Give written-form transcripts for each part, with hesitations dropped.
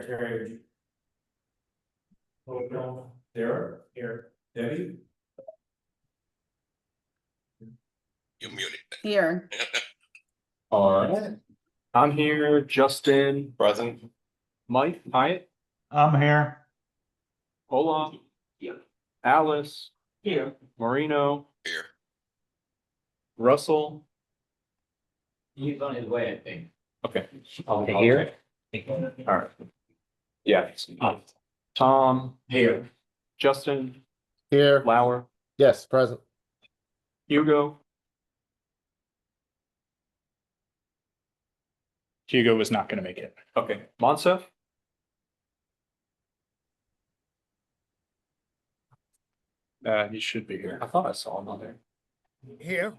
Secretary. Sarah? Here. Debbie? You muted. Here. All right. I'm here, Justin. Present. Mike, Hyatt, I'm here. Olaf. Here. Alice, Here. Marino, Here. Russell. He's on his way, I think. Okay. Okay, here? All right. Yeah. Tom. Here. Justin, Here, Lauer, yes, present. Hugo. Hugo was not going to make it. Okay. Monsef. He should be here. I thought I saw him on there. Here,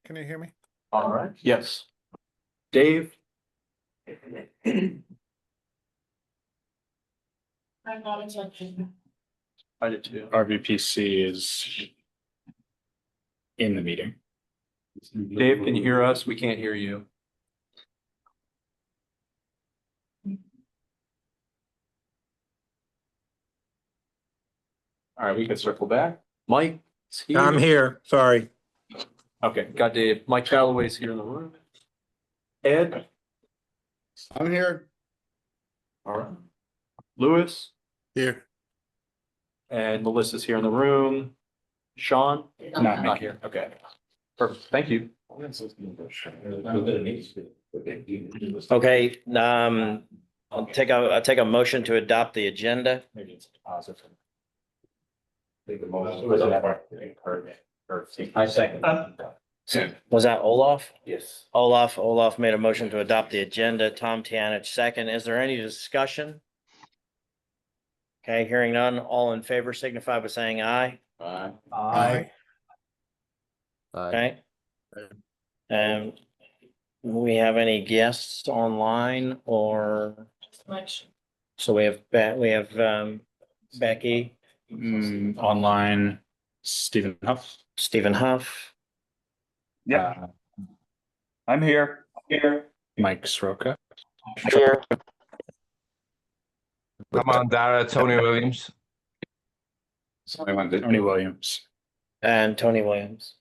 can you hear me? All right. Yes. Dave. I did too. RVPC is in the meeting. Dave, can you hear us? We can't hear you. All right, we can circle back. Mike. is I'm here, sorry. Okay, got Dave. Mike Calloway's here in the room. Ed. I'm here. All right. Lewis Here. and Melissa's here in the room. Sean. Not here. Okay. Perfect. Thank you. Okay, I'll take a motion to adopt the agenda. Maybe it's positive. I second. Was that Olaf? Yes. Olaf made a motion to adopt the agenda. Tom Tianich second. Is there any discussion? Okay, hearing none. All in favor signify by saying aye. Aye. Aye. Okay. And we have any guests online or? So we have Becky, Online, Stephen Huff. Stephen Huff, Yeah. I'm here. Mike Sroka. Come on, Dara, Tony Williams. Tony Williams. and Tony Williams.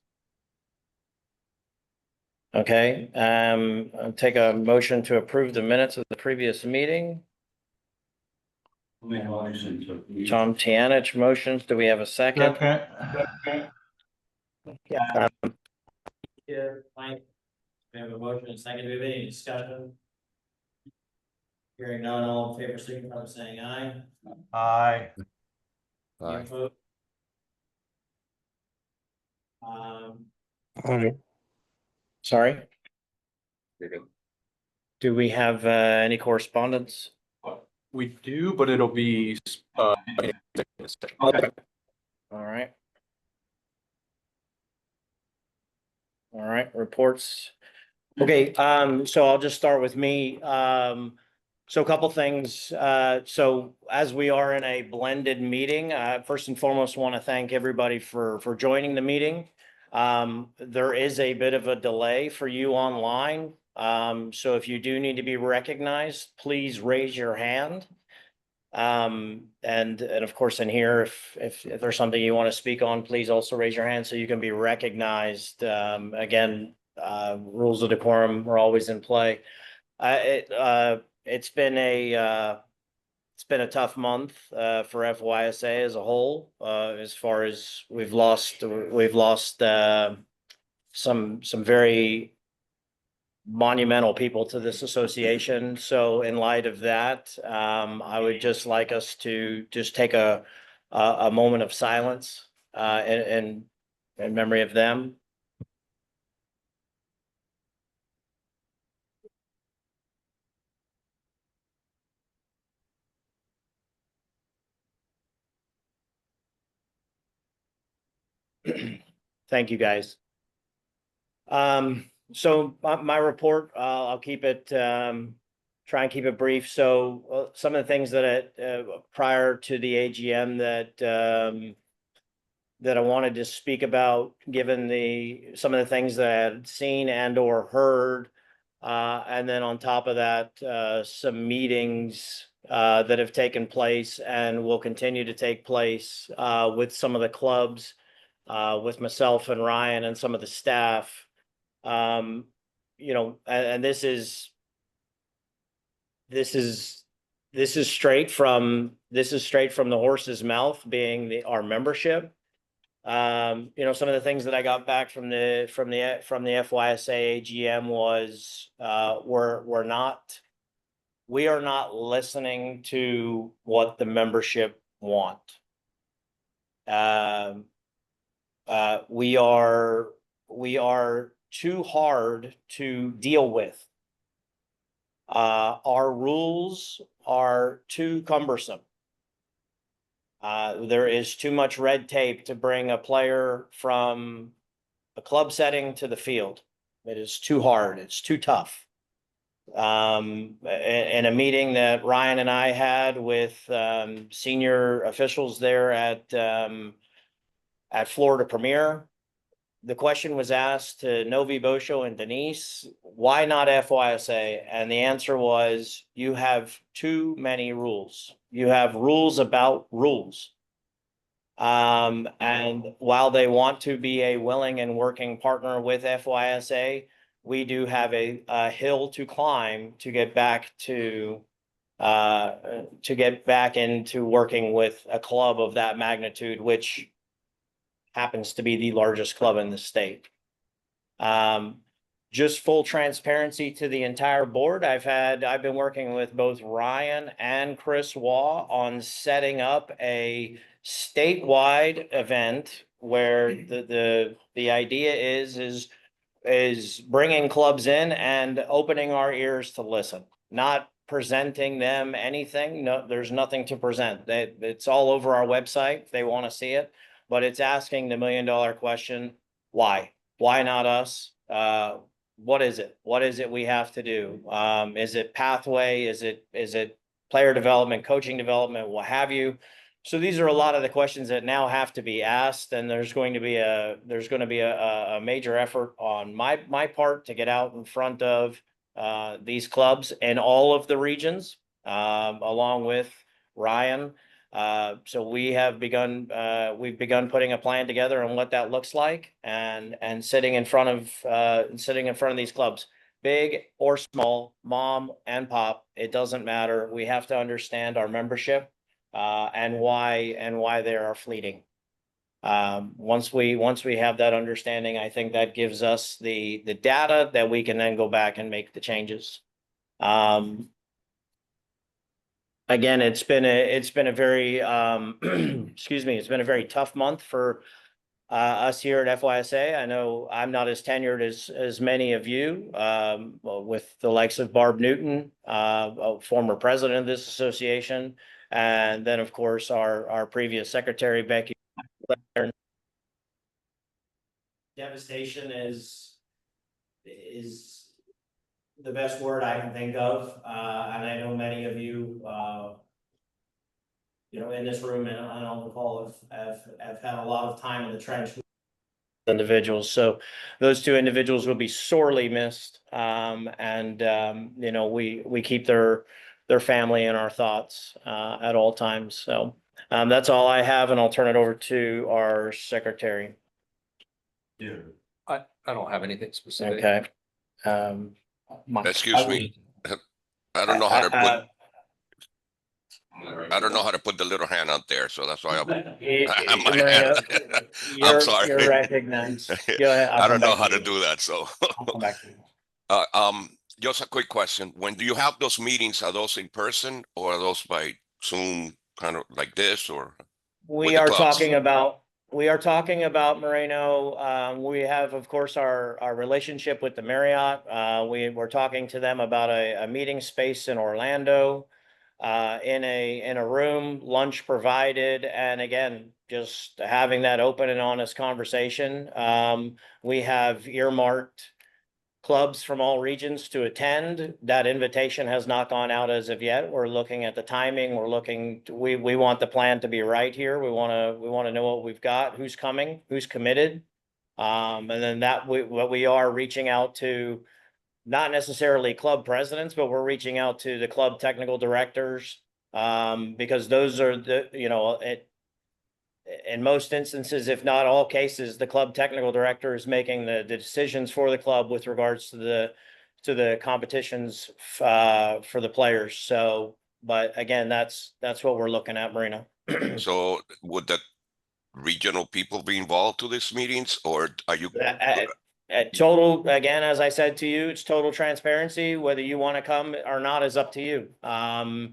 Okay, I'll take a motion to approve the minutes of the previous meeting. Tom Tianich motions. Do we have a second? Yeah, Mike. We have a motion and second. Do we have any discussion? Hearing none, all in favor, signify by saying aye. Aye. Any Aye. opposed? Sorry? Do we have any correspondence? We do, but it'll be. Okay. All right. All right, reports. Okay, so I'll just start with me. So a couple things. So as we are in a blended meeting, first and foremost, want to thank everybody for joining the meeting. There is a bit of a delay for you online. So if you do need to be recognized, please raise your hand. And of course in here, if there's something you want to speak on, please also raise your hand so you can be recognized. Again, rules of decorum are always in play. It's been a tough month for FYSA as a whole, as far as we've lost some very monumental people to this association. So in light of that, I would just like us to just take a moment of silence in memory of them. Thank you, guys. So my report, I'll keep it, try and keep it brief. So some of the things that prior to the AGM that I wanted to speak about, given some of the things that I had seen and or heard. And then on top of that, some meetings that have taken place and will continue to take place with some of the clubs, with myself and Ryan and some of the staff. You know, and this is straight from the horse's mouth, being our membership. You know, some of the things that I got back from the FYSA AGM was we are not listening to what the membership want. We are too hard to deal with. Our rules are too cumbersome. There is too much red tape to bring a player from a club setting to the field. It is too hard. It's too tough. In a meeting that Ryan and I had with senior officials there at Florida Premier, the question was asked to Novi Bosho and Denise, why not FYSA? And the answer was, you have too many rules. You have rules about rules. And while they want to be a willing and working partner with FYSA, we do have a hill to climb to get back into working with a club of that magnitude, which happens to be the largest club in the state. Just full transparency to the entire board. I've been working with both Ryan and Chris Waugh on setting up a statewide event where the idea is bringing clubs in and opening our ears to listen, not presenting them anything. No, there's nothing to present. It's all over our website if they want to see it, but it's asking the $1 million question: why? Why not us? What is it? What is it we have to do? Is it pathway? Is it player development, coaching development, what have you? So these are a lot of the questions that now have to be asked, and there's going to be a major effort on my part to get out in front of these clubs in all of the regions, along with Ryan. So we've begun putting a plan together on what that looks like, and sitting in front of these clubs, big or small, mom and pop, it doesn't matter. We have to understand our membership, and why they are fleeting. Once we have that understanding, I think that gives us the data that we can then go back and make the changes. Again, it's been a very excuse me, it's been a very tough month for us here at FYSA. I know I'm not as tenured as many of you, with the likes of Barb Newton, a former president of this association, and then of course our previous secretary, Becky. Devastation is the best word I can think of, and I know many of you, you know, in this room and on the call have had a lot of time in the trench with individuals. So those two individuals will be sorely missed, and you know, we keep their family in our thoughts at all times. So that's all I have, and I'll turn it over to our secretary. I don't have anything specific. Okay. Excuse me. I don't know how to put, I don't know how to put the little hand out there, so that's why I have my hand. I'm sorry. You're recognized. Go ahead. I don't know how to do that, so. I'll come back to you. Just a quick question. When do you have those meetings? Are those in person or are those by Zoom, kind of like this, or? We are talking about Moreno. We have, of course, our relationship with the Marriott. We're talking to them about a meeting space in Orlando, in a room, lunch provided, and again, just having that open and honest conversation. We have earmarked clubs from all regions to attend. That invitation has not gone out as of yet. We're looking at the timing. We want the plan to be right here. We want to know what we've got, who's coming, who's committed. And then what we are reaching out to, not necessarily club presidents, but we're reaching out to the club technical directors, Because those are the, in most instances, if not all cases, the club technical director is making the decisions for the club with regards to the competitions for the players. So, but again, that's what we're looking at, Marina. So would the regional people be involved to these meetings, or are you? At total, again, as I said to you, it's total transparency. Whether you want to come or not is up to you. But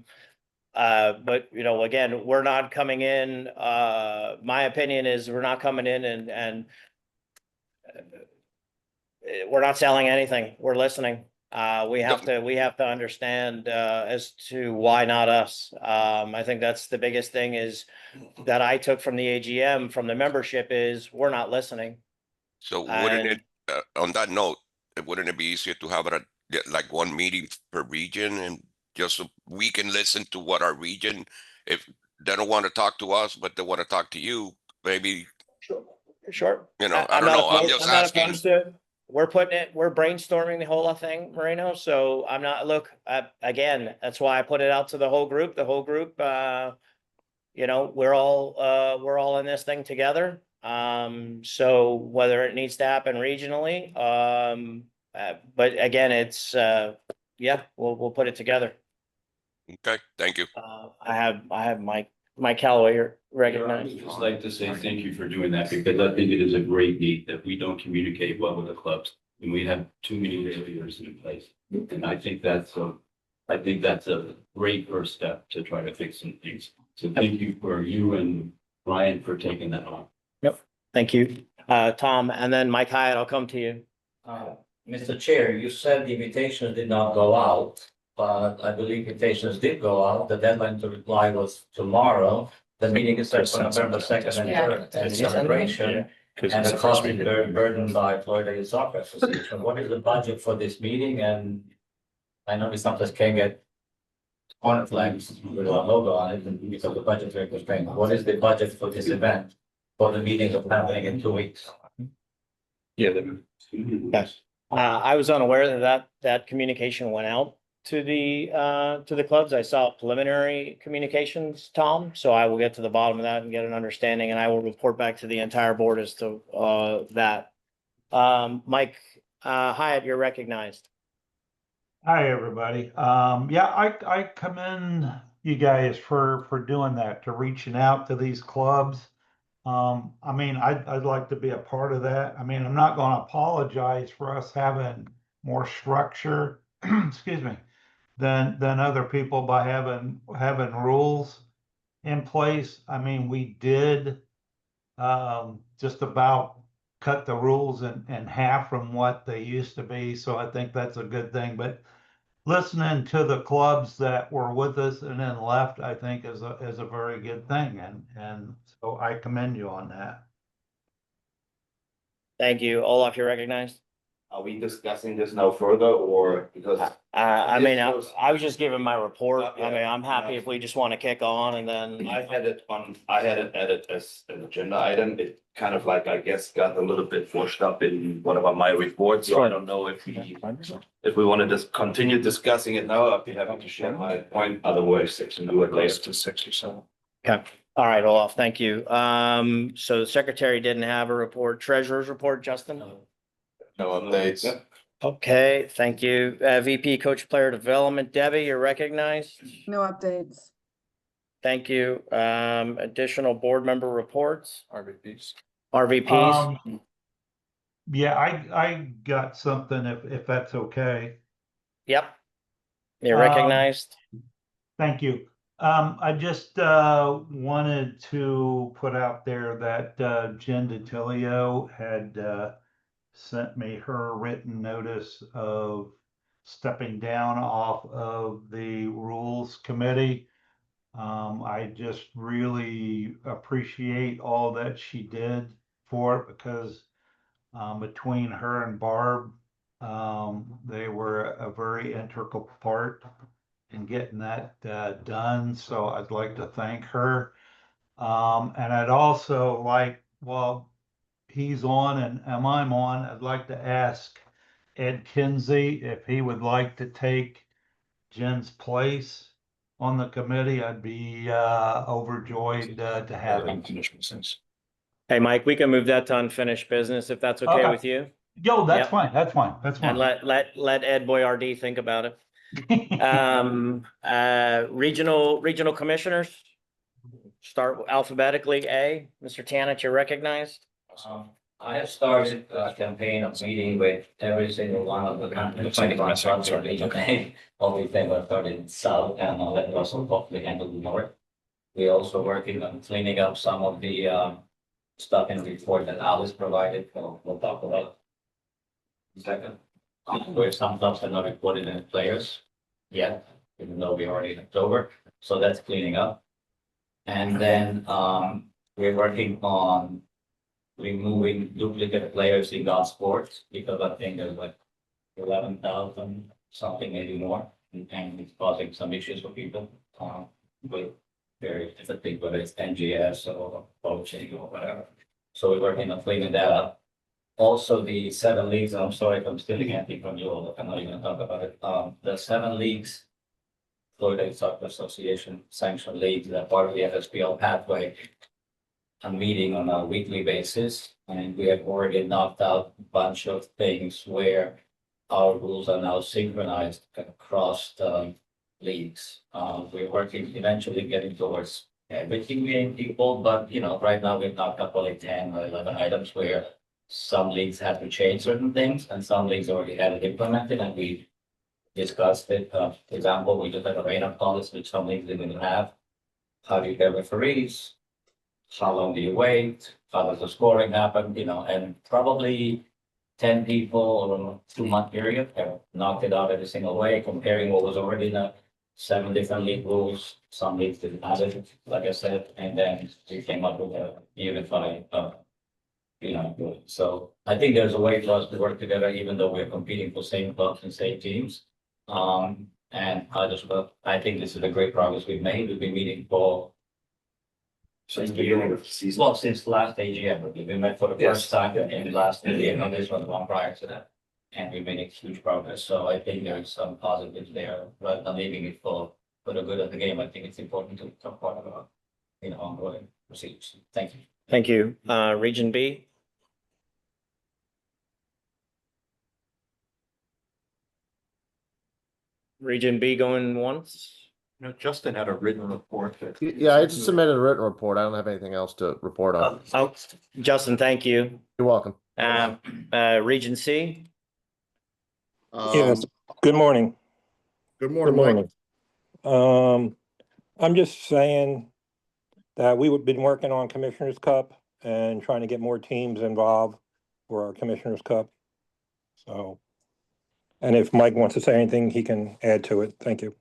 again, we're not coming in, my opinion is we're not coming in and we're not selling anything. We're listening. We have to understand, as to why not us. I think that's the biggest thing is that I took from the AGM, from the membership, is we're not listening. So wouldn't And- it, on that note, wouldn't it be easier to have it at like one meeting per region, and just so we can listen to what our region, if they don't want to talk to us, but they want to talk to you, maybe, Sure. I I'm don't not know. I'm opposed- just I'm not asking. opposed to it. We're brainstorming the whole thing, Moreno, so I'm not, look, again, that's why I put it out to the whole group, we're all in this thing together. So whether it needs to happen regionally, but again, it's, we'll put it together. Okay, thank you. I have Mike Calloway here I would recognized. just like to say thank you for doing that, because I think it is a great need that we don't communicate well with the clubs, and we have too many barriers in place. And I think that's a great first step to try to fix some things. So thank you for you and Ryan for taking that on. Thank you, Tom, and then Mike Hyatt, I'll come to you. Mr. Chair, you said the invitations did not go out, but I believe invitations did go out. The deadline to reply was tomorrow. The meeting is set for November 2nd and 3rd as a celebration. And the cost is burdened by Florida Youth Soccer Association. What is the budget for this meeting? And I know we sometimes can get corner flags with our logo on it because the budgetary constraint. What is the budget for this event? For the meeting of happening in 2 weeks? Yeah. Yes. I was unaware that communication went out to the clubs. I saw preliminary communications, Tom, so I will get to the bottom of that and get an understanding, and I will report back to the entire board as to that. Mike Hyatt, you're recognized. Hi, everybody. I commend you guys for doing that, to reaching out to these clubs. I'd like to be a part of that. I'm not going to apologize for us having more structure, excuse me, than other people by having rules in place. We did just about cut the rules in half from what they used to be, so I think that's a good thing. But listening to the clubs that were with us and then left, I think is a very good thing, and so I commend you on that. Thank you. Olaf, you're recognized. Are we discussing this now further, or because? I was just giving my report. I'm happy if we just want to kick on and then. I had it added as an agenda item. It kind of like, I guess, got a little bit washed up in one of my reports. So I don't know if we want to just continue discussing it now. I'd be happy to share my point. Otherwise, we can do it later. To 6 or so. Okay. All right, Olaf, thank you. So the secretary didn't have a report. Treasurer's report, Justin? No updates. Okay, thank you. VP Coach Player Development, Debbie, you're recognized. No updates. Thank you. Additional board member reports, RVPs. RVPs. I got something if that's okay. Yep. You're recognized. Thank you. I just wanted to put out there that Jen DiTilio had sent me her written notice of stepping down off of the Rules Committee. I just really appreciate all that she did for it, because between her and Barb, they were a very integral part in getting that done. So I'd like to thank her. And I'd also like, well, he's on and I'm on, I'd like to ask Ed Kinsey if he would like to take Jen's place on the committee, I'd be overjoyed to have him. Unfinished business. Hey, Mike, we can move that to unfinished business if that's okay Okay. with you. Yo, that's Yep. fine, that's fine, that's And fine. let Ed Boyardee think about it. Regional commissioners. Start alphabetically. A, Mr. Tanich, you're recognized. I have started a campaign of meeting with every single one of the Looks like it's messing up, sorry. Only thing I started in south and I'll let Russell hopefully handle the north. We're also working on cleaning up some of the stuff in the report that Alice provided. We'll talk about. Second, where some stuff's not reported in the players yet, even though we're already in October, so that's cleaning up. And then we're working on removing duplicate players in golf sports, because I think there's like 11,000 something, maybe more, and it's causing some issues for people. With very different things, whether it's NGS or poaching or whatever. So we're working on cleaning that up. Also, the 7 leagues, I'm sorry if I'm stealing anything from you all, I'm not even gonna talk about it. The 7 leagues, Florida Soccer Association sanctioned leagues that are part of the FSPL pathway, a meeting on a weekly basis, and we have already knocked out a bunch of things where our rules are now synchronized across the leagues. We're working eventually getting towards everything we aim people, but right now we've knocked up only 10 or 11 items where some leagues have to change certain things and some leagues already had it implemented, and we discussed it. For example, we just had a rain-up policy, which some leagues didn't have. How do you get referees? How long do you wait? How does the scoring happen? And probably 10 people over a 2-month period have knocked it out every single way, comparing what was already in the 7 different league rules. Some leagues didn't have it, like I said, and then we came up with a unified, so I think there's a way for us to work together, even though we're competing for same clubs and same teams. And I think this is a great progress we've made. We've been meeting for Since the beginning of the season. well, since last AGM, we met for the first time in last AGM, and this was the one prior to that. And we made huge progress, so I think there is some positives there, rather than leaving it for the good of the game. I think it's important to talk about, ongoing procedures. Thank you. Thank you. Region B. Region B going once. Justin had a written report that. Yeah, I just submitted a written report. I don't have anything else to report on. Oh, Justin, thank you. You're welcome. Region C. Yes, good morning. Good Good morning, Mike. morning. I'm just saying that we've been working on Commissioners Cup and trying to get more teams involved for our Commissioners Cup. So, and if Mike wants to say anything, he can add to it. Thank you.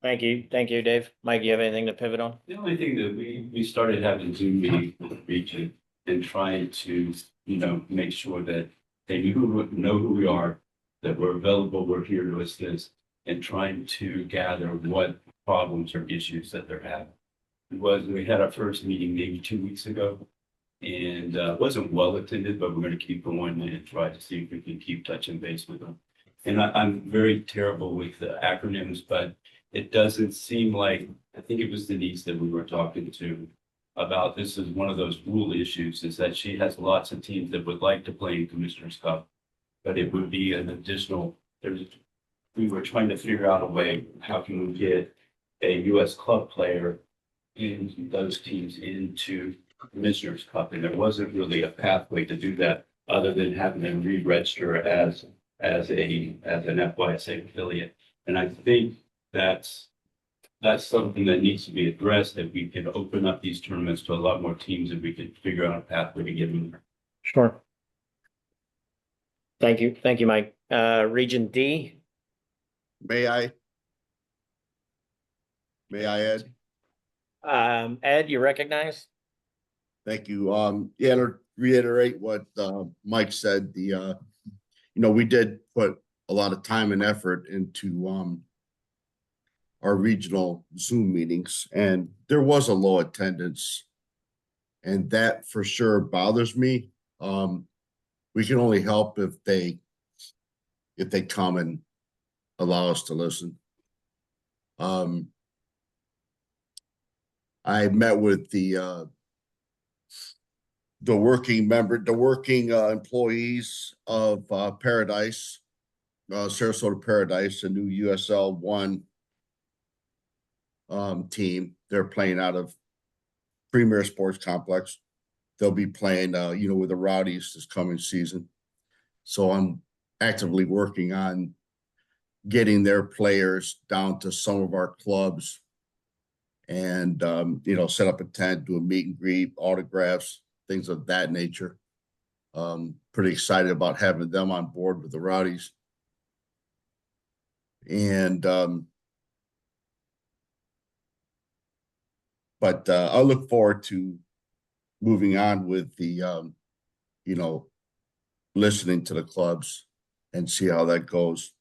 Thank you. Thank you, Dave. Mike, you have anything to pivot on? The only thing that we started having Zoom meetings with the region and trying to, make sure that they know who we are, that we're available, we're here to assist, and trying to gather what problems or issues that they're having. We had our first meeting maybe 2 weeks ago, and it wasn't well attended, but we're going to keep going and try to see if we can keep touching base with them. And I'm very terrible with the acronyms, but it doesn't seem like, I think it was Denise that we were talking to about, this is one of those rule issues, is that she has lots of teams that would like to play in Commissioner's Cup, but it would be an additional, we were trying to figure out a way, how can we get a US club player in those teams into Commissioner's Cup? And there wasn't really a pathway to do that other than having them re-register as an FYSA affiliate. And I think that's something that needs to be addressed, that we can open up these tournaments to a lot more teams and we can figure out a pathway to get them there. Sure. Thank you. Thank you, Mike. Region D. May I? May I, Ed? Ed, you recognize? Thank you. Yeah, to reiterate what Mike said, we did put a lot of time and effort into our regional Zoom meetings, and there was a low attendance, and that for sure bothers me. We can only help if they come and allow us to listen. I met with the working employees of Paradise, Sarasota Paradise, a new USL 1 team. They're playing out of Premier Sports Complex. They'll be playing, with the Rowdies this coming season. So I'm actively working on getting their players down to some of our clubs and, set up a tent, do a meet and greet, autographs, things of that nature. Pretty excited about having them on board with the Rowdies. And, but I look forward to moving on with the, listening to the clubs and see how that goes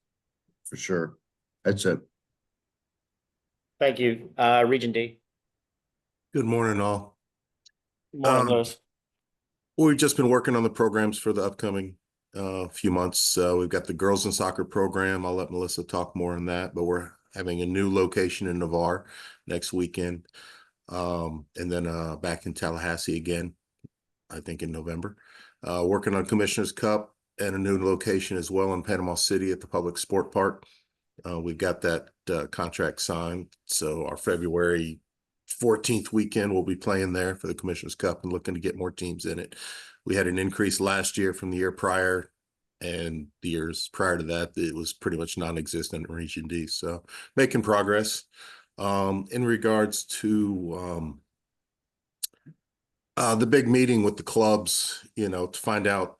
for sure. That's it. Thank you. Region D. Good morning, all. Morning, Lewis. We've just been working on the programs for the upcoming few months. We've got the girls and soccer program. I'll let Melissa talk more on that, but we're having a new location in Navarre next weekend. And then back in Tallahassee again, I think in November. Working on Commissioner's Cup and a new location as well in Panama City at the Public Sport Park. We've got that contract signed. So our February 14th weekend, we'll be playing there for the Commissioner's Cup and looking to get more teams in it. We had an increase last year from the year prior, and the years prior to that, it was pretty much non-existent in Region D. So making progress. In regards to the big meeting with the clubs, to find out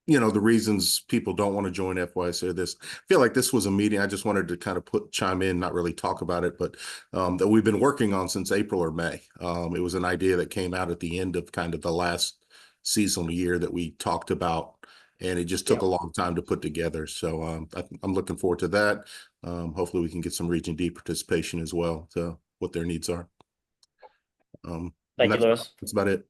the reasons people don't want to join FYSA. I feel like this was a meeting I just wanted to kind of chime in, not really talk about it, but that we've been working on since April or May. It was an idea that came out at the end of kind of the last seasonal year that we talked about, and it just took a long time to put together. So I'm looking forward to that. Hopefully we can get some Region D participation as well to what their needs are. Thank you, Lewis. That's about it.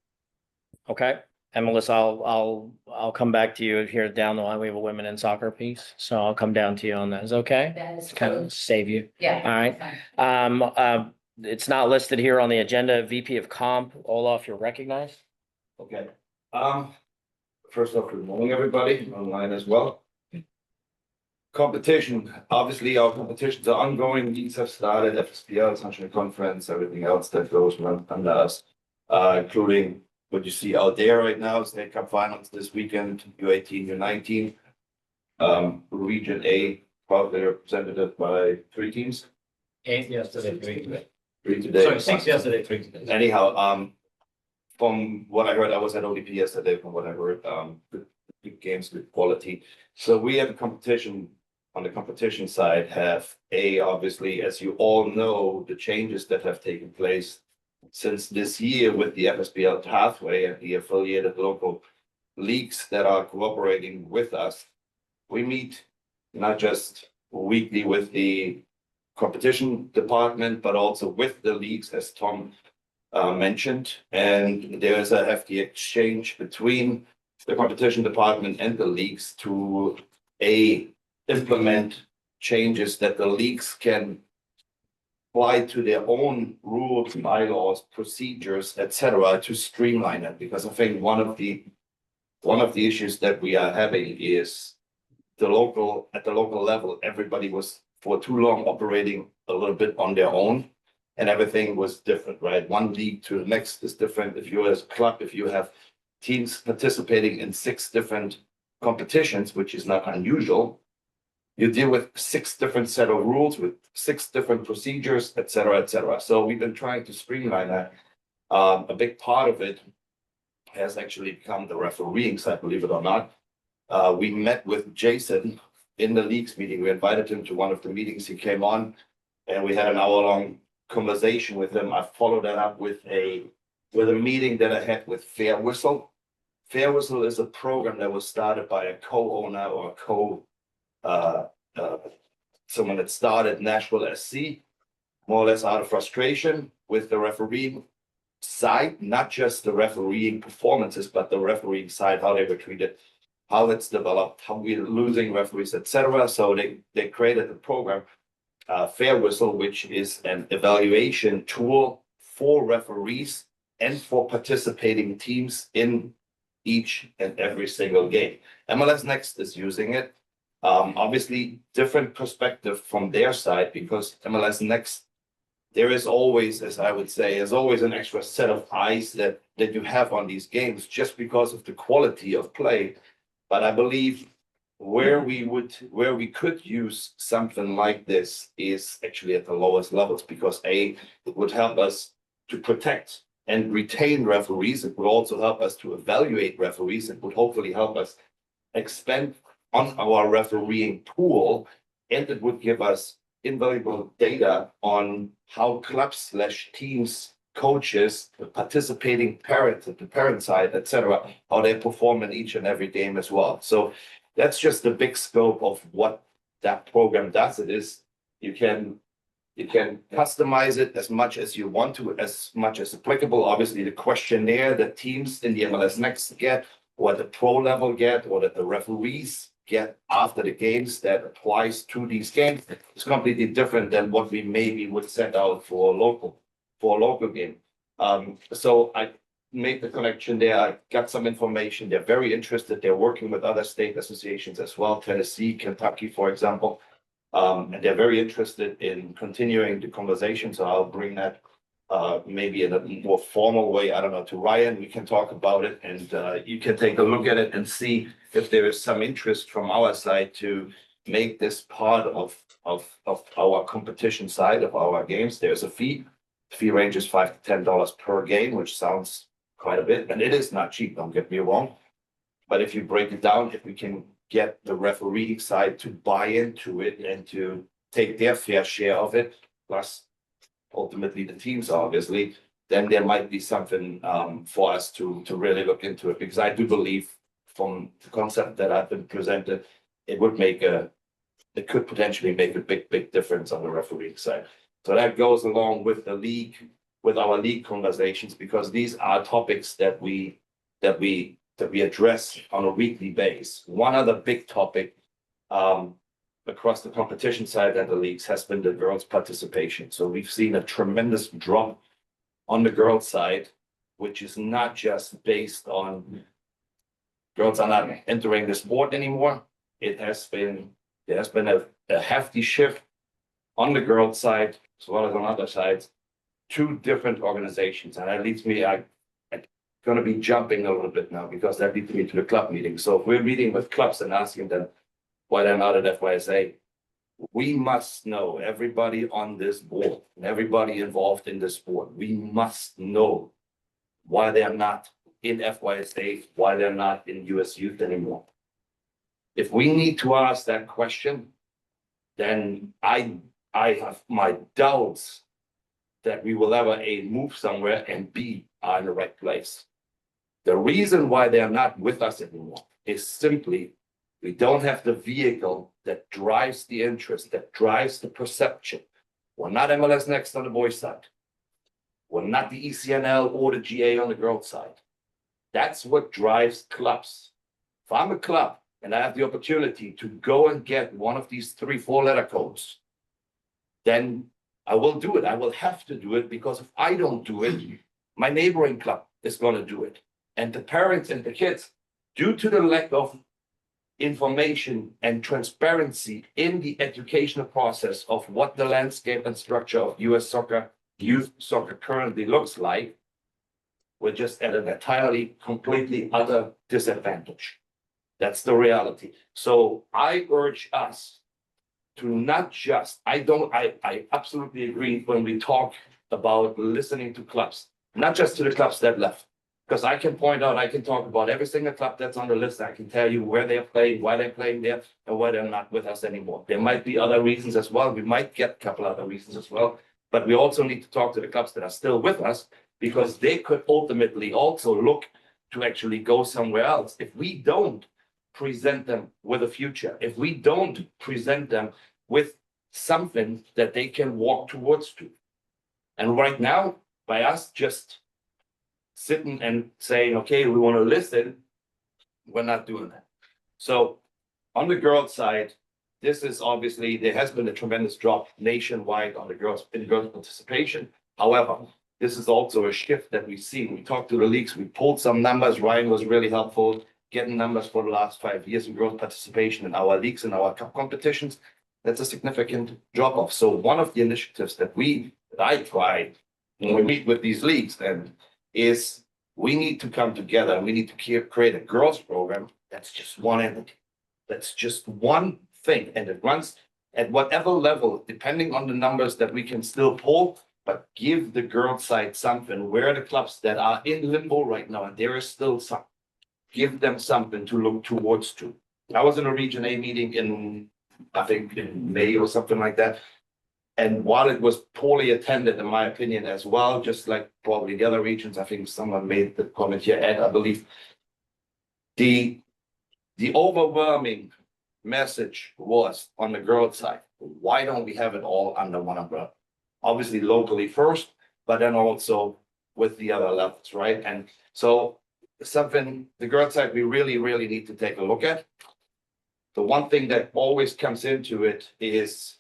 Okay. And Melissa, I'll come back to you here down the line. We have a women in soccer piece, so I'll come down to you on that. Is okay? That is Kind cool. of save you. Yeah. All right. It's not listed here on the agenda. VP of Comp, Olaf, you're recognized. Okay. First off, good morning, everybody, online as well. Competition, obviously our competitions are ongoing, leagues have started, FSPL, Sunshine Conference, everything else that goes under us, including what you see out there right now, State Cup Finals this weekend, U18, U19. Region A, probably represented by 3 teams. 8 yesterday, 3 today. Sorry, 6 yesterday, 3 today. Anyhow, from what I heard, I was at ODP yesterday, from what I heard, good games, good quality. So we have a competition on the competition side, obviously, as you all know, the changes that have taken place since this year with the FSPL pathway and the affiliated local leagues that are cooperating with us. We meet not just weekly with the competition department, but also with the leagues, as Tom mentioned. And there is a hefty exchange between the competition department and the leagues to implement changes that the leagues can apply to their own rules, bylaws, procedures, etc., to streamline it. Because I think one of the issues that we are having is at the local level, everybody was for too long operating a little bit on their own, and everything was different, right? One league to the next is different. If you're as a club, if you have teams participating in 6 different competitions, which is not unusual, you deal with 6 different set of rules with 6 different procedures, etc., etc. So we've been trying to streamline that. A big part of it has actually become the refereeing side, believe it or not. We met with Jason in the leagues meeting. We invited him to one of the meetings. He came on, and we had an hour-long conversation with him. I followed that up with a meeting that I had with Fair Whistle. Fair Whistle is a program that was started by a co-owner or someone that started Nashville SC, more or less out of frustration with the refereeing side, not just the refereeing performances, but the refereeing side, how they were treated, how it's developed, how we're losing referees, etc. So they created a program Fair Whistle, which is an evaluation tool for referees and for participating teams in each and every single game. MLS Next is using it. Obviously, different perspective from their side because MLS Next, there is always, as I would say, there's always an extra set of eyes that you have on these games just because of the quality of play. But I believe where we could use something like this is actually at the lowest levels because it would help us to protect and retain referees. It would also help us to evaluate referees. It would hopefully help us expand on our refereeing pool, and it would give us invaluable data on how clubs / teams, coaches, the participating parents at the parent side, etc., how they perform in each and every game as well. So that's just the big scope of what that program does. It is you can customize it as much as you want to, as much as applicable. Obviously, the questionnaire that teams in the MLS Next get, or the pro level get, or that the referees get after the games that applies to these games is completely different than what we maybe would set out for a local game. So I made the connection there. I got some information. They're very interested. They're working with other state associations as well, Tennessee, Kentucky, for example. And they're very interested in continuing the conversation. So I'll bring that maybe in a more formal way, I don't know, to Ryan. We can talk about it and you can take a look at it and see if there is some interest from our side to make this part of our competition side of our games. There's a fee. The fee range is $5 to $10 per game, which sounds quite a bit, and it is not cheap, don't get me wrong. But if you break it down, if we can get the referee side to buy into it and to take their fair share of it, plus ultimately the teams, obviously, then there might be something for us to really look into it, because I do believe from the concept that I've been presented, it could potentially make a big difference on the referee side. So that goes along with the league, with our league conversations, because these are topics that we address on a weekly basis. One other big topic across the competition side and the leagues has been the girls' participation. So we've seen a tremendous drop on the girls' side, which is not just based on girls are not entering the sport anymore. There has been a hefty shift on the girls' side as well as on other sides, two different organizations. And that leads me, I'm going to be jumping a little bit now because that leads me to the club meeting. So if we're meeting with clubs and asking them why they're not at FYSA, we must know, everybody on this board and everybody involved in this sport, we must know why they're not in FYSA, why they're not in US Youth anymore. If we need to ask that question, then I have my doubts that we will ever A, move somewhere, and B, are in the right place. The reason why they are not with us anymore is simply we don't have the vehicle that drives the interest, that drives the perception. We're not MLS Next on the boys' side. We're not the ECNL or the GA on the girls' side. That's what drives clubs. If I'm a club and I have the opportunity to go and get one of these 3, 4-letter codes, then I will do it. I will have to do it, because if I don't do it, my neighboring club is going to do it. And the parents and the kids, due to the lack of information and transparency in the educational process of what the landscape and structure of US soccer, youth soccer currently looks like, we're just at an entirely, completely other disadvantage. That's the reality. So I urge us to not just, I absolutely agree when we talk about listening to clubs, not just to the clubs that left. Because I can point out, I can talk about every single club that's on the list. I can tell you where they're playing, why they're playing there, and why they're not with us anymore. There might be other reasons as well. We might get a couple other reasons as well. But we also need to talk to the clubs that are still with us, because they could ultimately also look to actually go somewhere else. If we don't present them with a future, if we don't present them with something that they can walk towards to. And right now, by us just sitting and saying, okay, we want to listen, we're not doing that. So on the girls' side, this is obviously, there has been a tremendous drop nationwide on the girls participation. However, this is also a shift that we see. We talked to the leagues, we pulled some numbers. Ryan was really helpful getting numbers for the last 5 years in girls participation in our leagues and our cup competitions. That's a significant drop off. So one of the initiatives that I tried when we meet with these leagues then is we need to come together and we need to create a girls program that's just one entity. That's just one thing, and it runs at whatever level, depending on the numbers that we can still pull, but give the girls side something. Where are the clubs that are in limbo right now, and there is still some, give them something to look towards to. I was in a Region A meeting in, I think in May or something like that. And while it was poorly attended, in my opinion, as well, just like probably the other regions, I think someone made the comment here, Ed, I believe. The overwhelming message was on the girls' side, why don't we have it all under one umbrella? Obviously locally first, but then also with the other levels, right? And so something, the girls' side, we really, really need to take a look at. The one thing that always comes into it is,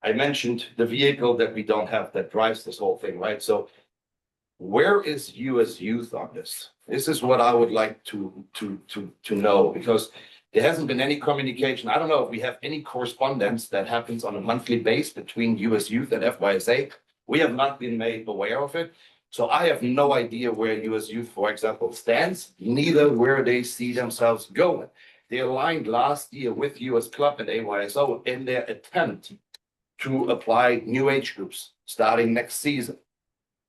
I mentioned the vehicle that we don't have that drives this whole thing, right? So where is you as youth on this? This is what I would like to know, because there hasn't been any communication. I don't know if we have any correspondence that happens on a monthly basis between you as youth and FYSA. We have not been made aware of it. So I have no idea where you as youth, for example, stands, neither where they see themselves going. They aligned last year with US Club and AYSO in their attempt to apply new age groups starting next season,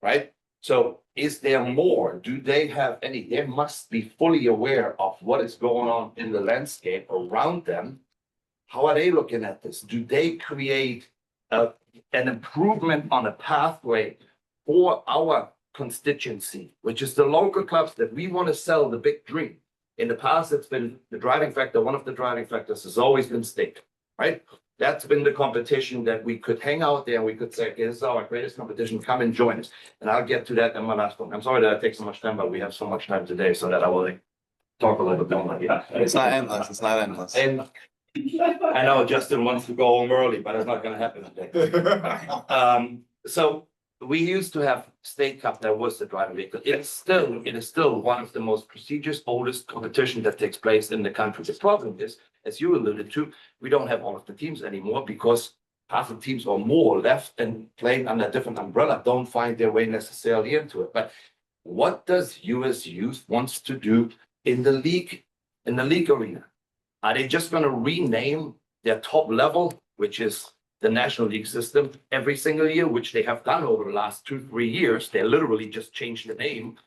right? So is there more? Do they have any? They must be fully aware of what is going on in the landscape around them. How are they looking at this? Do they create an improvement on a pathway for our constituency, which is the local clubs that we want to sell the big dream? In the past, it's been the driving factor. One of the driving factors has always been state, right? That's been the competition that we could hang out there and we could say, okay, this is our greatest competition, come and join us. And I'll get to that in my last one. I'm sorry that I take so much time, but we have so much time today so that I will talk a little bit more. Yeah. It's not endless. It's not endless. And I know Justin wants to go home early, but it's not gonna happen today. So we used to have State Cup that was the driving vehicle. It is still one of the most prestigious, oldest competition that takes place in the country. The problem is, as you alluded to, we don't have all of the teams anymore because half the teams or more left and playing under a different umbrella don't find their way necessarily into it. But what does US Youth wants to do in the league arena? Are they just going to rename their top level, which is the National League system, every single year, which they have done over the last 2-3 years? They literally just changed the name,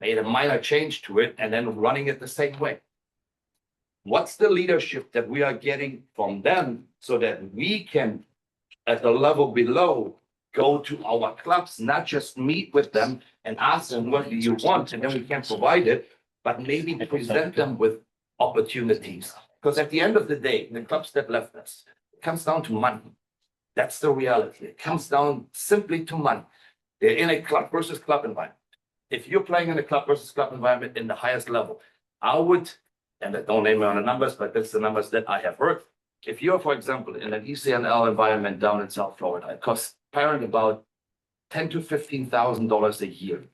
made a minor change to it, and then running it the same way. What's the leadership that we are getting from them so that we can, at the level below, go to our clubs, not just meet with them and ask them, what do you want? And then we can provide it, but maybe present them with opportunities. Because at the end of the day, the clubs that left us, it comes down to money. That's the reality. It comes down simply to money. They're in a club versus club environment. If you're playing in a club versus club environment in the highest level, I would, and don't name me on the numbers, but that's the numbers that I have heard. If you're, for example, in an ECNL environment down in South Florida, it costs parent about $10,000 to $15,000 a year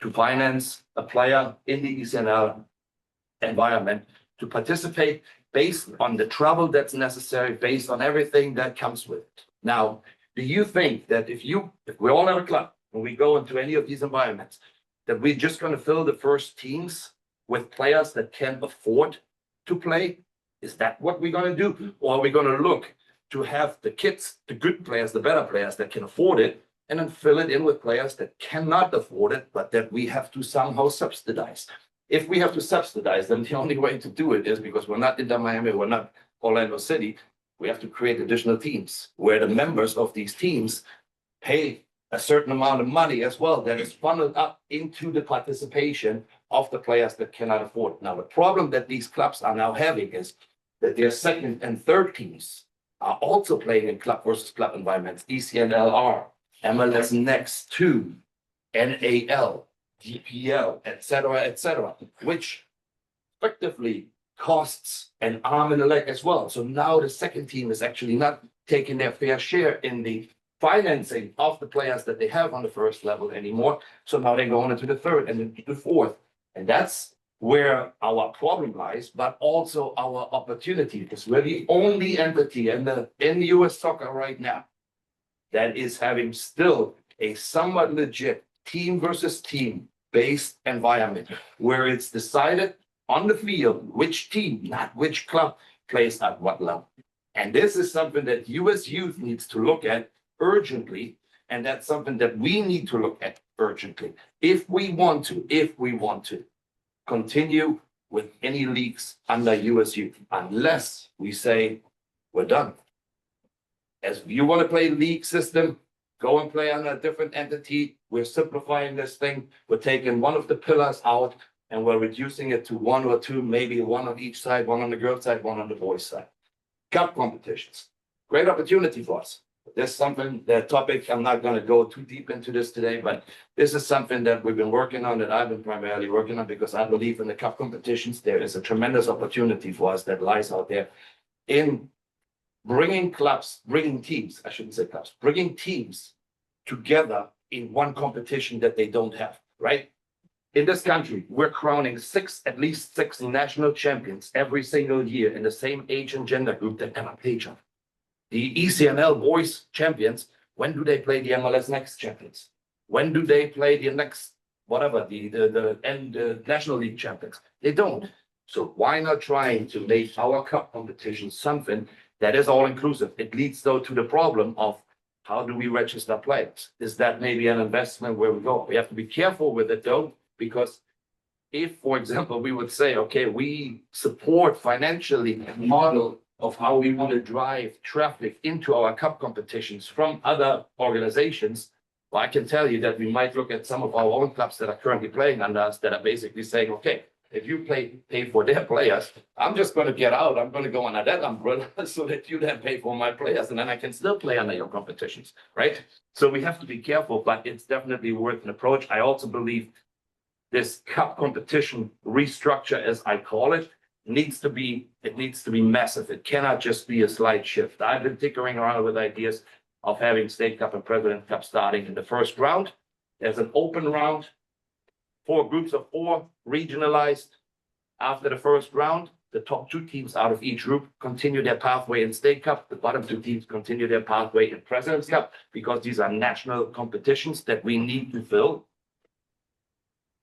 to finance a player in the ECNL environment to participate based on the travel that's necessary, based on everything that comes with it. Now, do you think that if we all have a club and we go into any of these environments, that we're just going to fill the first teams with players that can afford to play? Is that what we're going to do? Or are we going to look to have the kids, the good players, the better players that can afford it, and then fill it in with players that cannot afford it, but that we have to somehow subsidize? If we have to subsidize them, the only way to do it is, because we're not Inter Miami, we're not Orlando City, we have to create additional teams where the members of these teams pay a certain amount of money as well that is funneled up into the participation of the players that cannot afford it. Now, the problem that these clubs are now having is that their second and third teams are also playing in club versus club environments, ECNLR, MLS Next 2, NAL, DPL, etc., which effectively costs an arm and a leg as well. So now the second team is actually not taking their fair share in the financing of the players that they have on the first level anymore. So now they're going into the third and into the fourth. And that's where our problem lies, but also our opportunity, because we're the only entity in the US soccer right now that is having still a somewhat legit team versus team based environment where it's decided on the field which team, not which club, plays at what level. And this is something that US youth needs to look at urgently, and that's something that we need to look at urgently if we want to continue with any leagues under US youth, unless we say we're done. As you want to play league system, go and play on a different entity. We're simplifying this thing. We're taking one of the pillars out and we're reducing it to one or two, maybe one on each side, one on the girls' side, one on the boys' side. Cup competitions, great opportunity for us. There's something, that topic, I'm not going to go too deep into this today, but this is something that we've been working on, that I've been primarily working on, because I believe in the cup competitions, there is a tremendous opportunity for us that lies out there in bringing teams, I shouldn't say clubs, bringing teams together in one competition that they don't have, right? In this country, we're crowning at least six national champions every single year in the same age and gender group that never played each other. The ECNL boys champions, when do they play the MLS Next champions? When do they play the next, whatever, the National League champions? They don't. So why not trying to make our cup competition something that is all inclusive? It leads though to the problem of how do we register players? Is that maybe an investment where we go? We have to be careful with it though, because if, for example, we would say, okay, we support financially a model of how we want to drive traffic into our cup competitions from other organizations, well, I can tell you that we might look at some of our own clubs that are currently playing under us that are basically saying, okay, if you pay for their players, I'm just going to get out. I'm going to go under that umbrella so that you then pay for my players, and then I can still play under your competitions, right? So we have to be careful, but it's definitely worth an approach. I also believe this cup competition restructure, as I call it, needs to be massive. It cannot just be a slight shift. I've been tinkering around with ideas of having State Cup and President Cup starting in the first round. There's an open round, 4 groups of 4, regionalized. After the first round, the top 2 teams out of each group continue their pathway in State Cup. The bottom 2 teams continue their pathway in President's Cup, because these are national competitions that we need to fill.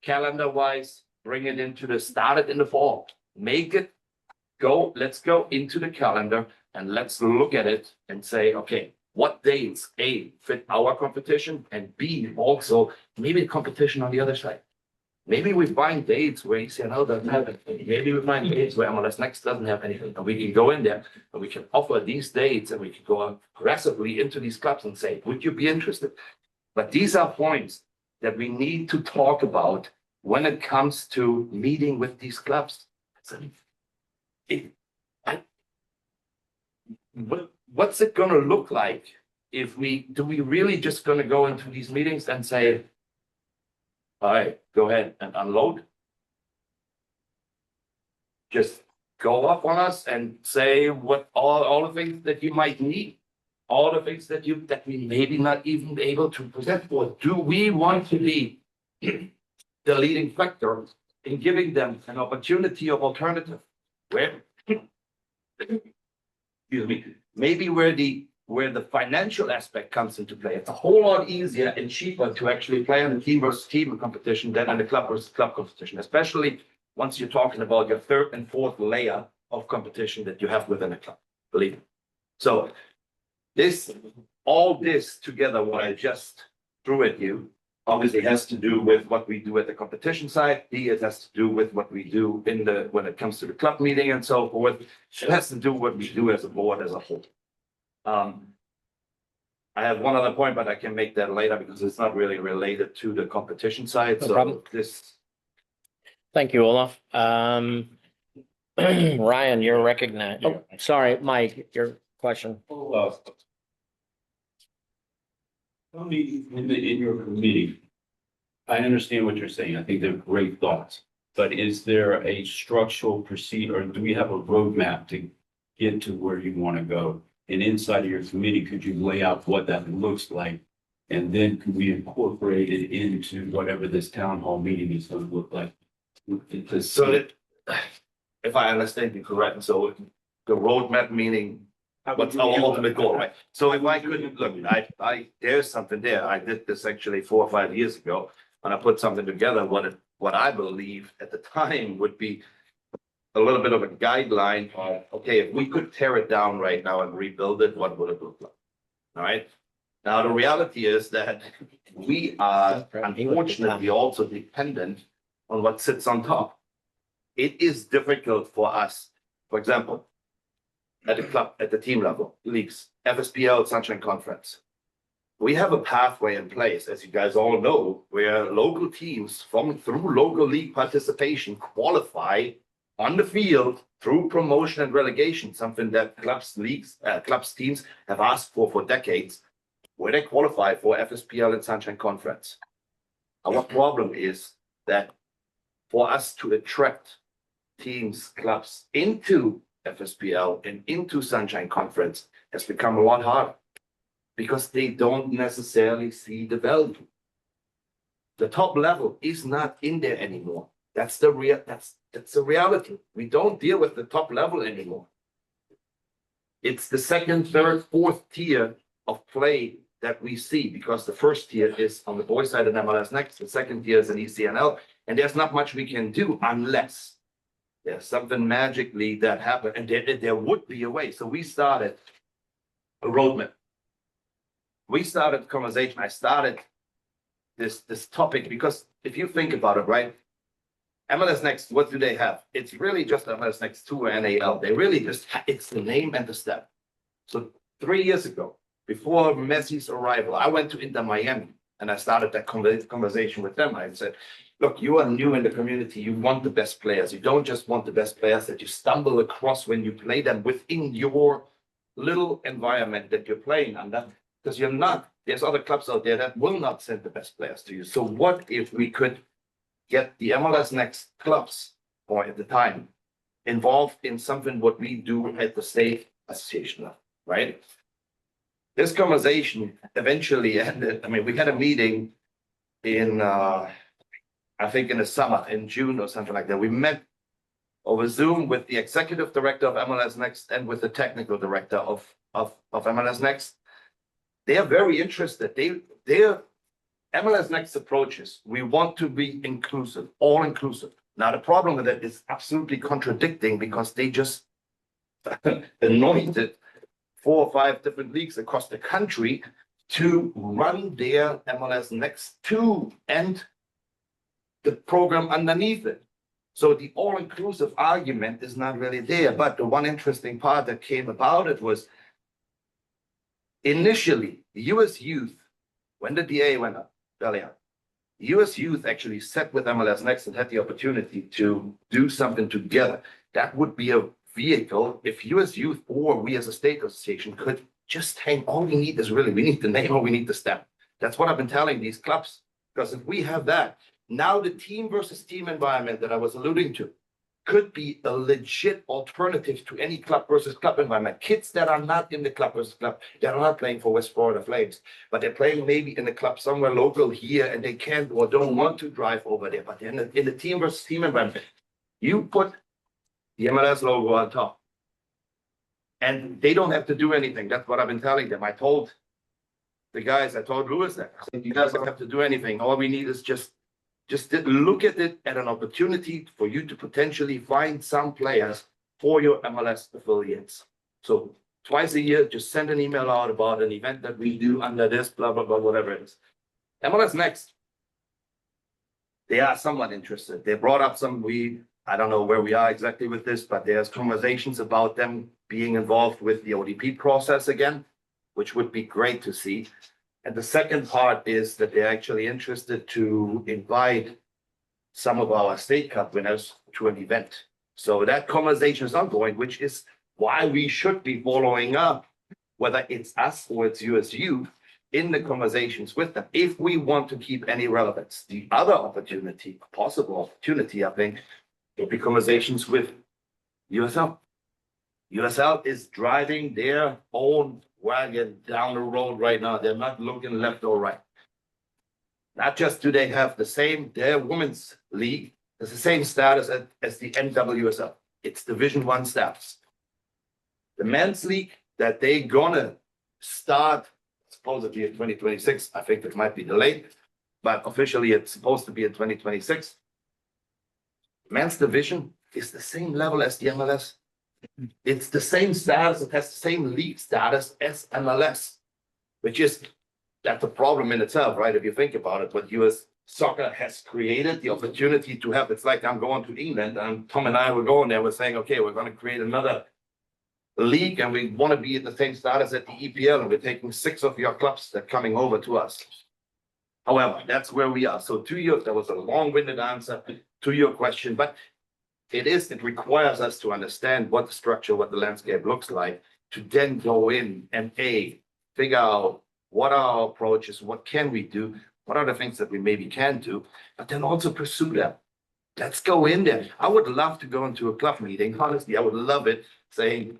Calendar-wise, bring it into start it in the fall. Make it go, let's go into the calendar and let's look at it and say, okay, what dates, A, fit our competition, and B, also maybe the competition on the other side. Maybe we find dates where ECNL doesn't have anything. Maybe we find dates where MLS Next doesn't have anything. And we can go in there and we can offer these dates and we can go aggressively into these clubs and say, would you be interested? But these are points that we need to talk about when it comes to meeting with these clubs. What's it going to look like if we really just going to go into these meetings and say, all right, go ahead and unload? Just go up on us and say what all the things that you might need, all the things that we maybe not even be able to present for. Do we want to be the leading factor in giving them an opportunity of alternative? Where, excuse me, maybe where the financial aspect comes into play. It's a whole lot easier and cheaper to actually play on a team versus team competition than on a club versus club competition, especially once you're talking about your 3rd and 4th layer of competition that you have within a club, believe me. So all this together, what I just threw at you, obviously has to do with what we do at the competition side. It has to do with what we do when it comes to the club meeting and so forth. It has to do what we do as a board as a whole. I have one other point, but I can make that later because it's not really related to the competition side. No So problem. Thank you, Olaf. Ryan, you're recognized. Oh, sorry, Mike, your question. Tony, in your meeting, I understand what you're saying. I think they're great thoughts. But is there a structural procedure, or do we have a roadmap to get to where you want to go? And inside of your committee, could you lay out what that looks like? And then could we incorporate it into whatever this town hall meeting is going to look like? Because So that, if I understand you correctly, so the roadmap meaning what's our ultimate goal, right? So if I could, look, there's something there. I did this actually 4 or 5 years ago. And I put something together, what I believe at the time would be a little bit of a guideline on, okay, if we could tear it down right now and rebuild it, what would it look like? All right. Now, the reality is that we are unfortunately also dependent on what sits on top. It is difficult for us, for example, at the club, at the team level, leagues, FSPL, Sunshine Conference. We have a pathway in place, as you guys all know, where local teams through local league participation qualify on the field through promotion and relegation, something that clubs, leagues, clubs, teams have asked for decades, where they qualify for FSPL and Sunshine Conference. Our problem is that for us to attract teams, clubs into FSPL and into Sunshine Conference has become a lot harder because they don't necessarily see the value. The top level is not in there anymore. That's the reality. We don't deal with the top level anymore. It's the second, third, fourth tier of play that we see, because the first tier is on the boys side and MLS Next, the second tier is an ECNL, and there's not much we can do unless there's something magically that happened, and there would be a way. So we started a roadmap. We started conversation. I started this topic because if you think about it, right? MLS Next, what do they have? It's really just MLS Next 2 or NAL. They really just, it's the name and the step. So 3 years ago, before Messi's arrival, I went to Inter Miami and I started that conversation with them. I said, look, you are new in the community. You want the best players. You don't just want the best players that you stumble across when you play them within your little environment that you're playing under, because you're not, there's other clubs out there that will not send the best players to you. So what if we could get the MLS Next clubs, or at the time, involved in something what we do at the state association level, right? This conversation eventually ended. I mean, we had a meeting in, I think in the summer, in June or something like that. We met over Zoom with the executive director of MLS Next and with the technical director of MLS Next. They are very interested. Their MLS Next approaches, we want to be inclusive, all inclusive. Now, the problem with it is absolutely contradicting because they just anointed 4 or 5 different leagues across the country to run their MLS Next 2 and the program underneath it. So the all-inclusive argument is not really there. But the one interesting part that came about it was initially US Youth, when the DA went up, earlier, US Youth actually sat with MLS Next and had the opportunity to do something together. That would be a vehicle if US Youth or we as a state association could just hang. All we need is really, we need the name or we need the stamp. That's what I've been telling these clubs, because if we have that, now the team versus team environment that I was alluding to could be a legit alternative to any club versus club environment. Kids that are not in the club versus club, that are not playing for West Florida Flames, but they're playing maybe in a club somewhere local here and they can't or don't want to drive over there. But in the team versus team environment, you put the MLS logo on top and they don't have to do anything. That's what I've been telling them. I told the guys, I told Louis that, I said, you guys don't have to do anything. All we need is just look at it as an opportunity for you to potentially find some players for your MLS affiliates. So twice a year, just send an email out about an event that we do under this, blah, blah, blah, whatever it is. MLS Next, they are somewhat interested. They brought up I don't know where we are exactly with this, but there's conversations about them being involved with the ODP process again, which would be great to see. And the second part is that they're actually interested to invite some of our state cup winners to an event. So that conversation is ongoing, which is why we should be following up, whether it's us or it's USU, in the conversations with them, if we want to keep any relevance. The other opportunity, possible opportunity, I think, will be conversations with USL. USL is driving their own wagon down the road right now. They're not looking left or right. Not just do they have their women's league has the same status as the NWSL. It's Division I status. The men's league that they gonna start supposedly in 2026. I think it might be delayed, but officially it's supposed to be in 2026. Men's division is the same level as the MLS. It's the same status, it has the same league status as MLS, which is, that's a problem in itself, right? If you think about it, what US soccer has created, the opportunity to have, it's like I'm going to England and Tom and I were going there, we're saying, okay, we're going to create another league and we want to be at the same status at the EPL, and we're taking 6 of your clubs that are coming over to us. However, that's where we are. So that was a long-winded answer to your question, but it requires us to understand what the structure, what the landscape looks like, to then go in and figure out what are our approaches, what can we do, what are the things that we maybe can do, but then also pursue them. Let's go in there. I would love to go into a club meeting. Honestly, I would love it, saying,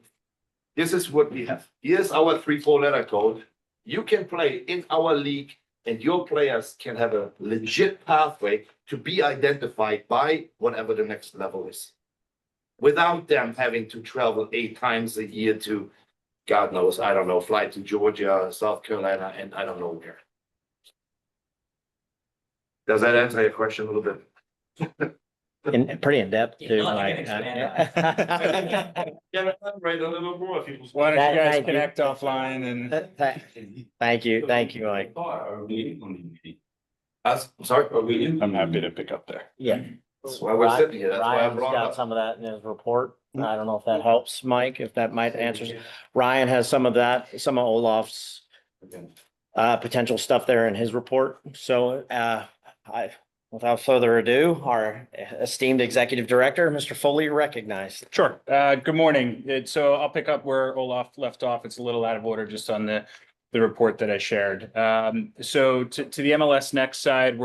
this is what we have. Here's our 3-4 letter code. You can play in our league and your players can have a legit pathway to be identified by whatever the next level is, without them having to travel 8 times a year to, God knows, I don't know, fly to Georgia, South Carolina, and I don't know where. Does that answer your question a little bit? Pretty in depth too. Yeah, Mike. you can expand Yeah, elaborate a little more if you. Why don't you guys Thank you. connect offline Thank you, Mike. I'm sorry, are we in? I'm happy to pick up there. Yeah. That's why we're sitting here. That's why I Ryan's brought it got up. some of that in his report. I don't know if that helps, Mike, if that might answer. Ryan has some of that, some of Olaf's potential stuff there in his report. So without further ado, our esteemed executive director, Mr. Foley, recognized. Sure. Good morning. So I'll pick up where Olaf left off. It's a little out of order just on the report that I shared. So to the MLS Next side,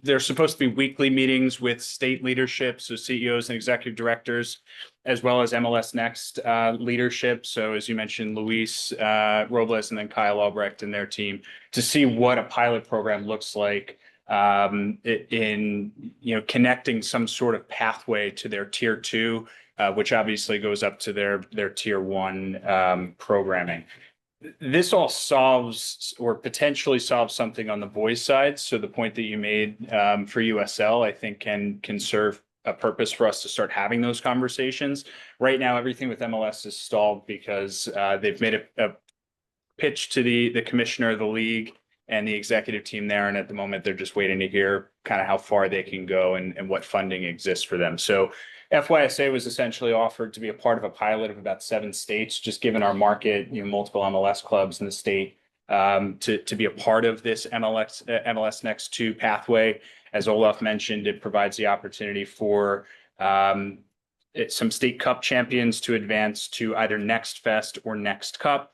there's supposed to be weekly meetings with state leadership, so CEOs and executive directors, as well as MLS Next leadership. So as you mentioned, Luis Robles and then Kyle Albrecht and their team, to see what a pilot program looks like in connecting some sort of pathway to their tier 2, which obviously goes up to their tier 1 programming. This all solves or potentially solves something on the boys side. So the point that you made for USL, I think can serve a purpose for us to start having those conversations. Right now, everything with MLS is stalled because they've made a pitch to the commissioner of the league and the executive team there. And at the moment, they're just waiting to hear kind of how far they can go and what funding exists for them. So FYSA was essentially offered to be a part of a pilot of about 7 states, just given our market, multiple MLS clubs in the state, to be a part of this MLS Next 2 pathway. As Olaf mentioned, it provides the opportunity for some state cup champions to advance to either Next Fest or Next Cup.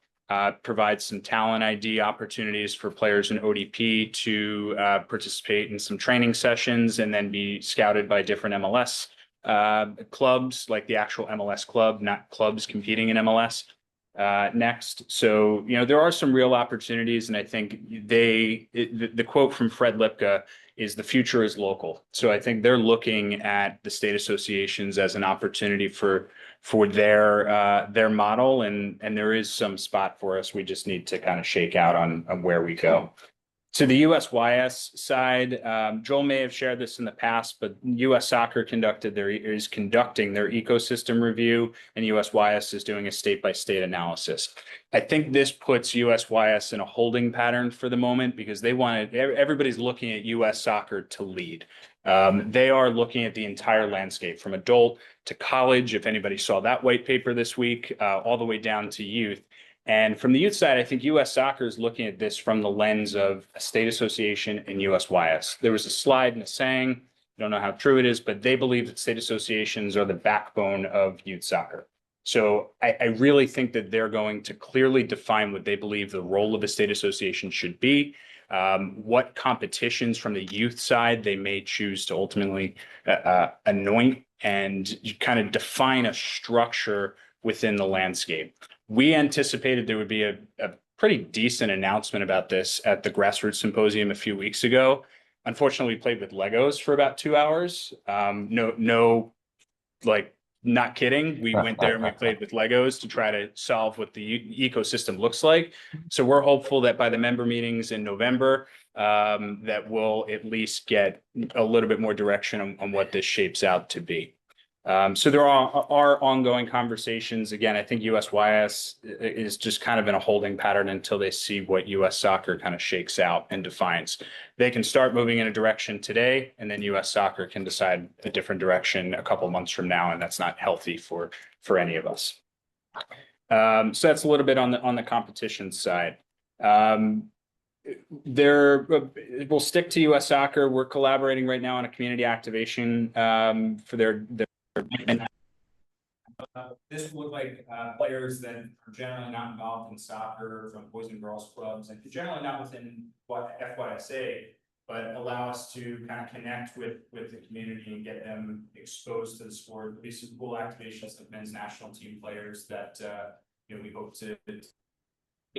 Provides some talent ID opportunities for players in ODP to participate in some training sessions and then be scouted by different MLS clubs, like the actual MLS club, not clubs competing in MLS next. So, there are some real opportunities, and I think the quote from Fred Lipka is the future is local. So I think they're looking at the state associations as an opportunity for their model, and there is some spot for us. We just need to kind of shake out on where we go. To the USYS side, Joel may have shared this in the past, but US Soccer is conducting their ecosystem review, and USYS is doing a state-by-state analysis. I think this puts USYS in a holding pattern for the moment because everybody's looking at US Soccer to lead. They are looking at the entire landscape from adult to college, if anybody saw that white paper this week, all the way down to youth. And from the youth side, I think US Soccer is looking at this from the lens of a state association and USYS. There was a slide and a saying, I don't know how true it is, but they believe that state associations are the backbone of youth soccer. So I really think that they're going to clearly define what they believe the role of the state association should be, what competitions from the youth side they may choose to ultimately anoint, and kind of define a structure within the landscape. We anticipated there would be a pretty decent announcement about this at the grassroots symposium a few weeks ago. Unfortunately, we played with Legos for about 2 hours. Like, not kidding. We went there and we played with Legos to try to solve what the ecosystem looks like. So we're hopeful that by the member meetings in November, that we'll at least get a little bit more direction on what this shapes out to be. So there are ongoing conversations. Again, I think USYS is just kind of in a holding pattern until they see what US Soccer kind of shakes out and defines. They can start moving in a direction today, and then US Soccer can decide a different direction a couple months from now, and that's not healthy for any of us. So that's a little bit on the competition side. We'll stick to US Soccer. We're collaborating right now on a community activation for their this would look like players that are generally not involved in soccer, from boys and girls clubs, and generally not within FYSA, but allow us to kind of connect with the community and get them exposed to the sport. There'll be some cool activations of men's national team players that we hope to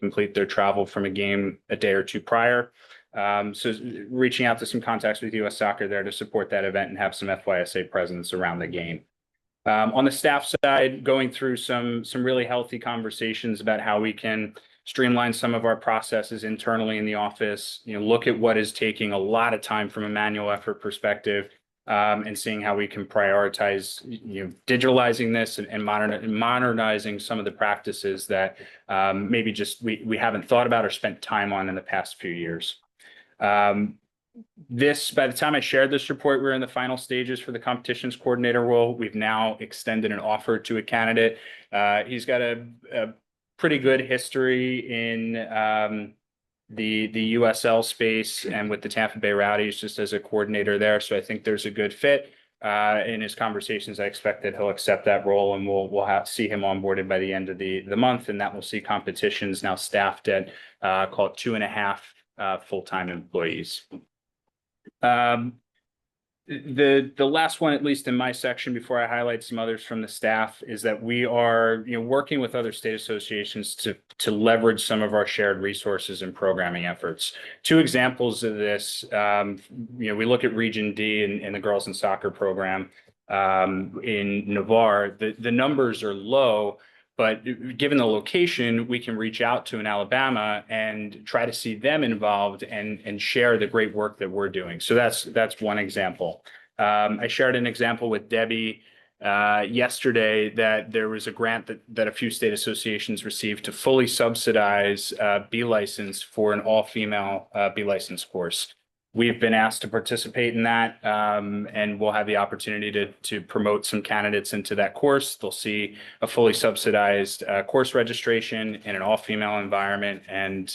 complete their travel from a game a day or two prior. So reaching out to some contacts with US Soccer there to support that event and have some FYSA presence around the game. On the staff side, going through some really healthy conversations about how we can streamline some of our processes internally in the office, look at what is taking a lot of time from a manual effort perspective, and seeing how we can prioritize, digitalizing this and modernizing some of the practices that maybe just we haven't thought about or spent time on in the past few years. By the time I shared this report, we were in the final stages for the competitions coordinator role. We've now extended an offer to a candidate. He's got a pretty good history in the USL space and with the Tampa Bay Rowdies just as a coordinator there. So I think there's a good fit. In his conversations, I expect that he'll accept that role, and we'll see him onboarded by the end of the month, and that will see competitions now staffed at call it 2.5 full-time employees. The last one, at least in my section, before I highlight some others from the staff, is that we are working with other state associations to leverage some of our shared resources and programming efforts. Two examples of this, we look at Region D in the girls and soccer program in Navarre. The numbers are low, but given the location, we can reach out to in Alabama and try to see them involved and share the great work that we're doing. So that's one example. I shared an example with Debbie yesterday that there was a grant that a few state associations received to fully subsidize B license for an all-female B license course. We've been asked to participate in that, and we'll have the opportunity to promote some candidates into that course. They'll see a fully subsidized course registration in an all-female environment, and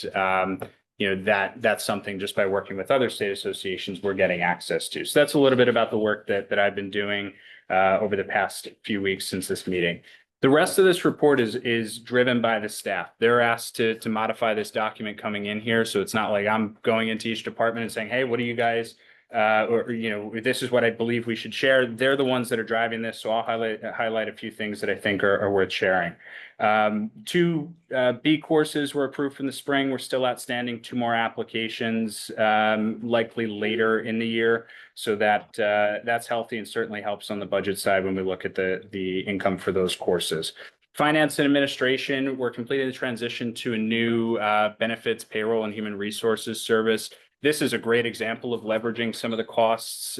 that's something just by working with other state associations we're getting access to. So that's a little bit about the work that I've been doing over the past few weeks since this meeting. The rest of this report is driven by the staff. They're asked to modify this document coming in here. So it's not like I'm going into each department and saying, hey, what do you guys, this is what I believe we should share. They're the ones that are driving this. So I'll highlight a few things that I think are worth sharing. 2 B courses were approved from the spring. We're still outstanding 2 more applications, likely later in the year. So that's healthy and certainly helps on the budget side when we look at the income for those courses. Finance and administration, we're completing the transition to a new benefits, payroll, and human resources service. This is a great example of leveraging some of the costs.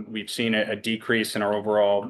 We've seen a decrease in our overall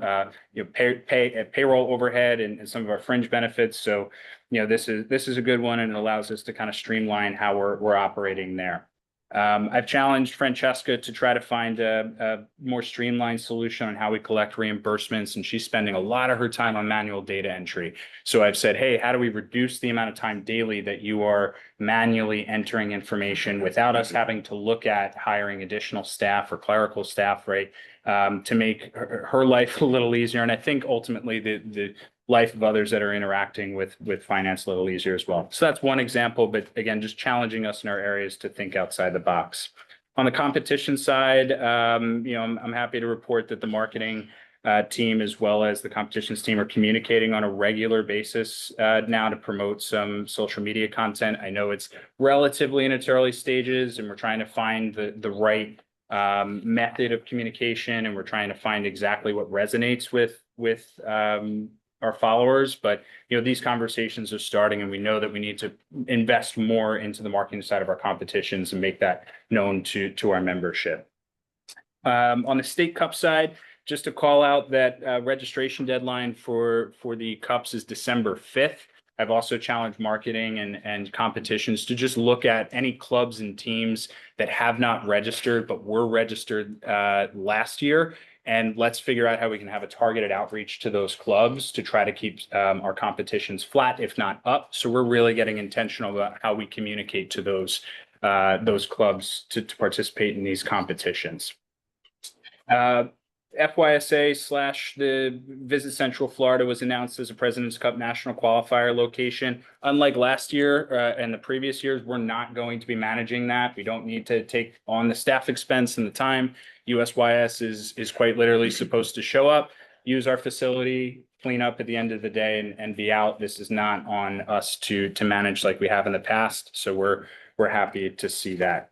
payroll overhead and some of our fringe benefits. So this is a good one, and it allows us to kind of streamline how we're operating there. I've challenged Francesca to try to find a more streamlined solution on how we collect reimbursements, and she's spending a lot of her time on manual data entry. So I've said, hey, how do we reduce the amount of time daily that you are manually entering information without us having to look at hiring additional staff or clerical staff, right? To make her life a little easier. And I think ultimately the life of others that are interacting with finance a little easier as well. So that's one example, but again, just challenging us in our areas to think outside the box. On the competition side, I'm happy to report that the marketing team as well as the competitions team are communicating on a regular basis now to promote some social media content. I know it's relatively in its early stages, and we're trying to find the right method of communication, and we're trying to find exactly what resonates with our followers. But these conversations are starting, and we know that we need to invest more into the marketing side of our competitions and make that known to our membership. On the state cup side, just to call out that registration deadline for the cups is December 5th. I've also challenged marketing and competitions to just look at any clubs and teams that have not registered but were registered last year. And let's figure out how we can have a targeted outreach to those clubs to try to keep our competitions flat, if not up. So we're really getting intentional about how we communicate to those clubs to participate in these competitions. FYSA / the Visit Central Florida was announced as a President's Cup National Qualifier location. Unlike last year and the previous years, we're not going to be managing that. We don't need to take on the staff expense and the time. USYS is quite literally supposed to show up, use our facility, clean up at the end of the day, and be out. This is not on us to manage like we have in the past. So we're happy to see that.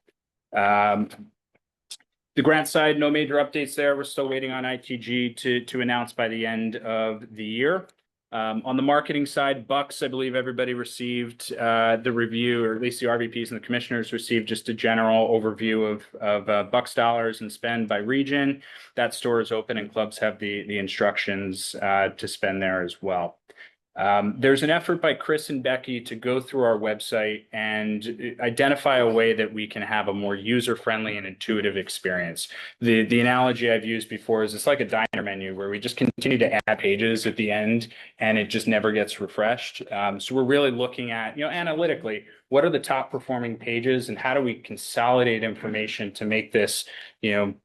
The grant side, no major updates there. We're still waiting on ITG to announce by the end of the year. On the marketing side, Bucks, I believe everybody received the review, or at least the RVPs and the commissioners received just a general overview of Bucks dollars and spend by region. That store is open and clubs have the instructions to spend there as well. There's an effort by Chris and Becky to go through our website and identify a way that we can have a more user-friendly and intuitive experience. The analogy I've used before is it's like a diner menu where we just continue to add pages at the end and it just never gets refreshed. So we're really looking at, analytically, what are the top performing pages and how do we consolidate information to make this,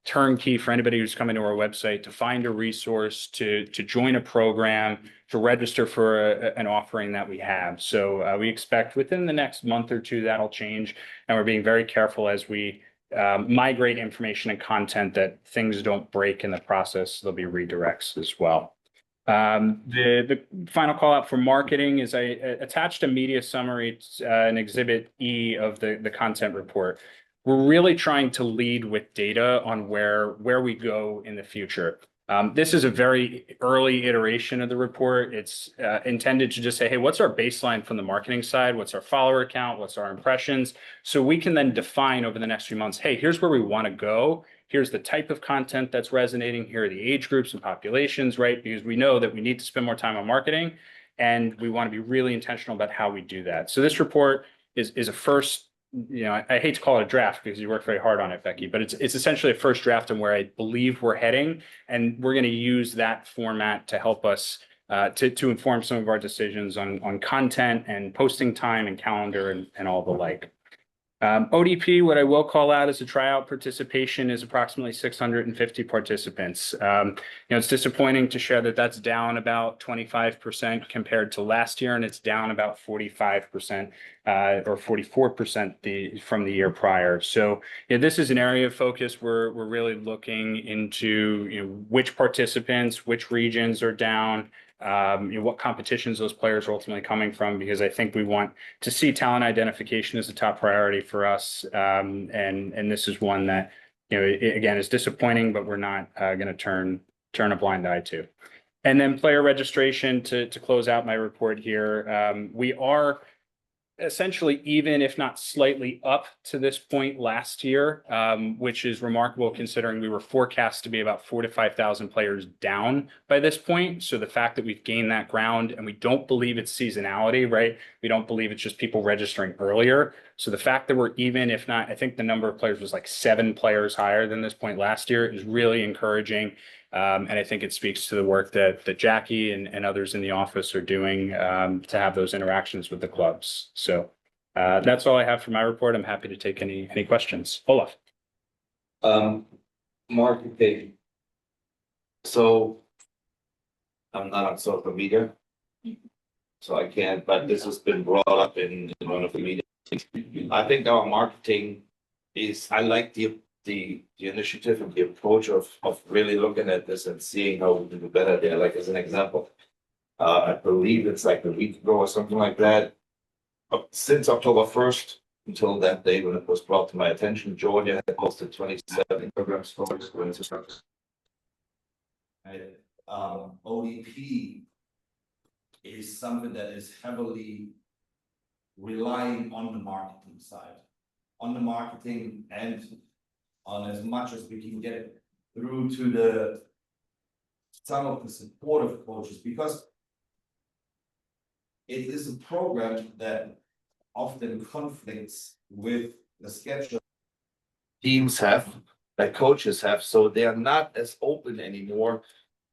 turnkey for anybody who's coming to our website to find a resource, to join a program, to register for an offering that we have. So we expect within the next month or two that'll change, and we're being very careful as we migrate information and content that things don't break in the process. There'll be redirects as well. The final call out for marketing is I attached a media summary, an exhibit E of the content report. We're really trying to lead with data on where we go in the future. This is a very early iteration of the report. It's intended to just say, hey, what's our baseline from the marketing side? What's our follower count? What's our impressions? So we can then define over the next few months, hey, here's where we want to go. Here's the type of content that's resonating. Here are the age groups and populations, right? Because we know that we need to spend more time on marketing and we want to be really intentional about how we do that. So this report is a first, I hate to call it a draft because you worked very hard on it, Becky, but it's essentially a first draft on where I believe we're heading. And we're going to use that format to help us to inform some of our decisions on content and posting time and calendar and all the like. ODP, what I will call out as a tryout participation is approximately 650 participants. It's disappointing to share that that's down about 25% compared to last year, and it's down about 45% or 44% from the year prior. So this is an area of focus. We're really looking into which participants, which regions are down, what competitions those players are ultimately coming from, because I think we want to see talent identification as a top priority for us. And this is one that, again, is disappointing, but we're not going to turn a blind eye to. And then player registration to close out my report here. We are essentially even, if not slightly up to this point last year, which is remarkable considering we were forecast to be about 4,000 to 5,000 players down by this point. So the fact that we've gained that ground, and we don't believe it's seasonality, right? We don't believe it's just people registering earlier. So the fact that we're even, if not, I think the number of players was like 7 players higher than this point last year is really encouraging. And I think it speaks to the work that Jackie and others in the office are doing to have those interactions with the clubs. So that's all I have for my report. I'm happy to take any questions. Olaf. Marketing. So I'm not on social media, So I can't, but this has been brought up in one of the meetings. I think our marketing is, I like the initiative and the approach of really looking at this and seeing how we can do better there. Like as an example, I believe it's like a week ago or something like that. Since October 1st until that day when it was brought to my attention, Georgia had posted 27 programs for school instructors. ODP is something that is heavily relying on the marketing side, on the marketing and on as much as we can get it through to some of the supportive coaches, because it is a program that often conflicts with the schedule teams have, that coaches have, so they are not as open anymore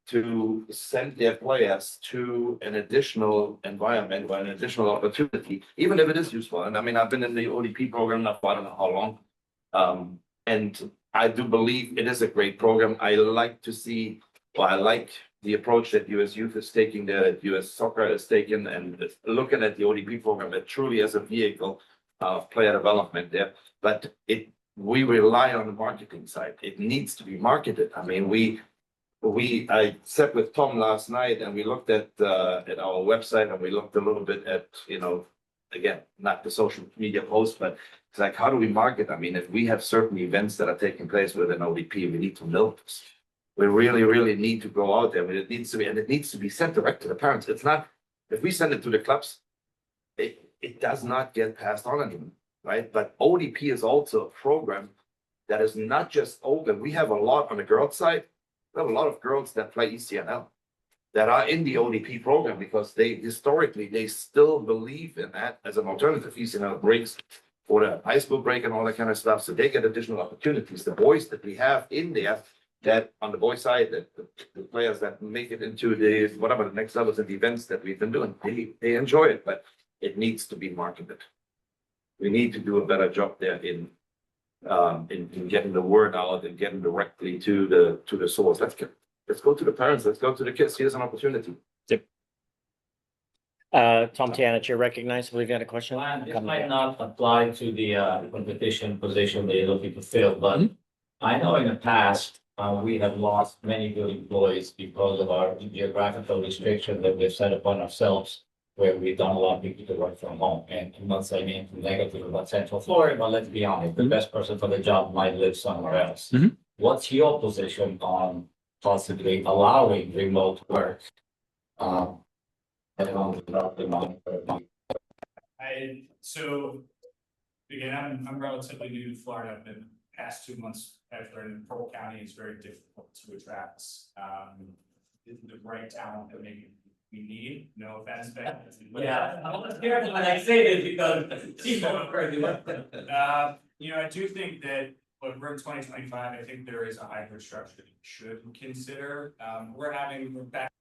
to send their players to an additional environment or an additional opportunity, even if it is useful. And I mean, I've been in the ODP program now for I don't know how long. And I do believe it is a great program. I like to see, or I like the approach that US Youth is taking there, that US Soccer is taking, and looking at the ODP program that truly as a vehicle of player development there. But we rely on the marketing side. It needs to be marketed. I mean, I sat with Tom last night and we looked at our website and we looked a little bit at, again, not the social media posts, but it's like, how do we market? I mean, if we have certain events that are taking place within ODP, we need to milk this. We really, really need to go out there. I mean, it needs to be sent direct to the parents. It's not, if we send it to the clubs, it does not get passed on anymore, right? But ODP is also a program that is not just open. We have a lot on the girls' side. We have a lot of girls that play ECNL that are in the ODP program because they still believe in that as an alternative. ECNL breaks for the high school break and all that kind of stuff. So they get additional opportunities. The boys that we have in there, that on the boys' side, that the players that make it into the whatever the next levels of the events that we've been doing, they enjoy it, but it needs to be marketed. We need to do a better job there in getting the word out and getting directly to the source. Let's go to the parents. Let's go to the kids. Here's an opportunity. Tom Tianich, you're recognized. I believe you had a question. This might not apply to the competition position that you're looking to fill, but I know in the past, we have lost many good employees because of our geographical restrictions that we've set upon ourselves, where we don't allow people to work from home. And I'm not saying anything negative about Central Florida, but let's be honest, the best person for the job might live somewhere else. What's your position on possibly allowing remote work? So again, I'm relatively new to Florida. I've been the past 2 months after in Polk County, it's very difficult to attract the right talent that maybe we need. No offense, Ben. Yeah, I'm scared when I say this because people are crazy. I do think that when we're in 2025, I think there is a hybrid structure that we should consider. We're back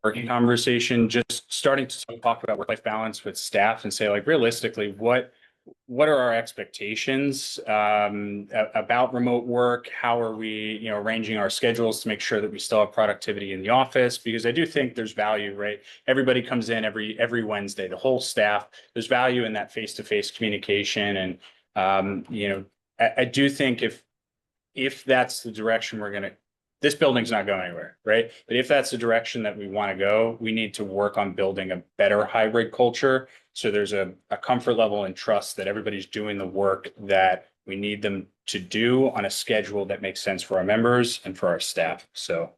working conversation, just starting to talk about work-life balance with staff and say, like, realistically, what are our expectations about remote work? How are we, arranging our schedules to make sure that we still have productivity in the office? Because I do think there's value, right? Everybody comes in every Wednesday, the whole staff. There's value in that face-to-face communication, and I do think if that's the direction we're gonna. This building's not going anywhere, right? But if that's the direction that we want to go, we need to work on building a better hybrid culture. So there's a comfort level and trust that everybody's doing the work that we need them to do on a schedule that makes sense for our members and for our staff. So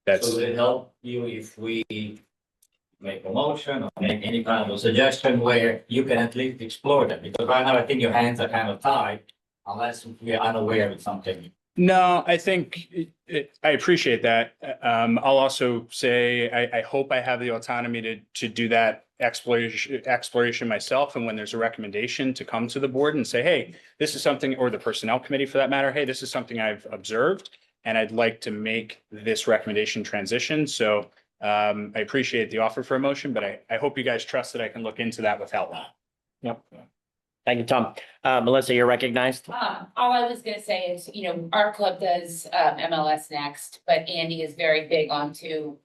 that's. So would it help you if we make a motion or make any kind of a suggestion where you can at least explore them? Because right now I think your hands are kind of tied unless we are unaware of something. No, I think I appreciate that. I'll also say I hope I have the autonomy to do that exploration myself. And when there's a recommendation, to come to the board and say, hey, this is something, or the personnel committee for that matter, hey, this is something I've observed and I'd like to make this recommendation transition. So I appreciate the offer for a motion, but I hope you guys trust that I can look into that without that. Yep. Thank you, Tom. Melissa, you're recognized. All I was gonna say is, our club does MLS Next, but Andy is very big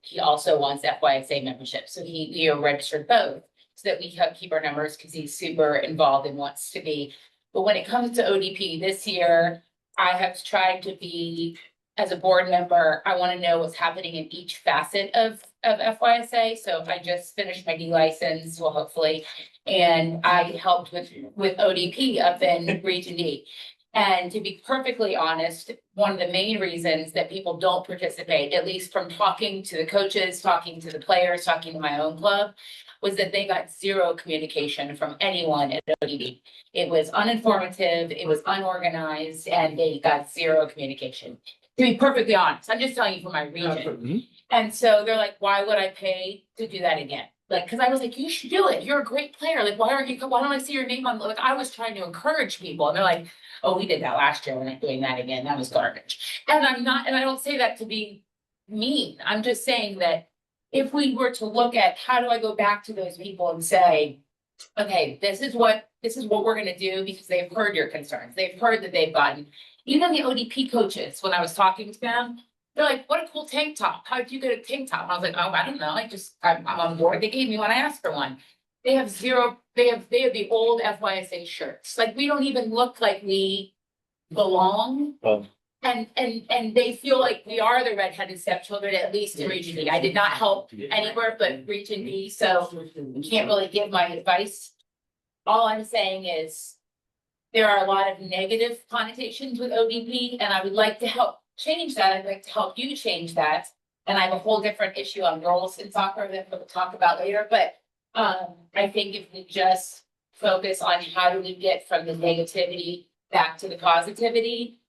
he also wants FYSA membership, so we are registered both. So that we keep our numbers, because he's super involved and wants to be. But when it comes to ODP this year, I have tried to be, as a board member, I want to know what's happening in each facet of FYSA. So I just finished my D license, well, hopefully, and I helped with ODP up in Region D. And to be perfectly honest, one of the main reasons that people don't participate, at least from talking to the coaches, talking to the players, talking to my own club, was that they got zero communication from anyone at ODP. It was uninformative, it was unorganized, and they got zero communication. To be perfectly honest, I'm just telling you from my region. And so they're like, why would I pay to do that again? Like, cause I was like, you should do it. You're a great player. Like, why don't I see your name on, like, I was trying to encourage people, and they're like, oh, we did that last year. We're not doing that again. That was garbage. And I'm not, and I don't say that to be mean. I'm just saying that if we were to look at how do I go back to those people and say, okay, this is what we're gonna do, because they've heard your concerns. They've heard that they've gotten, even the ODP coaches, when I was talking to them, they're like, what a cool tank top. How did you get a tank top? And I was like, oh, I don't know. I'm on board. They gave me one. I asked for one. They have the old FYSA shirts. Like, we don't even look like we belong. Oh. And they feel like we are the redheaded stepchildren, at least in Region D. I did not help anywhere but Region D, so I can't really give my advice. All I'm saying is there are a lot of negative connotations with ODP, and I would like to help change that. I'd like to help you change that. And I have a whole different issue on girls in soccer that we'll talk about later, but I think if we just focus on how do we get from the negativity back to the positivity,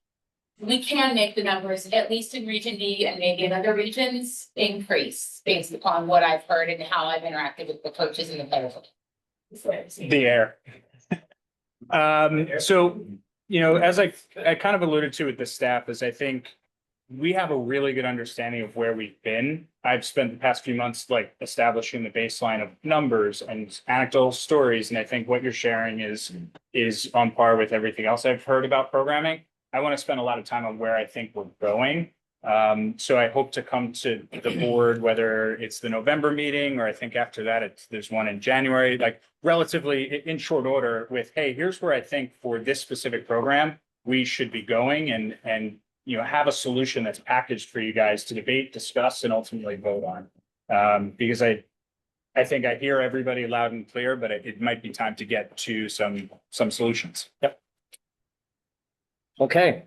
we can make the numbers, at least in Region D and maybe in other regions, increase based upon what I've heard and how I've interacted with the coaches and the players. The air. So, as I kind of alluded to with the staff, is I think we have a really good understanding of where we've been. I've spent the past few months establishing the baseline of numbers and anecdotal stories, and I think what you're sharing is on par with everything else I've heard about programming. I want to spend a lot of time on where I think we're going. So I hope to come to the board, whether it's the November meeting, or I think after that, there's one in January, like relatively in short order with, hey, here's where I think for this specific program, we should be going, and have a solution that's packaged for you guys to debate, discuss, and ultimately vote on. Because I think I hear everybody loud and clear, but it might be time to get to some solutions. Yep. Okay.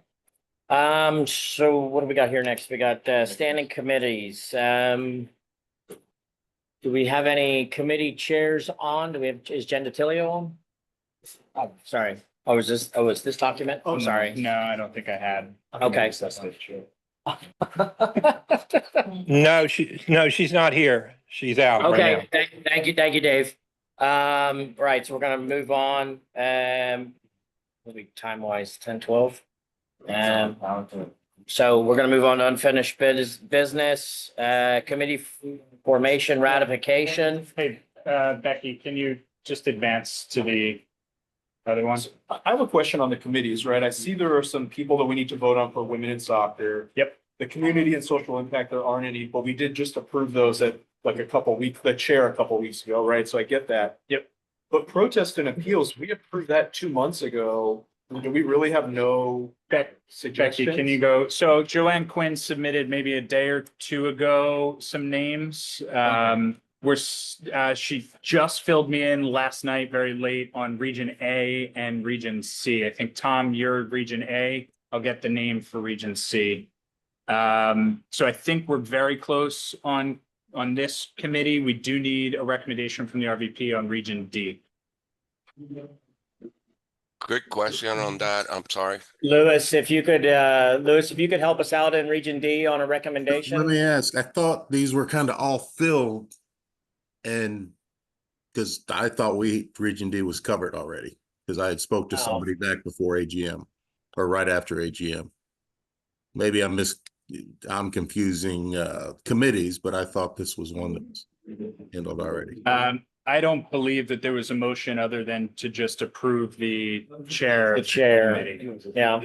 So what do we got here next? We got standing committees. Do we have any committee chairs on? Is Jen DiTilio on? Oh, sorry. Oh, is this document? Oh, sorry. No, I don't think I had. Okay. No, she's not here. She's out right now. Okay, thank you, Dave. Right, so we're gonna move on. Maybe time-wise, 10:12. So we're gonna move on to unfinished business, committee formation ratification. Hey, Becky, can you just advance to the other one? I have a question on the committees, right? I see there are some people that we need to vote on for women in soccer. Yep. The community and social impact, there aren't any, but we did just approve those at like the chair a couple weeks ago, right? So I get that. Yep. But protest and appeals, we approved that 2 months ago. Do we really have no suggestions? Becky, can you go? So Joanne Quinn submitted maybe a day or two ago some names. She just filled me in last night very late on Region A and Region C. I think, Tom, you're Region A. I'll get the name for Region C. So I think we're very close on this committee. We do need a recommendation from the RVP on Region D. Quick question on that. I'm sorry. Lewis, if you could help us out in Region D on a recommendation. Let me ask, I thought these were kind of all filled, and because I thought Region D was covered already, because I had spoke to somebody back before AGM or right after AGM. Maybe I'm confusing committees, but I thought this was one that was handled already. I don't believe that there was a motion other than to just approve the chair. The of chair. committee. Yeah.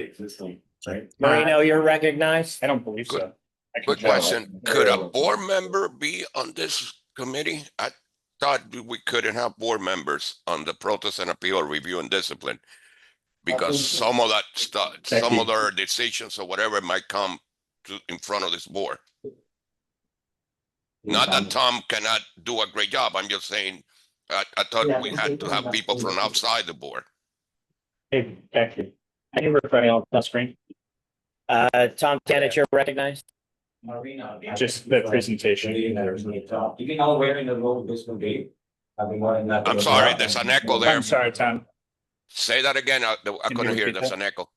Right. Marino, you're recognized. I don't believe so. I can Quick check. question, could a board member be on this committee? I thought we couldn't have board members on the protest and appeal review and discipline. Because some of that stuff, some of their decisions or whatever might come to in front of this board. Not that Tom cannot do a great job, I'm just saying, I thought we had to have people from outside the board. Hey, thank you. I can refresh on the screen. Tom Kennett, you're recognized. Marina. Just the presentation. Do you know where in the road this will be? I'm sorry, there's an echo there. I'm sorry, Tom. Say that again, I couldn't hear, repeat there's that? an echo.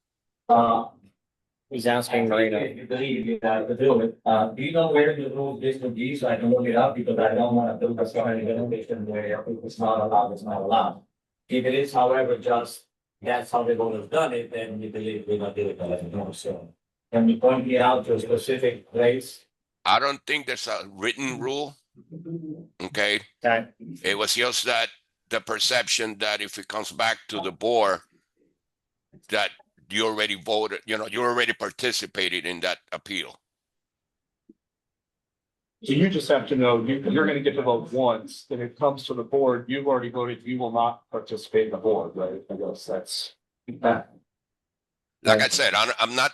He's asking Marino. You believe you have to do it. Do you know where in the road this will be? So I can look it up because I don't want to build a sign regulation where if it's not allowed, it's not allowed. If it is, however, just that's how they would have done it, then we believe we're not doing it. So can you point me out to a specific place? I don't think there's a written rule, okay? Okay. It was just that the perception that if it comes back to the board, that you already voted, you already participated in that appeal. So you just have to know, you're gonna get to vote once, then it comes to the board, you've already voted, you will not participate in the board, right? I guess that's. Like I said, I'm not,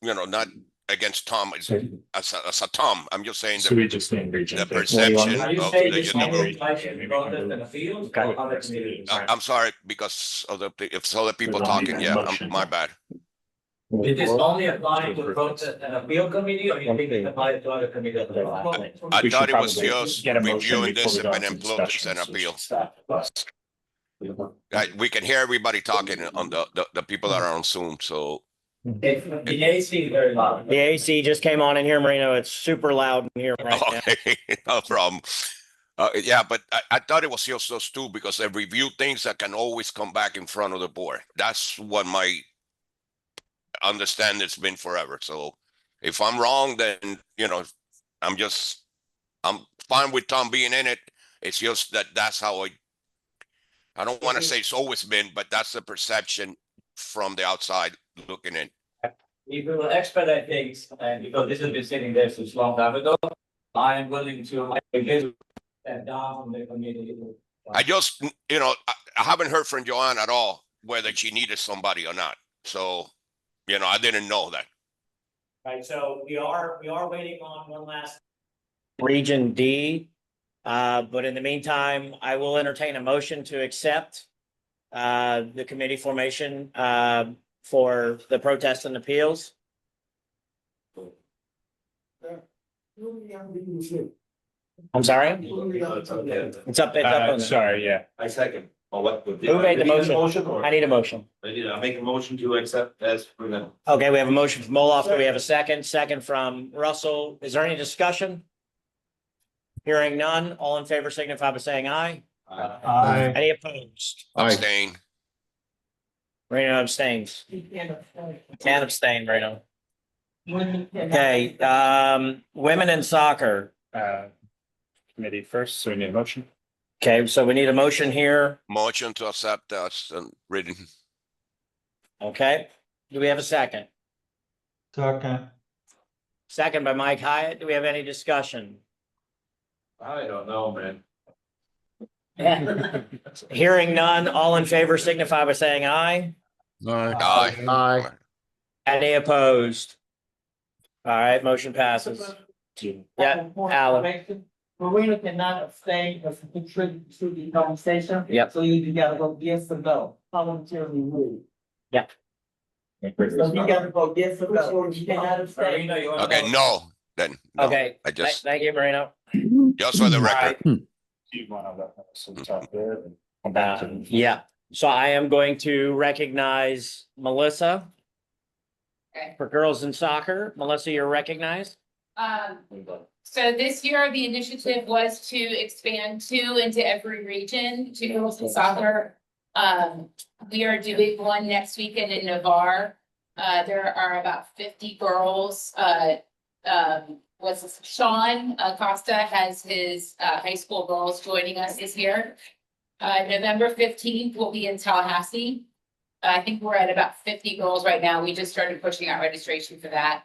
not against Tom as a Tom. I'm just saying So we just need the region. perception Are you of saying the, this only applies to protest and appeals or other communities? I'm sorry, because of if other people talking, yeah, my bad. Is this only applying to protest and appeal committee or you think it applies to other committees? as well? I We should thought it was probably just get a motion reviewing before we go discipline into and protest and discussions. appeal. Staff plus. We can hear everybody talking on the people that are on Zoom, so. The AC is very loud. The AC just came on in here, Marino. It's super loud in here right now. Okay, no problem. Yeah, but I thought it was just those two because they review things that can always come back in front of the board. That's what my understand it's been forever. So if I'm wrong, then, I'm fine with Tom being in it. It's just that that's how I don't want to say it's always been, but that's the perception from the outside looking in. If we will expedite things, and because this has been sitting there since long time ago, I am willing to step down from the committee. I just, I haven't heard from Joanne at all, whether she needed somebody or not. So, I didn't know that. Right, so we are waiting on one last. Region D, but in the meantime, I will entertain a motion to accept the committee formation for the protest and appeals. I'm sorry? It's up on. Sorry, yeah. I second. Or what? Who made the motion? Or? I need a motion. I make a motion to accept as presented. Okay, we have a motion from Olaf. Do we have a second? Second from Russell. Is there any discussion? Hearing none. All in favor signify by saying aye. Aye. Any opposed? Abstain. Marino abstains. Can't abstain, Marino. Okay, women in soccer. Committee first, so we need a motion. Okay, so we need a motion here. Motion to accept as written. Okay, do we have a second? Second. Second by Mike Hyatt. Do we have any discussion? I don't know, man. Hearing none, all in favor signify by saying aye. Aye. Any opposed? All right, motion passes. Yeah, Alan. Marina cannot abstain because it contributes to the conversation. Yep. So you gotta vote yes or no, voluntarily rule. Yeah. So you gotta vote yes or no, you cannot abstain. Marina, you wanna Okay, vote? no, then. no. Okay, I just, thank you, Marino. just for the record. Do you want to let us talk there and come back to? Yeah, so I am going to recognize Melissa. Okay. For girls in soccer. Melissa, you're recognized. So this year, the initiative was to expand into every region to girls in soccer. We are doing one next weekend in Navarre. There are about 50 girls Sean Acosta has his high school girls joining us this year. November 15th will be in Tallahassee. I think we're at about 50 girls right now. We just started pushing out registration for that.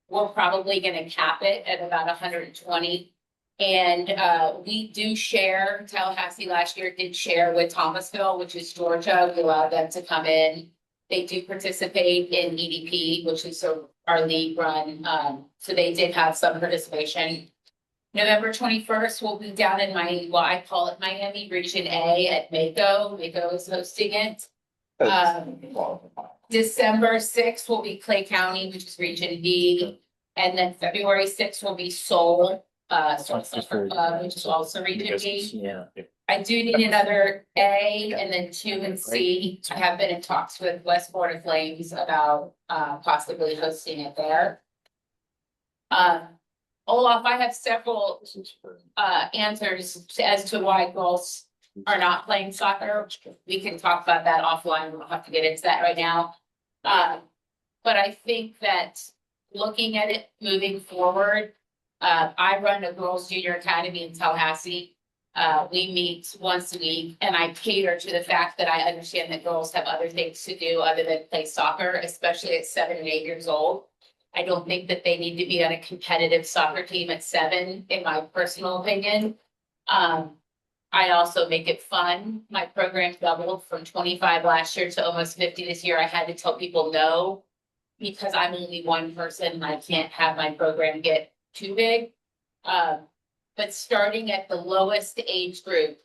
We're probably gonna cap it at about 120. And we do share, Tallahassee last year did share with Thomasville, which is Georgia. We allowed them to come in. They do participate in EDP, which is our league run. So they did have some participation. November 21st, we'll be down in I call it Miami Region A at Mako. Mako is hosting it. December 6th will be Clay County, which is Region B. And then February 6th will be Seoul, which is also Region B. Yeah. I do need another A and then 2 and C. I have been in talks with West Florida Flames about possibly hosting it there. Olaf, I have several answers as to why girls are not playing soccer. We can talk about that offline. We don't have to get into that right now. But I think that looking at it moving forward, I run a girls junior academy in Tallahassee. We meet once a week and I cater to the fact that I understand that girls have other things to do other than play soccer, especially at 7 and 8 years old. I don't think that they need to be on a competitive soccer team at 7, in my personal opinion. I also make it fun. My program doubled from 25 last year to almost 50 this year. I had to tell people no, because I'm only one person and I can't have my program get too big. But starting at the lowest age group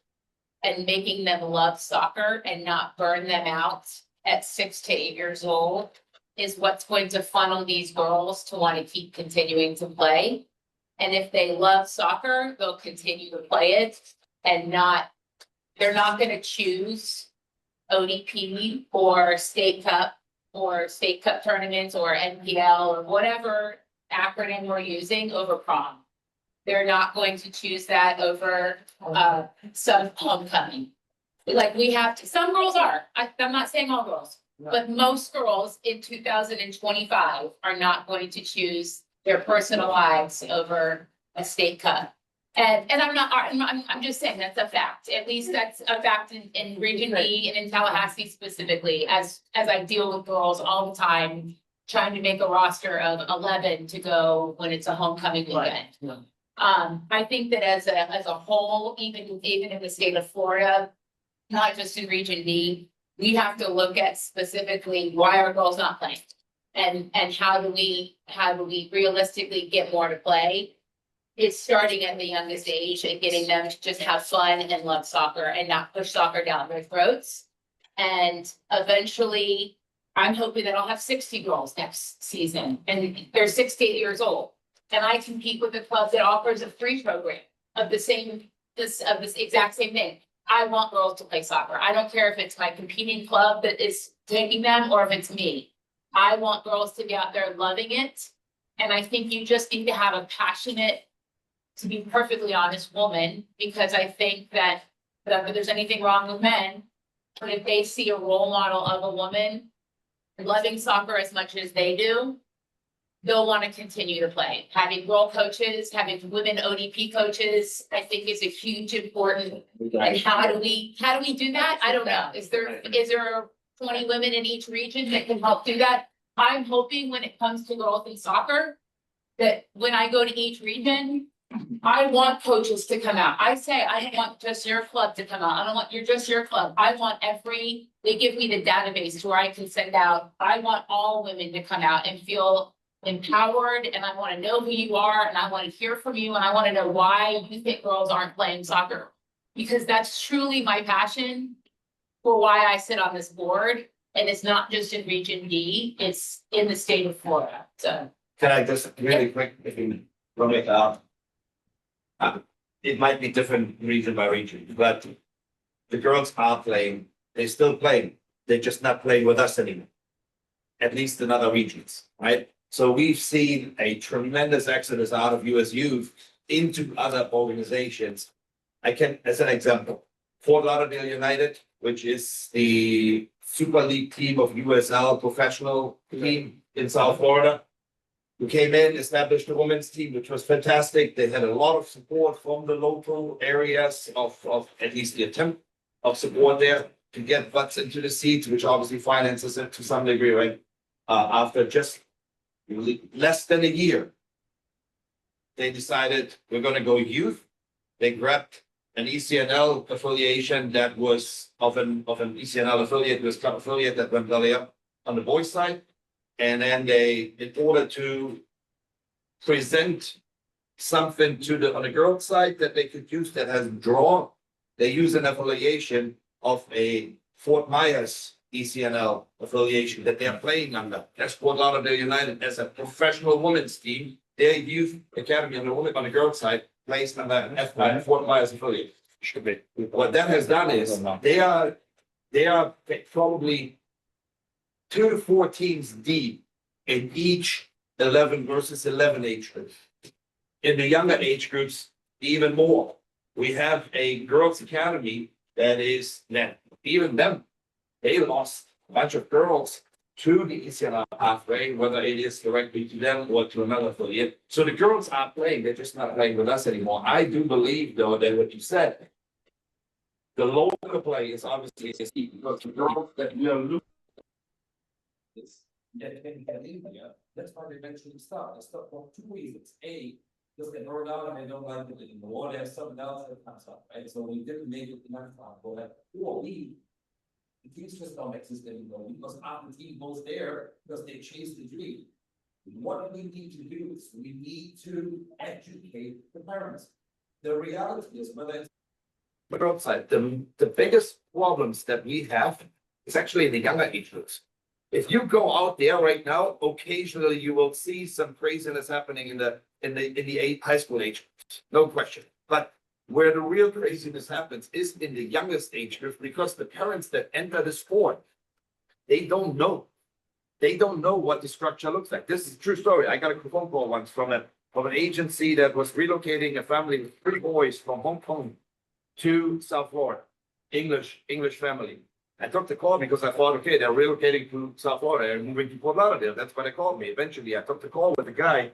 and making them love soccer and not burn them out at 6 to 8 years old is what's going to funnel these girls to want to keep continuing to play. And if they love soccer, they'll continue to play it and they're not going to choose ODP or state cup tournaments or NPL or whatever acronym we're using over prom. They're not going to choose that over some homecoming. Like we have to, some girls are, I'm not saying all girls, but most girls in 2025 are not going to choose their personal lives over a state cup. And I'm just saying that's a fact. At least that's a fact in Region B and in Tallahassee specifically, as I deal with girls all the time, trying to make a roster of 11 to go when it's a homecoming weekend. I think that as a whole, even in the state of Florida, not just in Region B, we have to look at specifically why are girls not playing, and how do we realistically get more to play. It's starting at the youngest age and getting them to just have fun and love soccer and not push soccer down their throats. And eventually, I'm hoping that I'll have 60 girls next season, and they're 6 to 8 years old. And I compete with a club that offers a free program of this exact same thing. I want girls to play soccer. I don't care if it's my competing club that is taking them or if it's me. I want girls to be out there loving it. And I think you just need to have a passionate, to be perfectly honest, woman, because I think that if there's anything wrong with men, but if they see a role model of a woman loving soccer as much as they do, they'll want to continue to play. Having girl coaches, having women ODP coaches, I think is a huge important. And how do we do that? I don't know. Is there 20 women in each region that can help do that? I'm hoping when it comes to girls in soccer, that when I go to each region, I want coaches to come out. I say, I don't want just your club to come out. I don't want just your club. I want they give me the database where I can send out. I want all women to come out and feel empowered, and I want to know who you are, and I want to hear from you, and I want to know why you think girls aren't playing soccer, because that's truly my passion for why I sit on this board. And it's not just in Region D, it's in the state of Florida. So Can I just really quick, from it, it might be different region by region, but the girls are playing, they're still playing, they're just not playing with us anymore. At least in other regions, right? So we've seen a tremendous exodus out of US Youth into other organizations. As an example, Fort Lauderdale United, which is the Super League team of USL professional team in South Florida. We came in, established a women's team, which was fantastic. They had a lot of support from the local areas of at least the attempt of support there to get butts into the seats, which obviously finances it to some degree, right? After just less than a year, they decided we're gonna go youth. They grabbed an ECNL affiliation that was of an ECNL affiliate, was club affiliate that went belly up on the boys' side. And then they, in order to present something to on the girls' side that they could use that has draw, they use an affiliation of a Fort Myers ECNL affiliation that they're playing under. That's Fort Lauderdale United as a professional women's team. Their youth academy on the girls' side plays under Fort Myers affiliate. Should be. What that has done is they are probably 2 to 4 teams deep in each 11 versus 11 age groups. In the younger age groups, even more. We have a girls' academy that is that even them, they lost a bunch of girls to the ECNL pathway, whether it is directly to them or to another affiliate. So the girls are playing, they're just not playing with us anymore. I do believe, though, that what you said, the local play is obviously key because the girls that we are losing. That's why they eventually stop. They stop for 2 reasons. A, because they roll out and they don't like it anymore. They have something else that comes up, right? So we didn't make it enough time for that. Or we, the teams just don't exist anymore because after the team goes there because they chase the dream. What we need to do is we need to educate the parents. The reality is whether it's but outside, the biggest problems that we have is actually in the younger age groups. If you go out there right now, occasionally you will see some craziness happening in the high school age groups, no question. But where the real craziness happens is in the youngest age group because the parents that enter the sport, they don't know. They don't know what the structure looks like. This is a true story. I got a phone call once from an agency that was relocating a family with 3 boys from Hong Kong to South Florida, English family. I took the call because I thought, okay, they're relocating to South Florida and moving to Fort Lauderdale. That's why they called me. Eventually, I took the call with the guy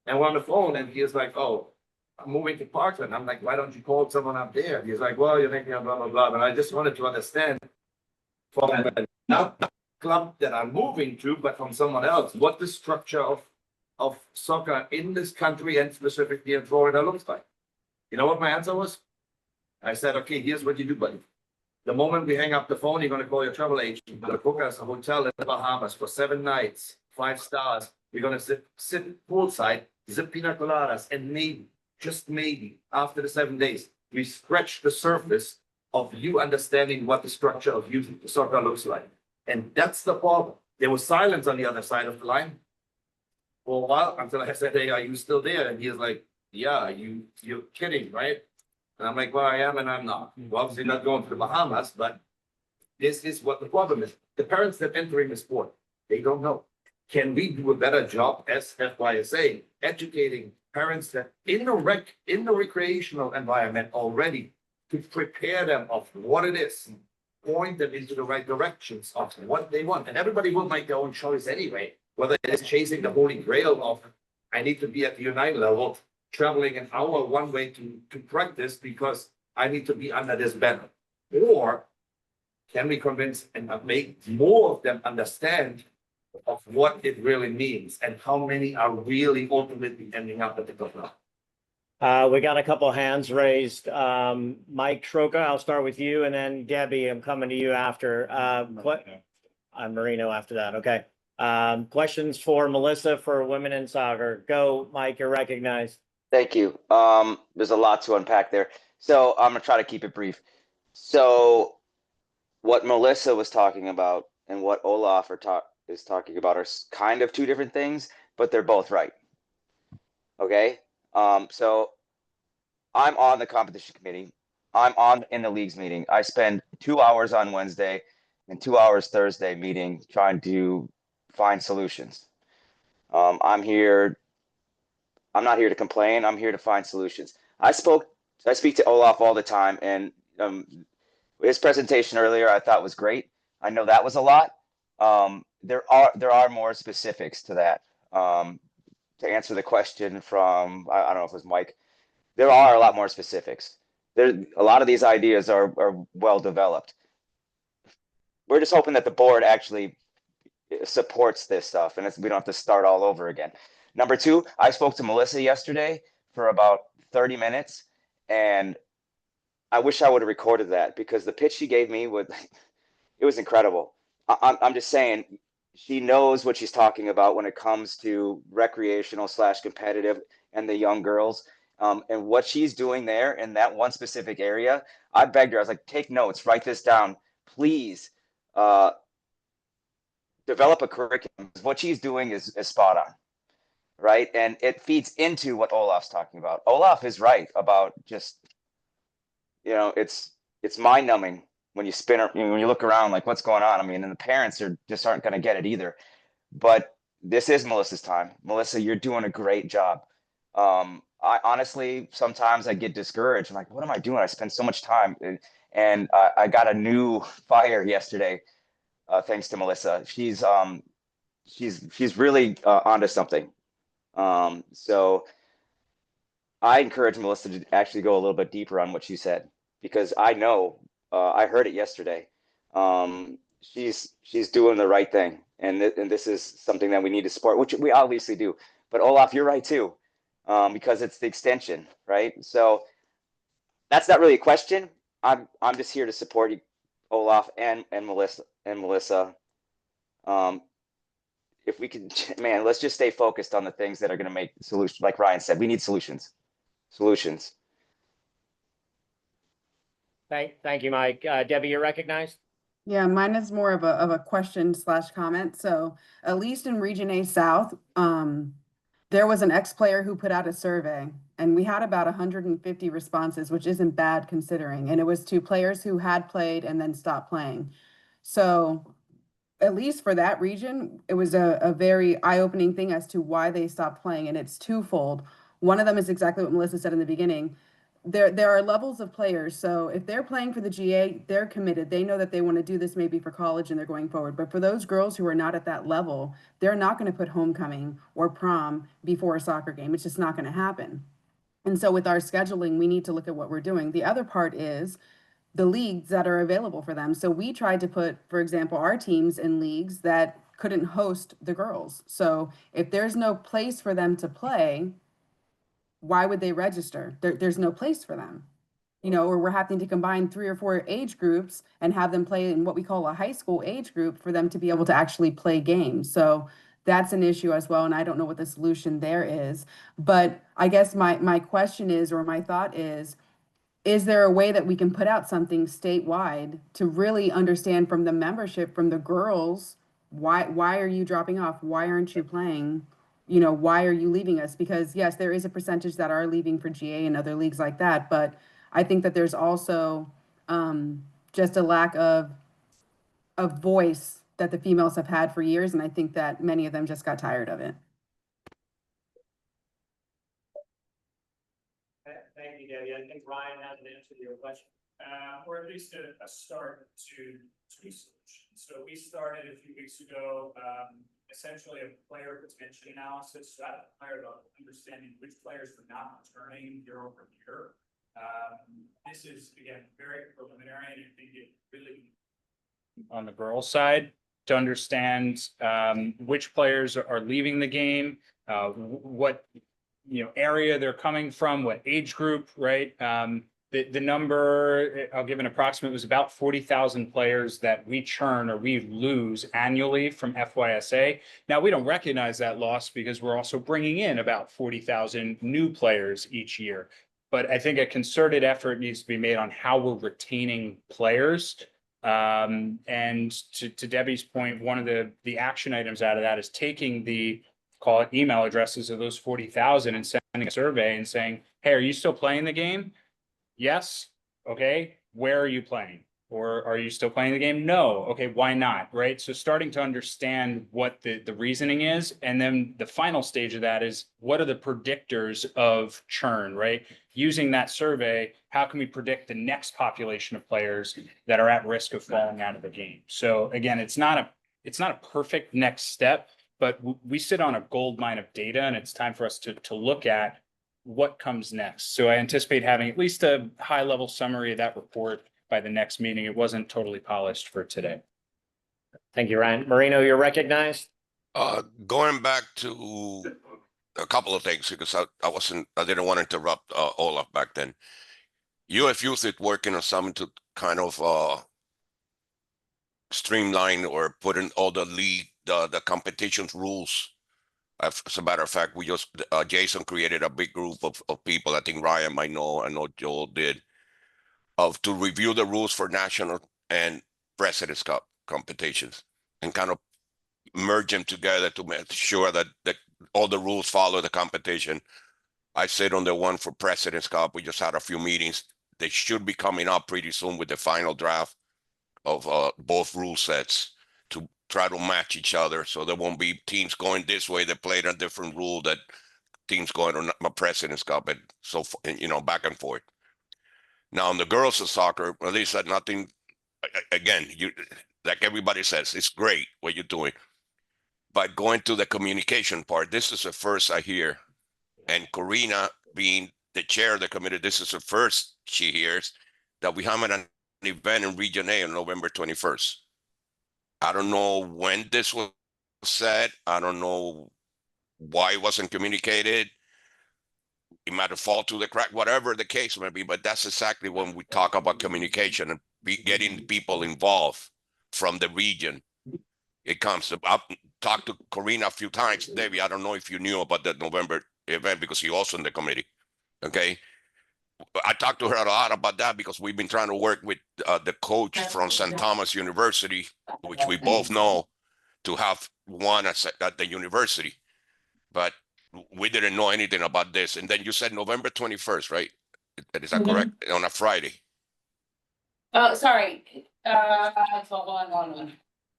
and we're on the phone and he was like, oh, I'm moving to Parkland. I'm like, why don't you call someone up there? He's like, well, you're making a blah, blah, blah. And I just wanted to understand from not the club that I'm moving to, but from someone else, what the structure of soccer in this country and specifically in Florida looks like. You know what my answer was? I said, okay, here's what you do, buddy. The moment we hang up the phone, you're going to call your travel agent. You're going to book us a hotel in the Bahamas for 7 nights, 5 stars. We're going to sit poolside, sip pina coladas, and maybe, just maybe, after the 7 days, we scratch the surface of you understanding what the structure of youth soccer looks like. And that's the problem. There was silence on the other side of the line for a while until I said, hey, are you still there? And he was like, yeah, you're kidding, right? And I'm like, well, I am and I'm not. We're obviously not going to the Bahamas, but this is what the problem is. The parents that entering the sport, they don't know. Can we do a better job as FYSA educating parents that in the recreational environment already to prepare them of what it is, point them into the right directions of what they want. And everybody will make their own choice anyway, whether it is chasing the holy grail of I need to be at the United level, traveling an hour one way to practice because I need to be under this banner. Or can we convince and make more of them understand of what it really means and how many are really ultimately ending up at the top level? We got a couple hands raised. Mike Troca, I'll start with you, and then Debbie, I'm coming to you after. Marino after that. Okay. Questions for Melissa for Women in Soccer. Go, Mike, you're recognized. Thank you. There's a lot to unpack there. So I'm gonna try to keep it brief. So what Melissa was talking about and what Olaf is talking about are kind of 2 different things, but they're both right. Okay. So I'm on the competition committee. I'm in the leagues meeting. I spend 2 hours on Wednesday and 2 hours Thursday meeting trying to find solutions. I'm not here to complain. I'm here to find solutions. I speak to Olaf all the time, and his presentation earlier I thought was great. I know that was a lot. There are more specifics to that. to answer the question from, I don't know if it was Mike, there are a lot more specifics. There, a lot of these ideas are well developed. We're just hoping that the board actually supports this stuff and we don't have to start all over again. Number two, I spoke to Melissa yesterday for about 30 minutes, and I wish I would have recorded that because the pitch she gave me it was incredible. I'm just saying, she knows what she's talking about when it comes to recreational / competitive and the young girls. And what she's doing there in that one specific area, I begged her, I was like, take notes, write this down, please. Develop a curriculum. What she's doing is spot on, right? And it feeds into what Olaf's talking about. Olaf is right about just, it's mind numbing when you when you look around, like what's going on. I mean, and the parents just aren't going to get it either. But this is Melissa's time. Melissa, you're doing a great job. I honestly, sometimes I get discouraged. I'm like, what am I doing? I spend so much time, and I got a new fire yesterday. Thanks to Melissa. She's really onto something. So I encourage Melissa to actually go a little bit deeper on what she said, because I know I heard it yesterday. She's doing the right thing, and this is something that we need to support, which we obviously do. But Olaf, you're right too, because it's the extension, right? So that's not really a question. I'm just here to support you, Olaf and Melissa. If we can, man, let's just stay focused on the things that are going to make solutions. Like Ryan said, we need solutions. Thank you, Mike. Debbie, you're recognized. Yeah, mine is more of a question / comment. So at least in Region A South, there was an ex-player who put out a survey, and we had about 150 responses, which isn't bad considering. And it was to players who had played and then stopped playing. So at least for that region, it was a very eye-opening thing as to why they stopped playing, and it's twofold. One of them is exactly what Melissa said in the beginning. There are levels of players. So if they're playing for the GA, they're committed. They know that they want to do this maybe for college and they're going forward. But for those girls who are not at that level, they're not going to put homecoming or prom before a soccer game. It's just not going to happen. And so with our scheduling, we need to look at what we're doing. The other part is the leagues that are available for them. So we tried to put, for example, our teams in leagues that couldn't host the girls. So if there's no place for them to play, why would they register? There's no place for them, or we're having to combine 3 or 4 age groups and have them play in what we call a high school age group for them to be able to actually play games. So that's an issue as well. And I don't know what the solution there is, but I guess my question is, or my thought is there a way that we can put out something statewide to really understand from the membership, from the girls, why are you dropping off? Why aren't you playing? Why are you leaving us? Because yes, there is a percentage that are leaving for GA and other leagues like that. But I think that there's also just a lack of voice that the females have had for years. And I think that many of them just got tired of it. Thank you, Debbie. I think Ryan has an answer to your question. Or at least a start to solutions. So we started a few weeks ago, essentially a player potential analysis at the player level, understanding which players are not returning year over year. This is, again, very preliminary, and I think it really on the girls' side to understand which players are leaving the game, what area they're coming from, what age group, right? The number, I'll give an approximate, was about 40,000 players that we churn or we lose annually from FYSA. Now, we don't recognize that loss because we're also bringing in about 40,000 new players each year. But I think a concerted effort needs to be made on how we're retaining players. And to Debbie's point, one of the action items out of that is taking the, call it email addresses of those 40,000 and sending a survey and saying, hey, are you still playing the game? Yes. Okay. Where are you playing? Or are you still playing the game? No. Okay. Why not? Right. So starting to understand what the reasoning is. And then the final stage of that is, what are the predictors of churn, right? Using that survey, how can we predict the next population of players that are at risk of falling out of the game? So again, it's not a perfect next step, but we sit on a gold mine of data, and it's time for us to look at what comes next. So I anticipate having at least a high-level summary of that report by the next meeting. It wasn't totally polished for today. Thank you, Ryan. Marino, you're recognized. Going back to a couple of things, because I didn't want to interrupt Olaf back then. UF Youth is working on something to kind of streamline or put in all the the competitions rules. As a matter of fact, we just Jason created a big group of people. I think Ryan might know. I know Joel did. To review the rules for national and President's Cup competitions and kind of merge them together to make sure that all the rules follow the competition. I sit on the one for President's Cup. We just had a few meetings. They should be coming up pretty soon with the final draft of both rule sets to try to match each other, so there won't be teams going this way that played a different rule that teams going on a President's Cup, and so back and forth. Now on the girls of soccer, at least that nothing. Again, you like everybody says, it's great what you're doing, but going to the communication part, this is the first I hear, and Corina being the chair of the committee, this is the first she hears that we have an event in Region A on November 21st. I don't know when this was said. I don't know why it wasn't communicated. It might have fallen through the crack, whatever the case may be, but that's exactly when we talk about communication and getting people involved from the region. It comes to, I've talked to Corina a few times. Debbie, I don't know if you knew about the November event because you're also in the committee. Okay. I talked to her a lot about that because we've been trying to work with the coach from St. Thomas University, which we both know, to have one at the university. But we didn't know anything about this. And then you said November 21st, right? Is that correct? On a Friday? Oh, sorry. Hold on.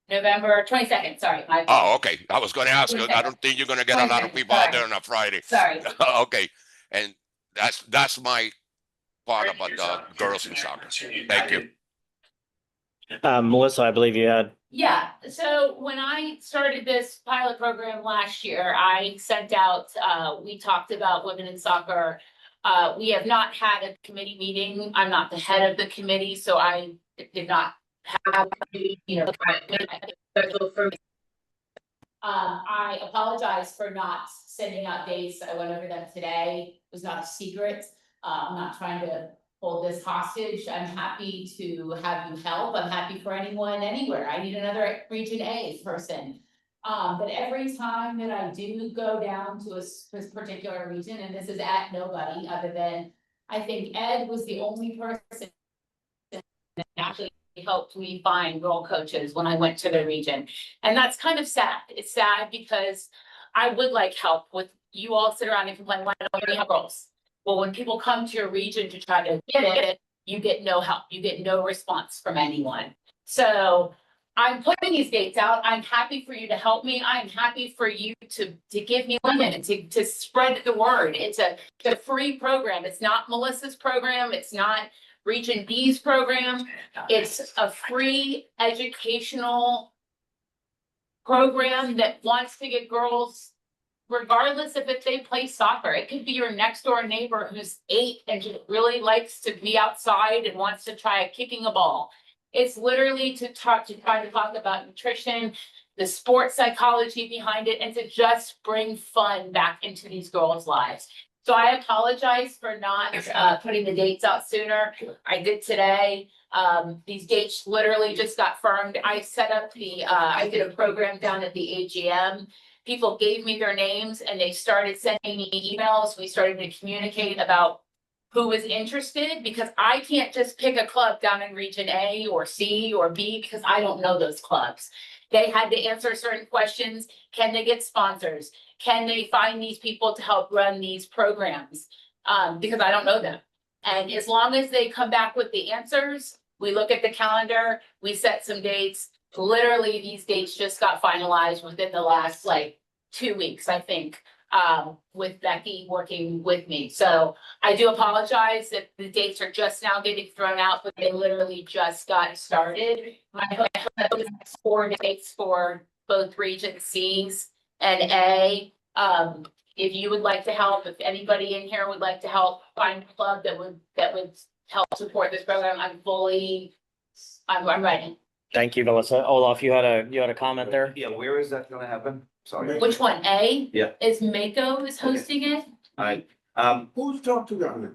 November 22nd, sorry. Oh, okay. I was going to ask you. I don't think you're going to get a lot of people out there on a Friday. Sorry. Okay. And that's my part about the girls in soccer. Thank you. Melissa, I believe you had. Yeah, so when I started this pilot program last year, I sent out, we talked about women in soccer. We have not had a committee meeting. I'm not the head of the committee, so I did not have, I apologize for not sending out dates. I went over them today. It was not a secret. I'm not trying to hold this hostage. I'm happy to have you help. I'm happy for anyone anywhere. I need another Region A person. But every time that I do go down to this particular region, and this is at nobody other than, I think Ed was the only person that actually helped me find role coaches when I went to the region. And that's kind of sad. It's sad because I would like help with, you all sit around and complain, why don't we have roles? Well, when people come to your region to try to get it, you get no help. You get no response from anyone. So I'm putting these dates out. I'm happy for you to help me. I'm happy for you to give me limit, to spread the word. It's a free program. It's not Melissa's program. It's not Region B's program. It's a free educational program that wants to get girls, regardless of if they play soccer. It could be your next door neighbor who's 8 and just really likes to be outside and wants to try kicking a ball. It's literally to try to talk about nutrition, the sports psychology behind it, and to just bring fun back into these girls' lives. So I apologize for not putting the dates out sooner. I did today. These dates literally just got firmed. I set up I did a program down at the AGM. People gave me their names and they started sending me emails. We started to communicate about who was interested, because I can't just pick a club down in Region A or C or B because I don't know those clubs. They had to answer certain questions. Can they get sponsors? Can they find these people to help run these programs? Because I don't know them. And as long as they come back with the answers, we look at the calendar, we set some dates. Literally, these dates just got finalized within the last 2 weeks, I think, with Becky working with me. So I do apologize that the dates are just now getting thrown out, but they literally just got started. I hope that's 4 dates for both Region C's And A, if you would like to help, if anybody in here would like to help find a club that would help support this program, I'm ready. Thank you, Melissa. Olaf, you had a comment there? Yeah, where is that gonna happen? Sorry. Which one? A? Yeah. Is Mako is hosting it? I, Who's talked to that?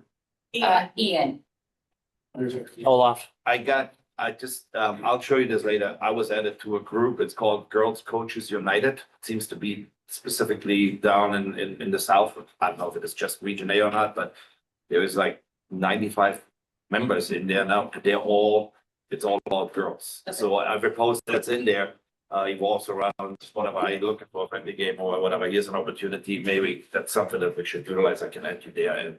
Ian. Olaf. I'll show you this later. I was added to a group. It's called Girls Coaches United. It seems to be specifically down in the south. I don't know if it is just Region A or not, but there is like 95 members in there now. It's all about girls. So I've proposed that's in there. He walks around, whatever I looking for a friendly game or whatever. Here's an opportunity. Maybe that's something that we should utilize. I can add you there and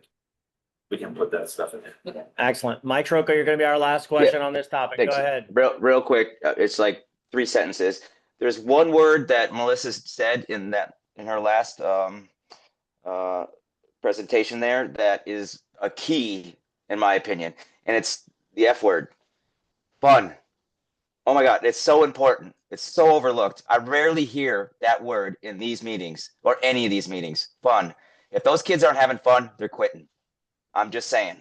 we can put that stuff in there. Excellent. Mike Troco, you're going to be our last question on this topic. Thanks. Go ahead. Real quick, it's like 3 sentences. There's one word that Melissa said in her last presentation there that is a key, in my opinion, and it's the F word. Fun. Oh my God, it's so important. It's so overlooked. I rarely hear that word in these meetings or any of these meetings. Fun. If those kids aren't having fun, they're quitting. I'm just saying.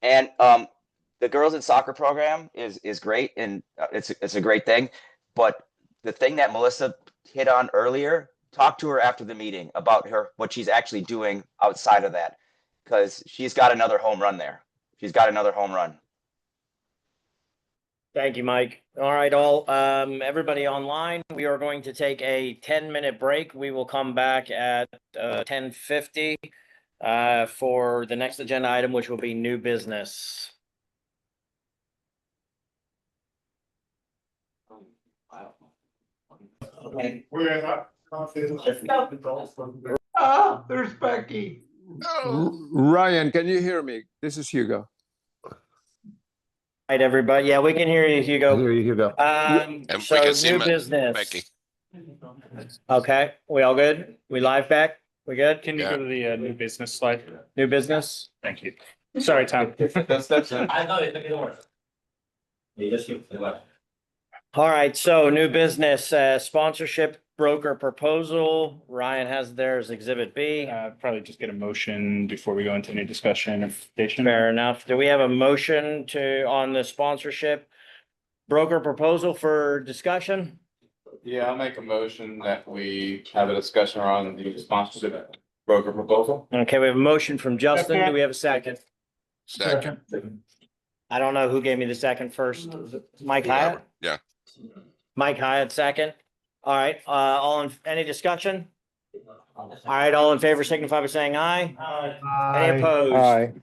And the girls in soccer program is great, and it's a great thing. But the thing that Melissa hit on earlier, talk to her after the meeting about what she's actually doing outside of that, because she's got another home run there. She's got another home run. Thank you, Mike. All right, everybody online, we are going to take a 10-minute break. We will come back at 10:50 for the next agenda item, which will be new business. There's Becky. Ryan, can you hear me? This is Hugo. Right, everybody. Yeah, we can hear you, Hugo. Hear you, Hugo. And we So can see new business. Becky. Okay, we all good? We live back? We good? Can you go to the new business slide? New business? Thank you. Sorry, Tom. That's I know it, don't worry. You just keep the left. All right, so new business, sponsorship broker proposal. Ryan has theirs, Exhibit B. Probably just get a motion before we go into any discussion or presentation. Fair enough. Do we have a motion on the sponsorship broker proposal for discussion? Yeah, I'll make a motion that we have a discussion around the sponsorship broker proposal. Okay, we have a motion from Justin. Do we have a second? Second. I don't know who gave me the second first. Mike Hyatt? Yeah. Mike Hyatt, second. All right, any discussion? All right, all in favor signify by saying aye. Any opposed? Aye.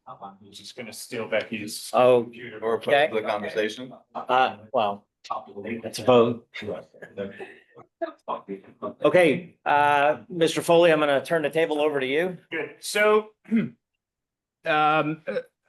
I'm just gonna steal Becky's. Oh, computer. Or Okay. public conversation. well, let's vote. Okay, Mr. Foley, I'm gonna turn the table over to you. Good. So,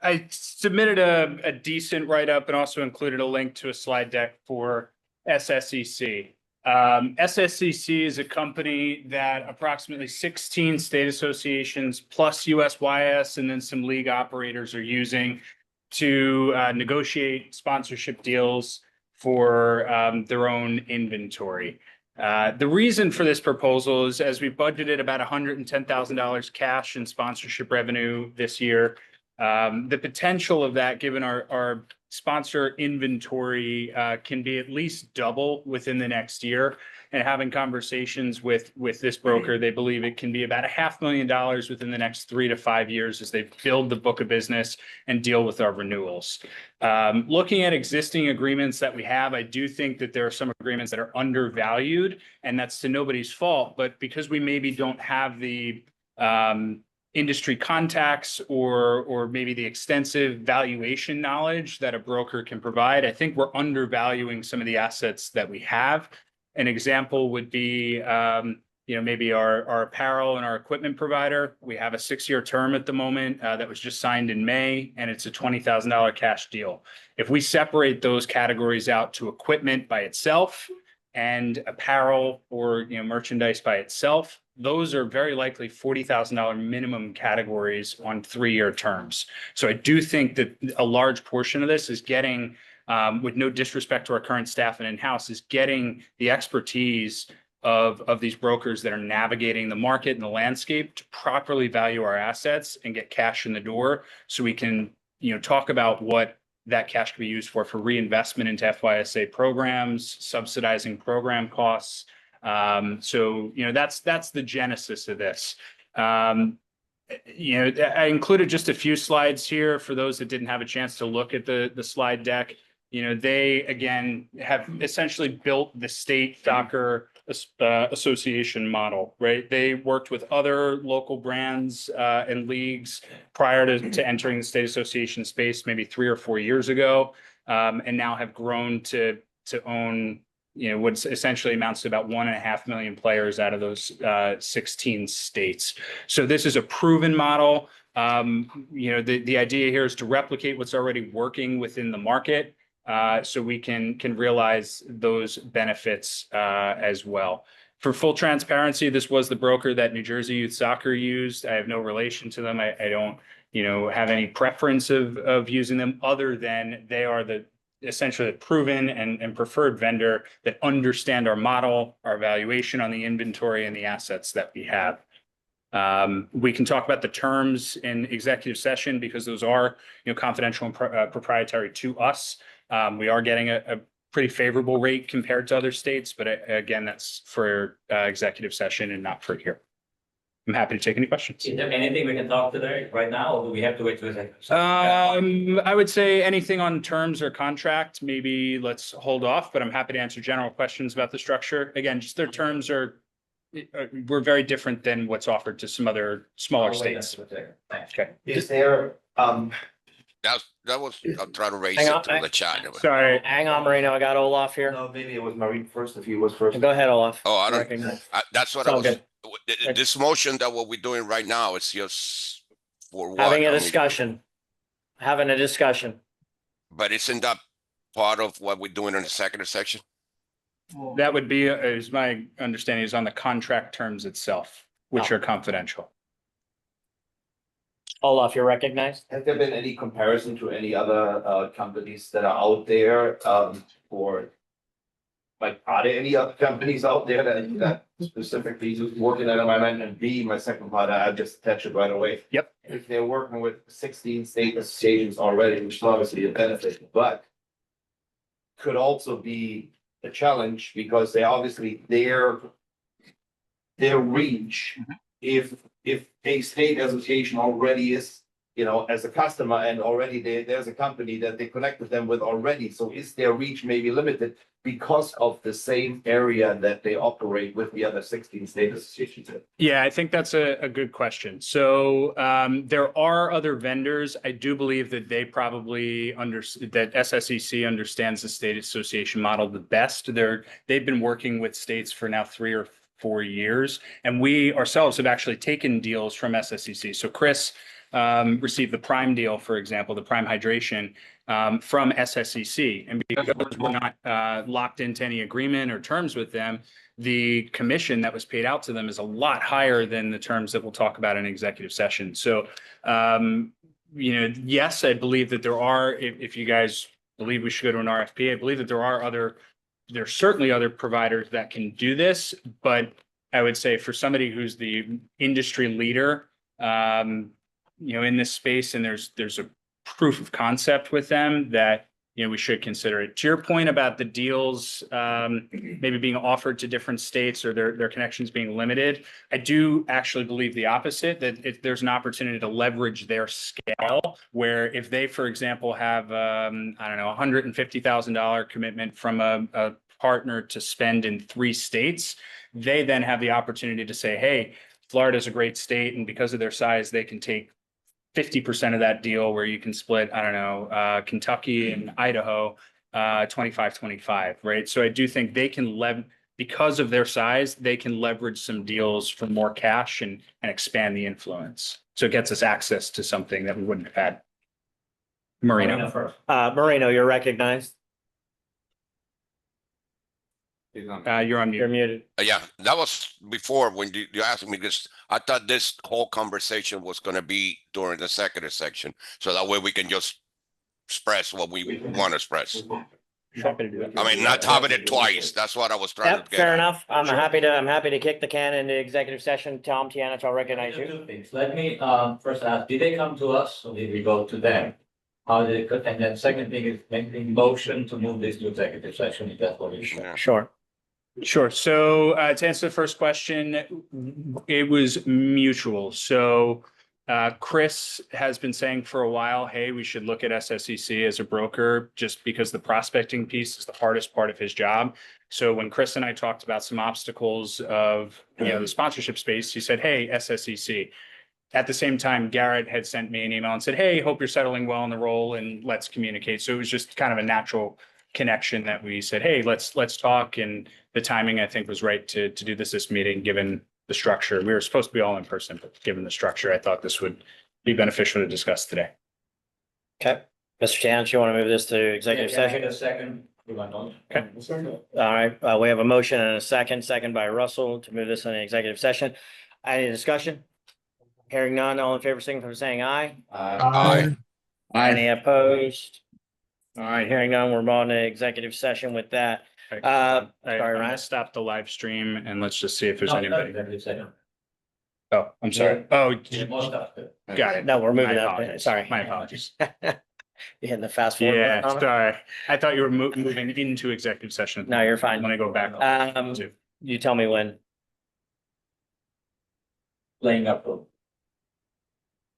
I submitted a decent write-up and also included a link to a slide deck for SSEC. SSEC is a company that approximately 16 state associations plus USYS and then some league operators are using to negotiate sponsorship deals for their own inventory. The reason for this proposal is as we budgeted about $110,000 cash in sponsorship revenue this year, the potential of that, given our sponsor inventory, can be at least double within the next year. And having conversations with this broker, they believe it can be about $500,000 within the next 3 to 5 years as they build the book of business and deal with our renewals. Looking at existing agreements that we have, I do think that there are some agreements that are undervalued, and that's to nobody's fault. But because we maybe don't have the industry contacts or maybe the extensive valuation knowledge that a broker can provide, I think we're undervaluing some of the assets that we have. An example would be, maybe our apparel and our equipment provider. We have a 6-year term at the moment that was just signed in May, and it's a $20,000 cash deal. If we separate those categories out to equipment by itself and apparel or merchandise by itself, those are very likely $40,000 minimum categories on 3-year terms. So I do think that a large portion of this is getting with no disrespect to our current staff and in-house, is getting the expertise of these brokers that are navigating the market and the landscape to properly value our assets and get cash in the door, so we can, talk about what that cash can be used for reinvestment into FYSA programs, subsidizing program costs. So, that's the genesis of this. I included just a few slides here for those that didn't have a chance to look at the slide deck. They, again, have essentially built the state soccer association model, right? They worked with other local brands and leagues prior to entering the state association space maybe 3 or 4 years ago, and now have grown to own, what essentially amounts to about 1.5 million players out of those 16 states. So this is a proven model. The idea here is to replicate what's already working within the market, so we can realize those benefits as well. For full transparency, this was the broker that New Jersey Youth Soccer used. I have no relation to them. I don't, have any preference of using them, other than they are essentially the proven and preferred vendor that understand our model, our valuation on the inventory and the assets that we have. We can talk about the terms in executive session, because those are, confidential and proprietary to us. We are getting a pretty favorable rate compared to other states, but again, that's for executive session and not for here. I'm happy to take any questions. Is there anything we can talk today, right now, or do we have to wait to executive session? I would say anything on terms or contract, maybe let's hold off, but I'm happy to answer general questions about the structure. Again, just their terms we're very different than what's offered to some other smaller states. Okay. Is there, That was, I'm trying to raise Hang on, it through the chat. Sorry, hang on, Marino. I got Olaf here. no, maybe it was Maureen first, if he was first. Go ahead, Olaf. Oh, I don't, Recognize. that's what It's I all was, good. this motion that what we're doing right now, it's just for what? Having a I mean, discussion. Having a discussion. but isn't that part of what we're doing in the second section? That would be, is my understanding, is on the contract terms itself, which are confidential. Olaf, you're recognized. Has there been any comparison to any other companies that are out there, or like, are there any other companies out there that specifically just working at environment? And B, my second part, I just attach it right away. Yep. If they're working with 16 state associations already, which is obviously a benefit, but could also be a challenge, because they obviously their reach, if a state association already is, as a customer, and already there's a company that they connected them with already, so is their reach maybe limited because of the same area that they operate with the other 16 state associations in? Yeah, I think that's a good question. So there are other vendors. I do believe that they probably that SSEC understands the state association model the best. They've been working with states for now 3 or 4 years, and we ourselves have actually taken deals from SSEC. So Chris received the Prime deal, for example, the Prime Hydration from SSEC, and because we're not locked into any agreement or terms with them, the commission that was paid out to them is a lot higher than the terms that we'll talk about in executive session. So, yes, I believe that there are, if you guys believe we should go to an RFP, I believe that there's certainly other providers that can do this, but I would say for somebody who's the industry leader, in this space, and there's a proof of concept with them that, we should consider it. To your point about the deals, maybe being offered to different states or their connections being limited, I do actually believe the opposite, that if there's an opportunity to leverage their scale, where if they, for example, have, $150,000 commitment from a partner to spend in 3 states, they then have the opportunity to say, hey, Florida's a great state, and because of their size, they can take 50% of that deal, where you can split, Kentucky and Idaho, 25-25, right? So I do think they can because of their size, they can leverage some deals for more cash and expand the influence. So it gets us access to something that we wouldn't have had. Marino. Marino, you're recognized. You're on mute. You're muted. Yeah, that was before when you asked me, because I thought this whole conversation was going to be during the second section. So that way we can just express what we want to express. Happy to do it. I mean, not having it twice. That's what I was trying to Yep, get fair at. enough. I'm happy to kick the can into executive session. Tom Tianich, I'll recognize you. Two things. Let me first ask, did they come to us or did we go to them? How did it, and then second thing is making motion to move this to executive session, if that's what you should. Yeah. Sure. Sure. So to answer the first question, it was mutual. So Chris has been saying for a while, hey, we should look at SSEC as a broker just because the prospecting piece is the hardest part of his job. So when Chris and I talked about some obstacles of the sponsorship space, he said, hey, SSEC. At the same time, Garrett had sent me an email and said, hey, hope you're settling well in the role and let's communicate. So it was just kind of a natural connection that we said, hey, let's talk. And the timing, I think, was right to do this meeting, given the structure. We were supposed to be all in person, but given the structure, I thought this would be beneficial to discuss today. Okay. Mr. Tianich, you want to move this to executive session? A second. Okay. All right, we have a motion and a second by Russell to move this in an executive session. Any discussion? Hearing none, all in favor, signify by saying aye. Aye. Any opposed? All right, hearing none, we're on to executive session with that. I'm Sorry, gonna Ryan. stop the live stream and let's just see if there's No, anybody. executive session. Oh, I'm sorry. Oh, Yeah, most of it. got it. No, we're moving My on. apologies. Sorry. My apologies. You hitting the fast forward Yeah, button on it? sorry. I thought you were moving into executive session. No, you're fine. When I go back. You tell me when. Playing up.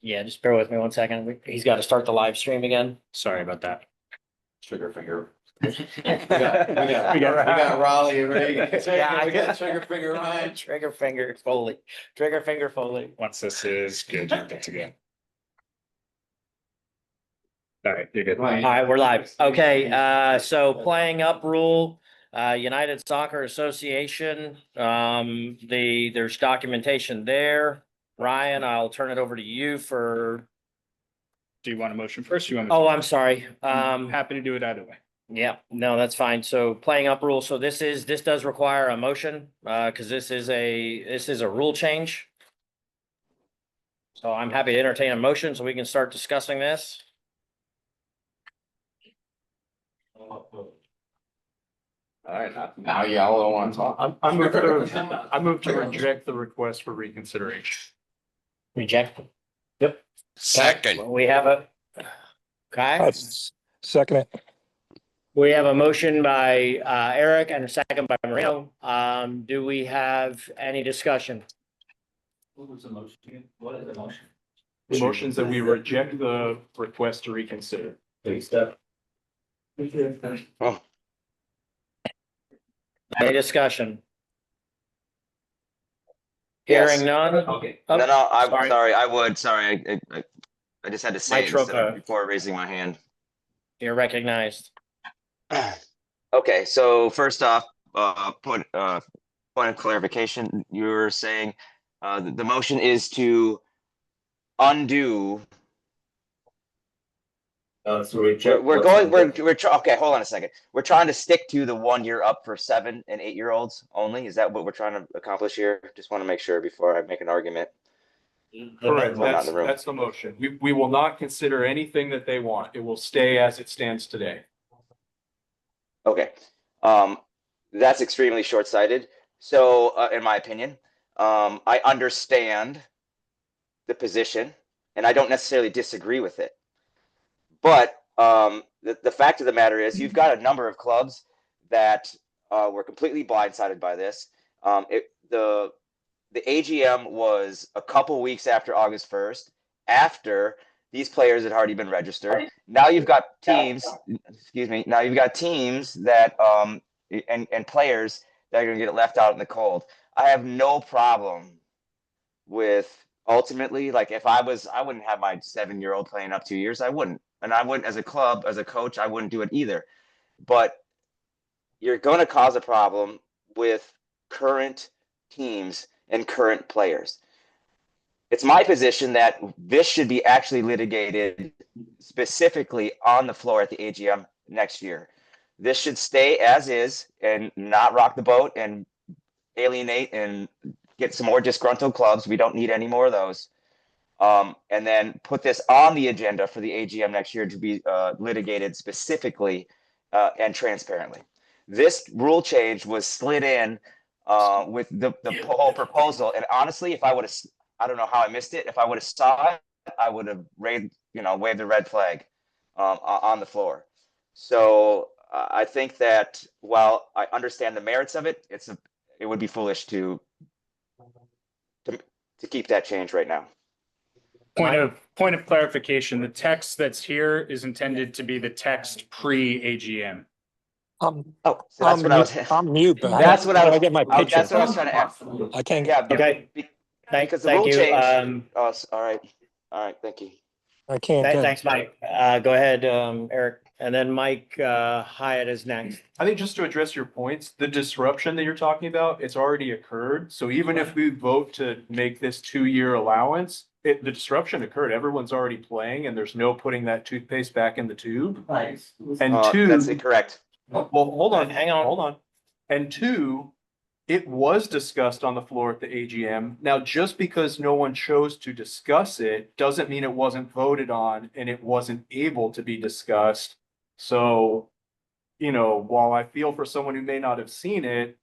Yeah, just bear with me 1 second. He's got to start the live stream again. Sorry about that. Trigger finger. We got Raleigh and Reagan. Yeah, We got trigger finger Ryan. Trigger finger Foley. Trigger finger Foley. Once this is good, you get to go. All right, you're good. All right, we're live. Okay, so playing up rule, United Soccer Association, there's documentation there. Ryan, I'll turn it over to you for. Do you want a motion first? Or you want? Oh, I'm sorry. Happy to do it either way. Yeah, no, that's fine. So playing up rule. So this does require a motion, because this is a rule change. So I'm happy to entertain a motion so we can start discussing this. All right, now y'all don't want to talk. I move to reject the request for reconsideration. Reject. Yep. Second. We have a. Okay. Second it. We have a motion by Eric and a second by Marino. Do we have any discussion? What was the motion again? What is the motion? The motion's that we reject the request to reconsider. Please, step. Oh, Any discussion? Yes. Hearing none? Okay. Oh, No, I'm sorry. sorry, I would, sorry, I just had to say it Nitro instead of code. before raising my hand. You're recognized. Okay, so first off, point of clarification, you're saying, the motion is to undo. Okay, hold on a second. We're trying to stick to the 1 year up for 7 and 8 year olds only. Is that what we're trying to accomplish here? Just want to make sure before I make an argument. Correct, Well, not in the room. that's the motion. We will not consider anything that they want. It will stay as it stands today. Okay, that's extremely short-sighted. So, in my opinion, I understand the position, and I don't necessarily disagree with it. But the fact of the matter is, you've got a number of clubs that were completely blindsided by this. The AGM was a couple weeks after August 1st, after these players had already been registered. Now you've got teams, excuse me, now you've got teams that and players that are going to get left out in the cold. I have no problem with ultimately, like if I wouldn't have my 7-year-old playing up 2 years. I wouldn't. And I wouldn't, as a club, as a coach, I wouldn't do it either. But you're going to cause a problem with current teams and current players. It's my position that this should be actually litigated specifically on the floor at the AGM next year. This should stay as is and not rock the boat and alienate and get some more disgruntled clubs. We don't need any more of those. And then put this on the agenda for the AGM next year to be litigated specifically and transparently. This rule change was slid in with the whole proposal. And honestly, if I would have, I don't know how I missed it. If I would have saw it, I would have waved the red flag on the floor. So I think that while I understand the merits of it, it would be foolish to keep that change right now. Point of clarification, the text that's here is intended to be the text pre-AGM. Oh, so that's what I was. I'm mute, but That's what I was. get my picture. That's what I was trying to ask. I can't. Yeah. Okay. Because the Thank rule you. change. Oh, all right. All right. Thank you. I can't get. Thanks, Mike. Go ahead, Eric, and then Mike Hyatt is next. I think just to address your points, the disruption that you're talking about, it's already occurred. So even if we vote to make this 2-year allowance, the disruption occurred. Everyone's already playing and there's no putting that toothpaste back in the tube. Nice. And That's incorrect. well, hold on, Hang on. hold on. And 2, it was discussed on the floor at the AGM. Now, just because no one chose to discuss it doesn't mean it wasn't voted on and it wasn't able to be discussed. So, while I feel for someone who may not have seen it,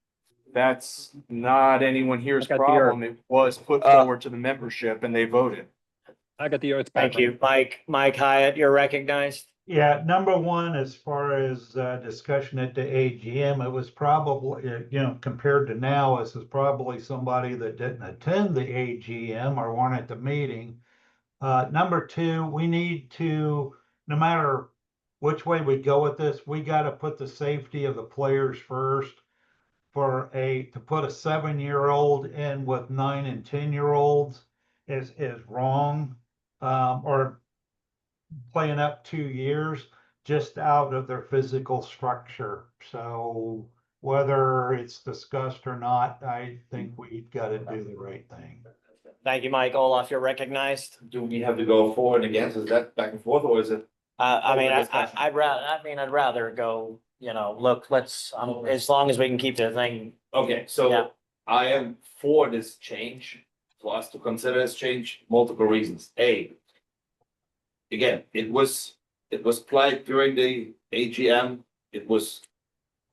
that's not anyone here's I got the problem. It was put forward to the membership and they voted. I got the earth back. Thank you, Mike Hyatt, you're recognized. Yeah, number one, as far as discussion at the AGM, it was probably, compared to now, this is probably somebody that didn't attend the AGM or weren't at the meeting. Number 2, we need to, no matter which way we go with this, we got to put the safety of the players first. To put a 7-year-old in with 9 and 10-year-olds is wrong, or playing up 2 years just out of their physical structure. So whether it's discussed or not, I think we've got to do the right thing. Thank you, Mike. Olaf, you're recognized. Do we have to go forward and against? Is that back and forth or is it? I'd rather go, look, let's, as long as we can keep the thing. Okay, Yeah. so I am for this change, for us to consider this change, multiple reasons. Again, it was applied during the AGM. It was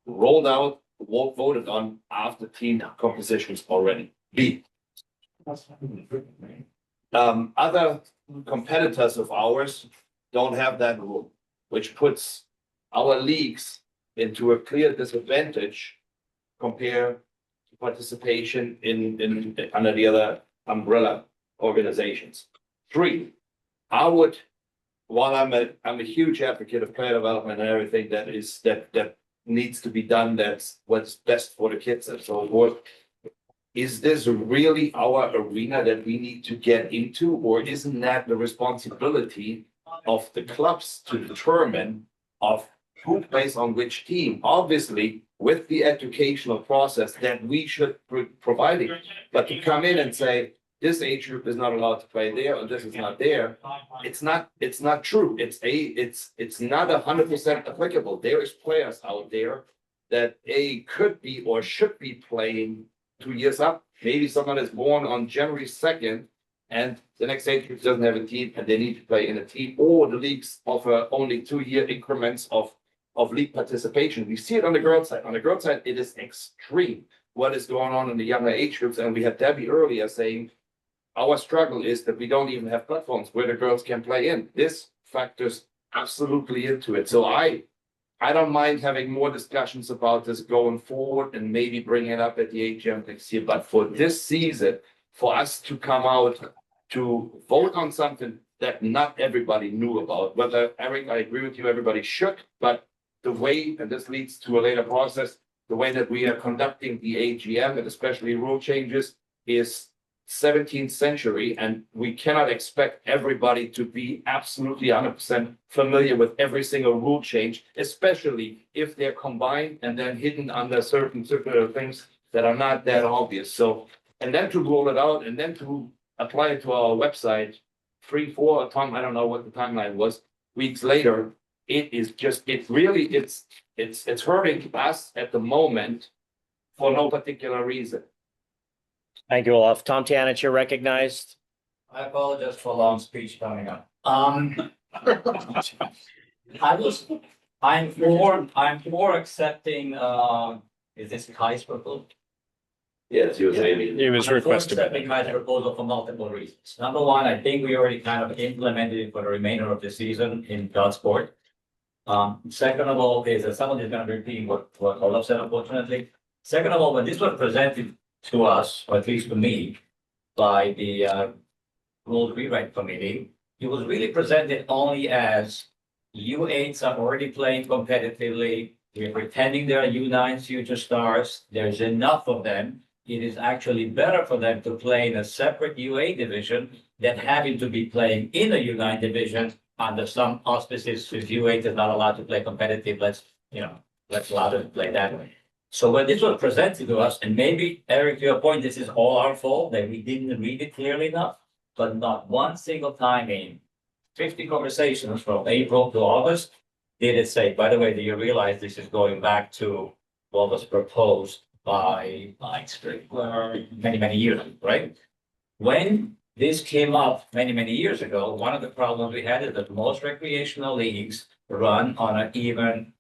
rolled out, voted on after team compositions already. B. Other competitors of ours don't have that rule, which puts our leagues into a clear disadvantage compared to participation in under the other umbrella organizations. 3, while I'm a huge advocate of player development and everything that needs to be done, that's what's best for the kids and so forth. Is this really our arena that we need to get into, or isn't that the responsibility of the clubs to determine of who plays on which team? Obviously, with the educational process that we should provide it, but to come in and say, this age group is not allowed to play there, or this is not there, it's not true. It's not 100% applicable. There is players out there that could be or should be playing 2 years up. Maybe someone is born on January 2nd and the next age group doesn't have a team and they need to play in a team, or the leagues offer only 2-year increments of league participation. We see it on the girls' side. On the girls' side, it is extreme what is going on in the younger age groups. And we had Debbie earlier saying, our struggle is that we don't even have platforms where the girls can play in. This factors absolutely into it. So I don't mind having more discussions about this going forward and maybe bringing it up at the AGM next year. But for this season, for us to come out to vote on something that not everybody knew about, whether, Eric, I agree with you, everybody should, but the way, and this leads to a later process, the way that we are conducting the AGM and especially rule changes is 17th century, and we cannot expect everybody to be absolutely 100% familiar with every single rule change, especially if they're combined and then hidden under certain things that are not that obvious. So, and then to roll it out and then to apply it to our website 3, 4, Tom, I don't know what the timeline was, weeks later, it's hurting us at the moment for no particular reason. Thank you, Olaf. Tom Tianich, you're recognized. I apologize for a long speech coming up. I'm for accepting, is this Kai's proposal? Yes, you were saying. It was I'm for requested. accepting Kai's proposal for multiple reasons. Number one, I think we already kind of implemented it for the remainder of the season in Godsport. Second of all, is that someone is gonna be repeating what Olaf said, unfortunately. Second of all, when this was presented to us, or at least to me, by the rules rewrite committee, it was really presented only as U8s are already playing competitively. We're pretending they're U9's future stars. There's enough of them. It is actually better for them to play in a separate U8 division than having to be playing in a U9 division under some auspices. If U8 is not allowed to play competitive, let's allow them to play that way. So when this was presented to us, and maybe Eric, to your point, this is all our fault that we didn't read it clearly enough, but not one single time in 50 conversations from April to August did it say, by the way, do you realize this is going back to what was proposed by many, many years, right? When this came up many years ago, one of the problems we had is that most recreational leagues run on an even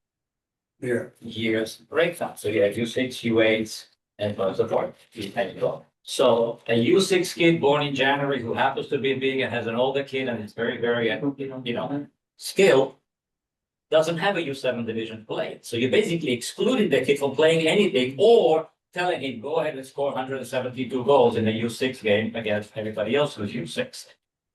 years breakdown. So you have U6, U8s, and so on and so forth. So a U6 kid born in January who happens to be big and has an older kid and is very, skilled, doesn't have a U7 division to play. So you basically excluded the kid from playing anything or telling him, go ahead and score 172 goals in a U6 game against everybody else who's U6.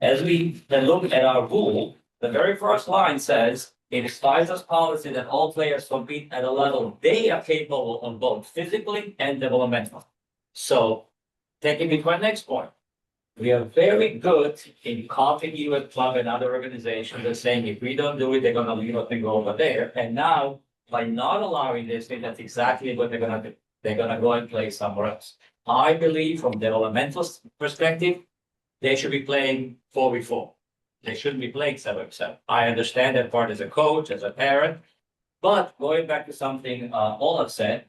As we then look at our rule, the very first line says, it is FYSA's policy that all players compete at a level they are capable on both physically and developmental. So taking me to my next point. We are very good in copying you at club and other organizations and saying, if we don't do it, they're gonna leave us and go over there. And now, by not allowing this, that's exactly what they're gonna do. They're gonna go and play somewhere else. I believe from developmental perspective, they should be playing 4v4. They shouldn't be playing 7v7. I understand that part as a coach, as a parent, but going back to something Olaf said,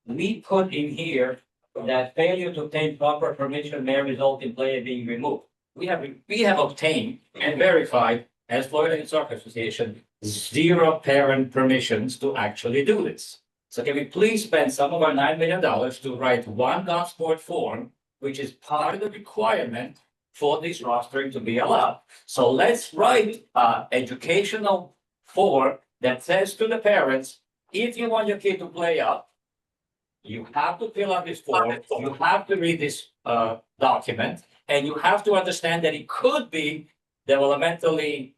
we put in here that failure to obtain proper permission may result in player being removed. We have obtained and verified as Florida Soccer Association 0 parent permissions to actually do this. So can we please spend some of our $9 million to write one Godsport form, which is part of the requirement for this rostering to be allowed. So let's write educational form that says to the parents, if you want your kid to play up, you have to fill out this form, you have to read this document, and you have to understand that it could be developmentally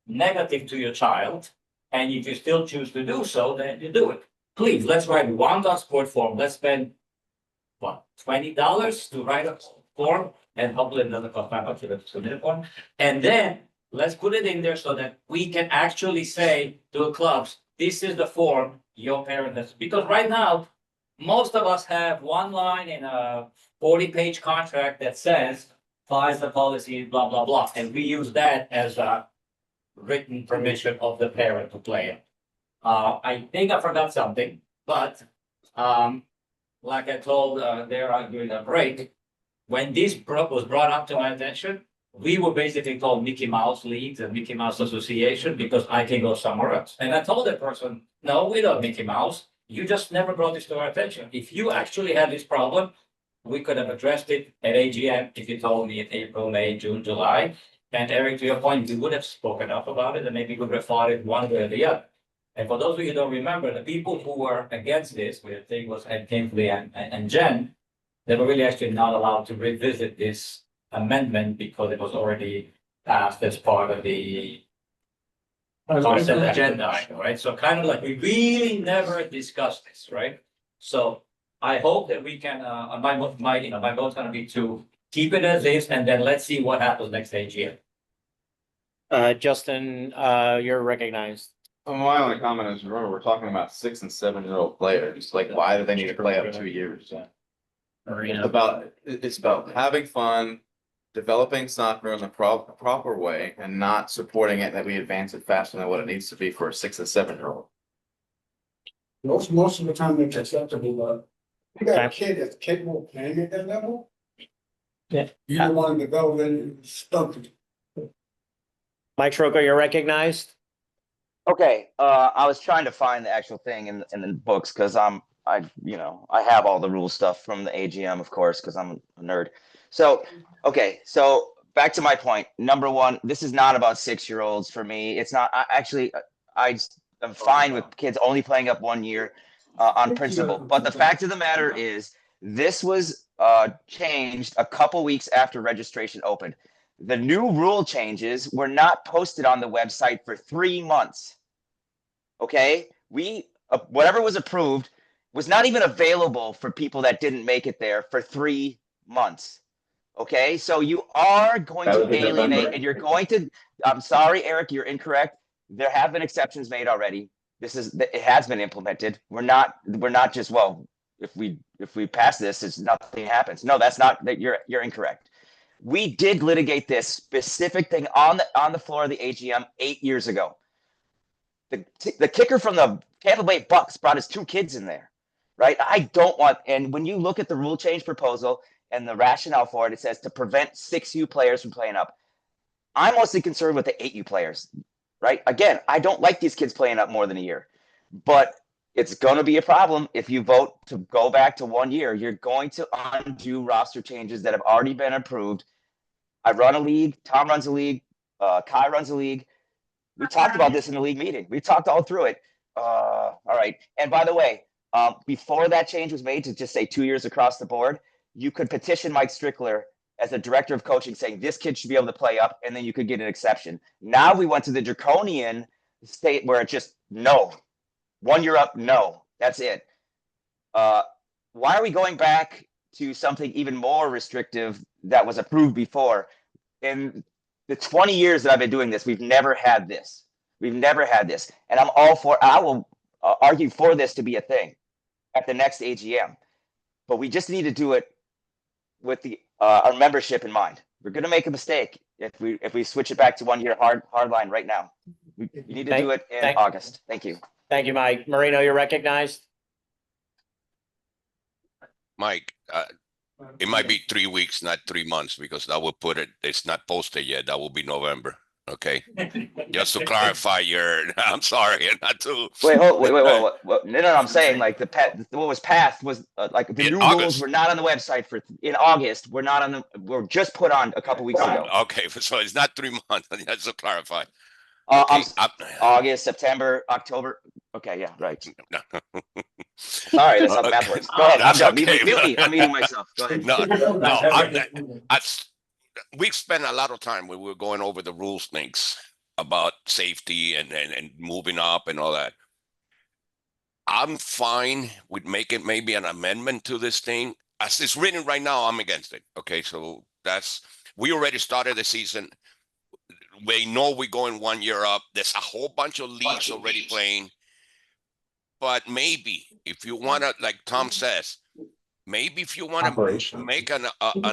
negative to your child. And if you still choose to do so, then you do it. Please, let's write one Godsport form. Let's spend, what, $20 to write a form? And hopefully it doesn't cost that much to submit a form. And then let's put it in there so that we can actually say to the clubs, this is the form your parent has. Because right now, most of us have one line in a 40-page contract that says, FYSA policy, blah, blah, blah. And we use that as a written permission of the parent to play it. I think I forgot something, but like I told there during the break, when this was brought up to my attention, we were basically called Mickey Mouse Leagues and Mickey Mouse Association because I can go somewhere else. And I told that person, no, we're not Mickey Mouse. You just never brought this to our attention. If you actually had this problem, we could have addressed it at AGM if you told me in April, May, June, July. And Eric, to your point, we would have spoken up about it and maybe we would have fought it one way or the other. And for those of you who don't remember, the people who were against this, which I think was Ed Kinsley and Jen, they were really actually not allowed to revisit this amendment because it was already passed as part of the consent agenda item, right? So kind of like we really never discussed this, right? So I hope that we can, my vote's gonna be to keep it as is, and then let's see what happens next AGM. Justin, you're recognized. Well, my only comment is, remember, we're talking about 6 and 7-year-old players. Like, why do they need to play up 2 years? It's about having fun, developing soccer in the proper way, and not supporting it that we advance it faster than what it needs to be for a 6 and 7-year-old. Most of the time it's acceptable, but you got a kid that's capable of playing at that level. Yeah. You don't want to go, then stop it. Mike Scirocco, you're recognized. Okay, I was trying to find the actual thing in the books because I have all the rule stuff from the AGM, of course, because I'm a nerd. So, okay, so back to my point. Number one, this is not about 6-year-olds for me. It's not. I'm fine with kids only playing up 1 year on principle. But the fact of the matter is, this was changed a couple weeks after registration opened. The new rule changes were not posted on the website for 3 months. Okay, whatever was approved was not even available for people that didn't make it there for 3 months. Okay, so you are going to alienate, and you're going to. I'm sorry, Eric, you're incorrect. There have been exceptions made already. It has been implemented. We're not just, well, if we pass this, it's nothing happens. No, that's not that. You're incorrect. We did litigate this specific thing on the floor of the AGM 8 years ago. The kicker from the Tampa Bay Bucks brought his 2 kids in there, right? I don't want, and when you look at the rule change proposal and the rationale for it, it says to prevent 6U players from playing up. I'm mostly concerned with the 8U players, right? Again, I don't like these kids playing up more than a year, but it's going to be a problem if you vote to go back to 1 year. You're going to undo roster changes that have already been approved. I run a league. Tom runs a league. Kai runs a league. We talked about this in the league meeting. We talked all through it. All right. And by the way, before that change was made to just say 2 years across the board, you could petition Mike Strickler as the director of coaching saying this kid should be able to play up, and then you could get an exception. Now we went to the draconian state where it just, no. 1 year up, no. That's it. Why are we going back to something even more restrictive that was approved before? In the 20 years that I've been doing this, we've never had this. We've never had this. And I will argue for this to be a thing at the next AGM. But we just need to do it with our membership in mind. We're going to make a mistake if we switch it back to 1 year hard line right now. We need to do it in August. Thank you. Thank you, Mike. Marino, you're recognized. Mike, it might be 3 weeks, not 3 months, because that will put it, it's not posted yet. That will be November. Okay. Just to clarify I'm sorry, not to. Wait. No, I'm saying like what was passed was like the new rules were not on the website in August. We're just put on a couple weeks ago. Okay. So it's not 3 months. Just to clarify. Okay, August, September, October. Okay, yeah, right. Sorry, that's how the math works. Go ahead. I'm done. Okay. I'm meeting myself. Go ahead. We spent a lot of time when we were going over the rules things about safety and moving up and all that. I'm fine with making maybe an amendment to this thing. As it's written right now, I'm against it. Okay, so we already started the season. We know we're going 1 year up. There's a whole bunch of leagues already playing. But maybe if you want to, like Tom says, maybe if you want to make an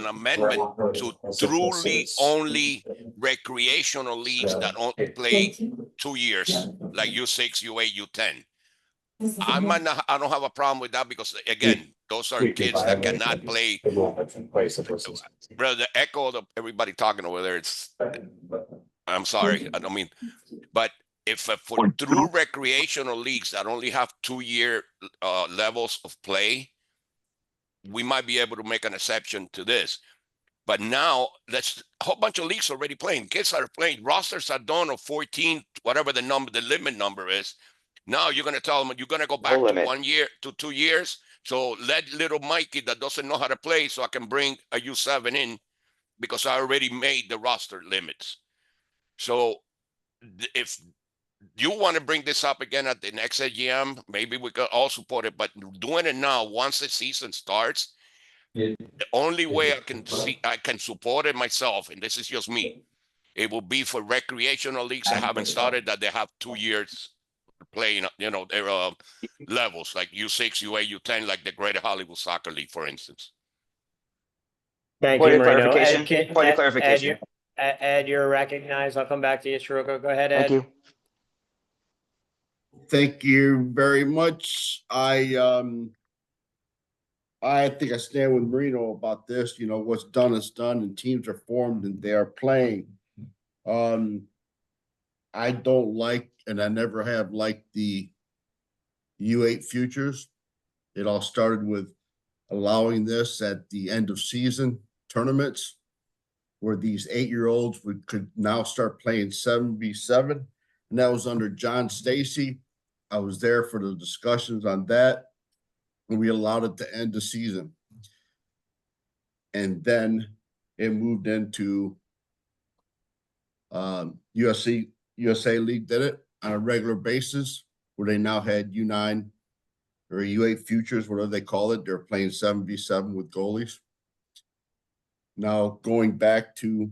amendment to truly only recreational leagues that only play 2 years, like U6, U8, U10. I don't have a problem with that because, again, those are kids that cannot play. Bro, the echo of everybody talking over there, I'm sorry. I don't mean, but if for true recreational leagues that only have 2 year levels of play, we might be able to make an exception to this. But now that's a whole bunch of leagues already playing. Kids are playing. Rosters are done of 14, whatever the limit number is. Now you're going to tell them you're going to go back to 1 year to 2 years. So let little Mikey that doesn't know how to play so I can bring a U7 in because I already made the roster limits. So if you want to bring this up again at the next AGM, maybe we could all support it. But doing it now, once the season starts, the only way I can support it myself, and this is just me, it will be for recreational leagues that haven't started, that they have 2 years playing, their levels, like U6, U8, U10, like the Greater Hollywood Soccer League, for instance. Thank Point you, of Marino. clarification. Point of clarification. Ed, you're recognized. I'll come back to you, Scirocco. Go ahead, Ed. Thank you. Thank you very much. I think I stand with Marino about this, you know, what's done is done and teams are formed and they are playing. I don't like, and I never have liked the U8 futures. It all started with allowing this at the end of season tournaments where these 8-year-olds could now start playing 7v7. And that was under John Stacy. I was there for the discussions on that. And we allowed it to end the season. And then it moved into USA League did it on a regular basis where they now had U9 or U8 futures, whatever they call it. They're playing 7v7 with goalies. Now going back to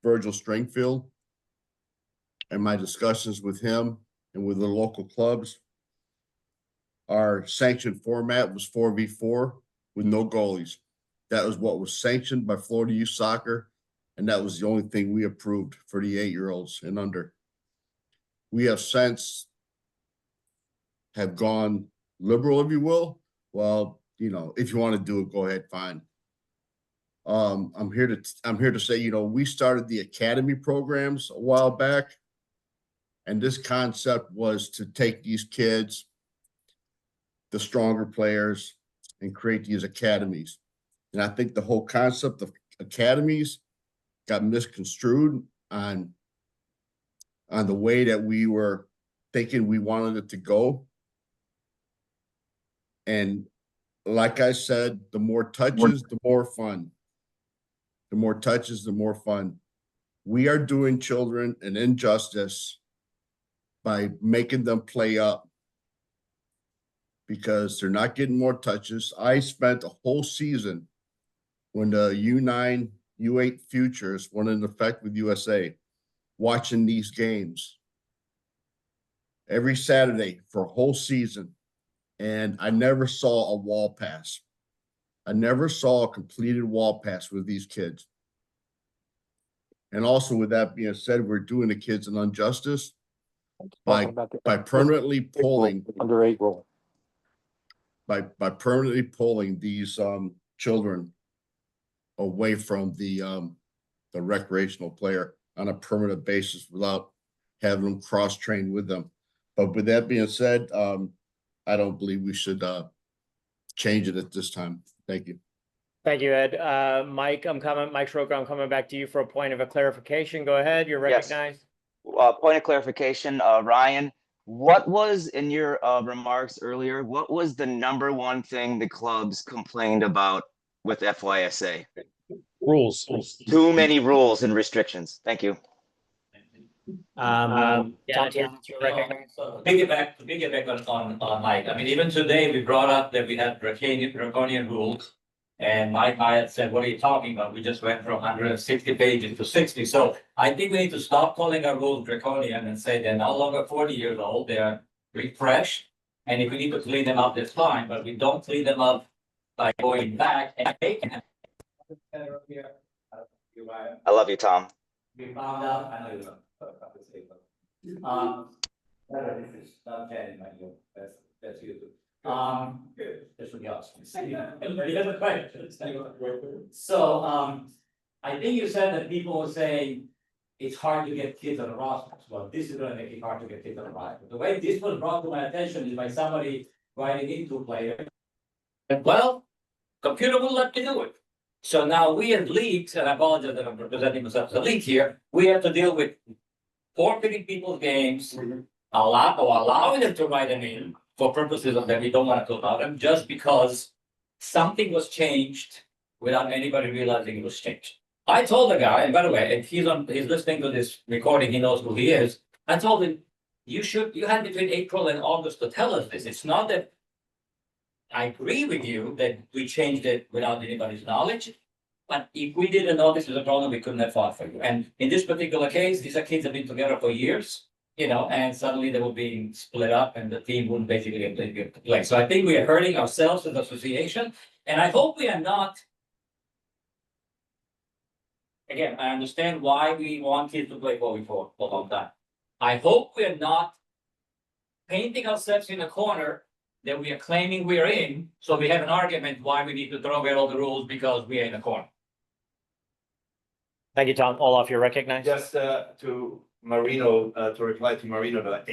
Virgil Stringfield and my discussions with him and with the local clubs, our sanctioned format was 4v4 with no goalies. That was what was sanctioned by Florida Youth Soccer, and that was the only thing we approved for the 8-year-olds and under. We have since have gone liberal, if you will. Well, you know, if you want to do it, go ahead, fine. I'm here to say, you know, we started the academy programs a while back, and this concept was to take these kids, the stronger players, and create these academies. And I think the whole concept of academies got misconstrued on the way that we were thinking we wanted it to go. And like I said, the more touches, the more fun. The more touches, the more fun. We are doing children an injustice by making them play up because they're not getting more touches. I spent a whole season when the U9, U8 futures went into effect with USA, watching these games every Saturday for a whole season. And I never saw a wall pass. I never saw a completed wall pass with these kids. And also with that being said, we're doing the kids an injustice by permanently pulling under 8 rule. By permanently pulling these children away from the recreational player on a permanent basis without having them cross-train with them. But with that being said, I don't believe we should change it at this time. Thank you. Thank you, Ed. Mike Schroeder, I'm coming back to you for a point of a clarification. Go ahead, you're Yes. recognized. Point of clarification, Ryan, what was in your remarks earlier, what was the number one thing the clubs complained about with FYSA? Rules. Too many rules and restrictions. Thank you. Tom, So piggyback on Mike, I mean, even today, we brought up that we had draconian rules. And Mike had said, what are you talking about? We just went from 160 pages to 60. So I think we need to stop calling our rules draconian and say they're no longer 40 years old, they are refreshed. And if we need to clean them up, that's fine, but we don't clean them up by going back and taking them. I love you, Tom. We found out, I know you don't. That's you. This would be awesome. So, I think you said that people were saying it's hard to get kids on the roster. Well, this is gonna make it hard to get kids on the roster. The way this was brought to my attention is by somebody writing into players. Well, computer will let me do it. So now we as leagues, and I apologize that I'm representing myself as a league here, we have to deal with forfeiting people's games, allowing them to write them in for purposes of that we don't want to allow them, just because something was changed without anybody realizing it was changed. I told the guy, and by the way, if he's listening to this recording, he knows who he is. I told him, you had between April and August to tell us this. It's not that I agree with you that we changed it without anybody's knowledge. But if we didn't know this was a problem, we couldn't have fought for you. And in this particular case, these are kids that have been together for years, you know, and suddenly they were being split up and the team wouldn't basically get to play. So I think we are hurting ourselves as an association. And I hope we are not. Again, I understand why we want kids to play for a long time. I hope we are not painting ourselves in a corner that we are claiming we are in, so we have an argument why we need to throw away all the rules because we are in a corner. Thank you, Tom. Olaf, you're recognized. Just to Marino, to reply to Marino,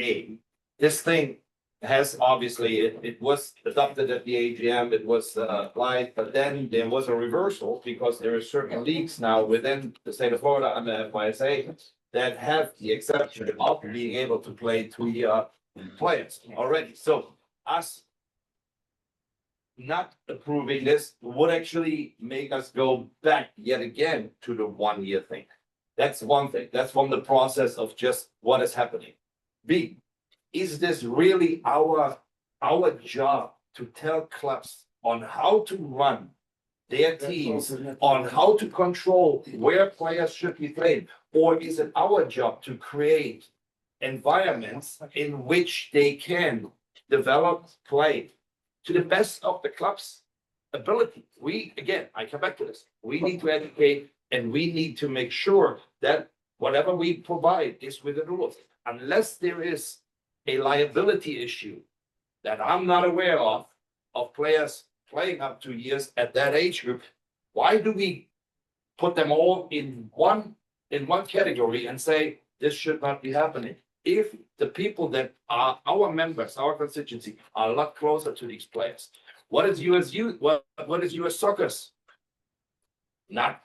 this thing has obviously, it was adopted at the AGM, it was applied, but then there was a reversal because there are certain leagues now within the state of Florida and the FYSA that have the exception of being able to play 2-year players already. So us not approving this would actually make us go back yet again to the 1-year thing. That's one thing. That's from the process of just what is happening. B, is this really our job to tell clubs on how to run their teams, on how to control where players should be played? Or is it our job to create environments in which they can develop play to the best of the club's ability? We, again, I come back to this, we need to educate and we need to make sure that whatever we provide is within the rules. Unless there is a liability issue that I'm not aware of players playing up 2 years at that age group, why do we put them all in one category and say this should not be happening? If the people that are our members, our constituency, are a lot closer to these players, what is US Soccer's? Not.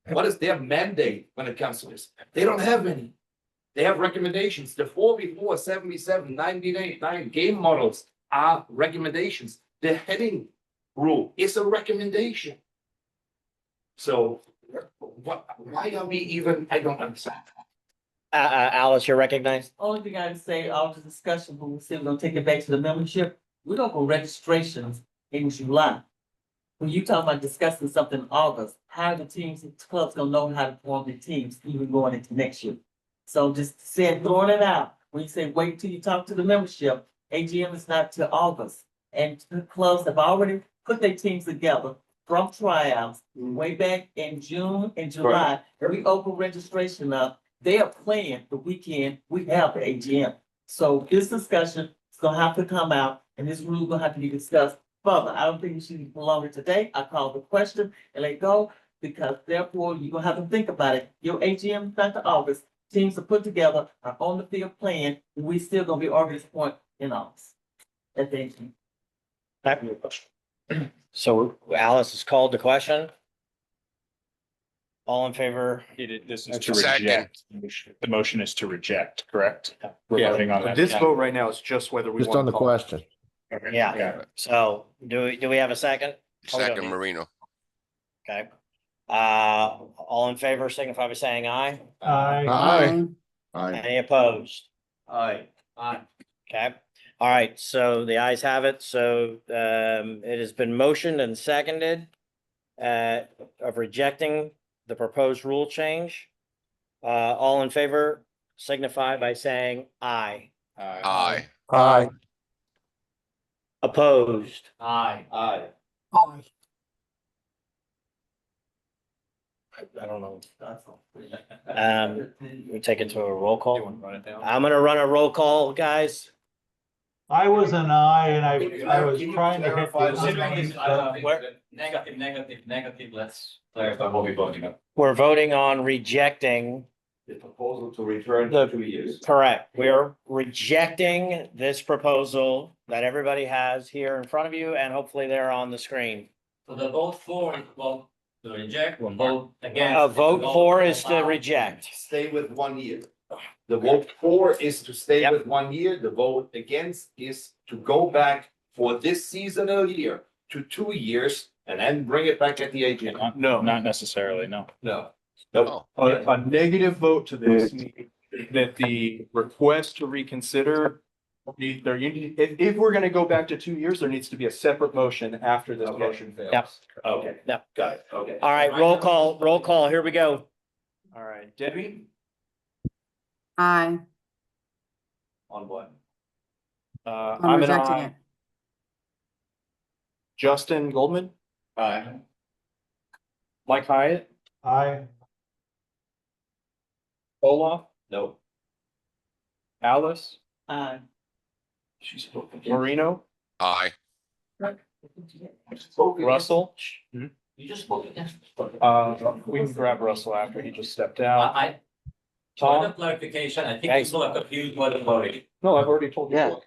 What is their mandate when it comes to this? They don't have any. They have recommendations. The 4x4, 77, 99 game models are recommendations. The heading rule is a recommendation. So why are we even, I don't understand. Alice, you're recognized. Only thing I'd say, all the discussion, when we said we're gonna take it back to the membership, we don't go registrations in July. When you talk about discussing something in August, how are the teams, the clubs gonna know how to form their teams even going into next year? So just saying, throwing it out, when you say wait till you talk to the membership, AGM is not till August. And the clubs have already put their teams together from tryouts way back in June and July. We open registration up. They are playing the weekend. We have the AGM. So this discussion is gonna have to come out and this rule gonna have to be discussed further. I don't think we should be prolonged today. I call the question and let go because therefore you're gonna have to think about it. Your AGM is not to August. Teams are put together, are on the field playing, and we still gonna be August point in August. That's the AGM. So Alice has called the question. All in favor? This is to Second. reject. The motion is to reject, correct? We're voting on that. This vote right now is just whether we. Just wanna on the call it. question. Okay, Yeah. got it. So do we have a second? Oh, we don't Second, need- Marino. Okay. All in favor signify by saying aye. Aye. Aye. Any opposed? Aye. Okay. All right. So the ayes have it. So it has been motioned and seconded of rejecting the proposed rule change. All in favor signify by saying aye. Aye. Aye. Opposed? Aye. I don't know. We take it to a roll call. Run it down. I'm gonna run a roll call, guys. I was an aye and I was Can you trying to hit clarify the. Considering this, I don't think Where- that negative, let's clarify what we're voting on. We're voting on rejecting. The proposal to return The- to 2 years. Correct. We're rejecting this proposal that everybody has here in front of you and hopefully they're on the screen. So the vote for, well, to reject, vote against. A vote for is to reject. Stay with 1 year. The vote for is to stay Yep. with 1 year. The vote against is to go back for this seasonal year to 2 years and then bring it back at the AGM. No. Not necessarily, no. No. Oh, A negative vote to this, that the request to reconsider. If we're gonna go back to 2 years, there needs to be a separate motion after this Okay. motion fails. Yep. Okay, Yep. got it, okay. All right, roll call. Here we go. All right, Debbie, Aye. On what? I'm I'm an rejecting aye. it. Justin Goldman, Aye. Mike Hyatt, Aye. Olaf, No. Alice, Aye. Marino, Aye. Russell, You just spoke against. we can grab Russell after he just stepped out. I, point Tom? of clarification, I think people are confused by the voting. No, I've already told you. Yeah. twice.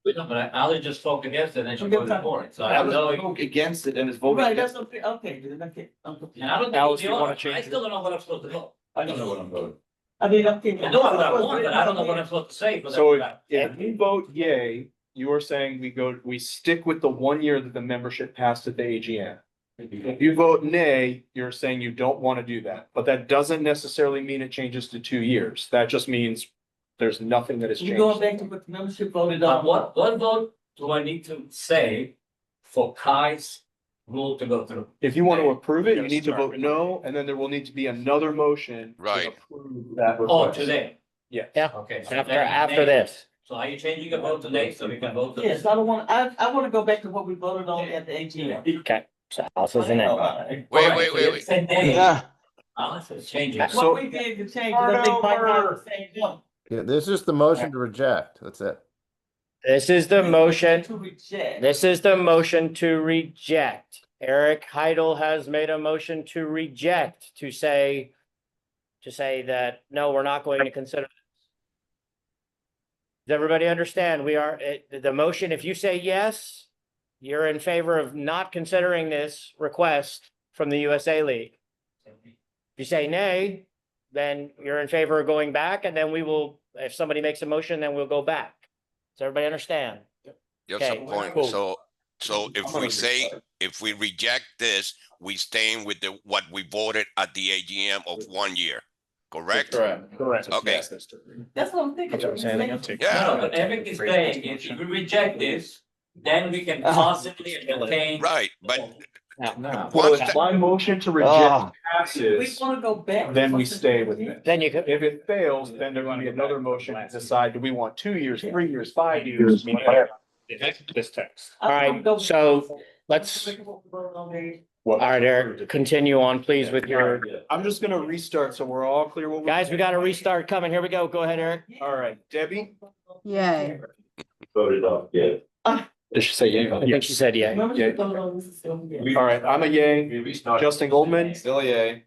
But no, but Ali just spoke against it and she voted for it, so I don't know. Spoke against it and is voting. Right, that's okay, okay, then, okay. And I don't Alice, think you you wanna are, change I it? still don't know what I'm supposed to vote. I don't know what I'm voting. I mean, okay. I know what I want, but I don't know what I'm supposed to say for So that. if you vote yay, you are saying we stick with the 1 year that the membership passed at the AGM. If you vote nay, you're saying you don't want to do that, but that doesn't necessarily mean it changes to 2 years. That just means there's nothing that has We going changed. back to what the membership voted on. What vote do I need to say for Kai's rule to go through? If you want to approve it, You you need to gotta vote no, and then there will need to be another motion. to Right. approve That Oh, request. today, Yeah. Yeah, okay. so after, then after nay. this. So are you changing your vote today so we can vote? Yes, I don't want, I wanna go back to what we voted on at the AGM. Okay, so Alice is in it. Wait. Say nay. Yeah. Alice is changing. So- What we did to change it, I think Mike was the same one. Yeah, this is the motion to reject. That's it. This is the motion. To reject. This is the motion to reject. Eric Heidel has made a motion to reject, to say that, no, we're not going to consider. Does everybody understand? The motion, if you say yes, you're in favor of not considering this request from the USA League. If you say nay, then you're in favor of going back, and then we will, if somebody makes a motion, then we'll go back. Does everybody understand? Just a Okay, point. cool. So if we reject this, we staying with what we voted at the AGM of 1 year, correct? Correct. Okay. That's what I'm thinking. That's what I'm saying, I'm taking- Yeah. No, but Eric is saying, if we reject this, then we can possibly entertain. Right, but Well, once if that- my motion to reject Oh. We passes, wanna go back. then we stay with it. Then you could, If it fails, then there will be another motion to decide, do we want 2 years, 3 years, 5 years? Whatever. This text. all right, so let's, all right, Eric, continue on, please, with your, I'm just gonna restart, so we're all clear what we're. guys, we got a restart coming. Here we go. Go ahead, Eric. All right, Debbie? Yay. Voted off, yeah. Did she say yay? I think she said yeah. Membership voted on this is still here. All right, I'm a yay. We restarted. Justin Goldman? Still yay.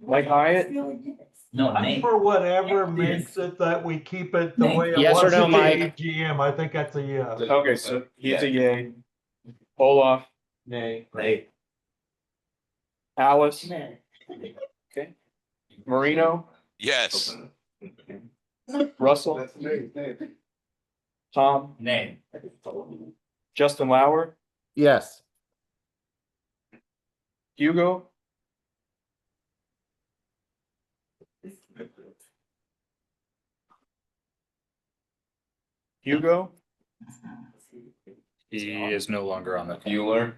Mike Hyatt? Still yes. No, nay. For whatever makes it that we keep it the way it Yes or was no, at Mike? the AGM, I think that's a yes. Okay, so he's a yay. Olaf? Nay. Nay. Alice? Man. Marino? yes, Russell? Tom? Nay. Justin Lauer? Yes. Hugo? Hugo? He is no longer on the. Bueller.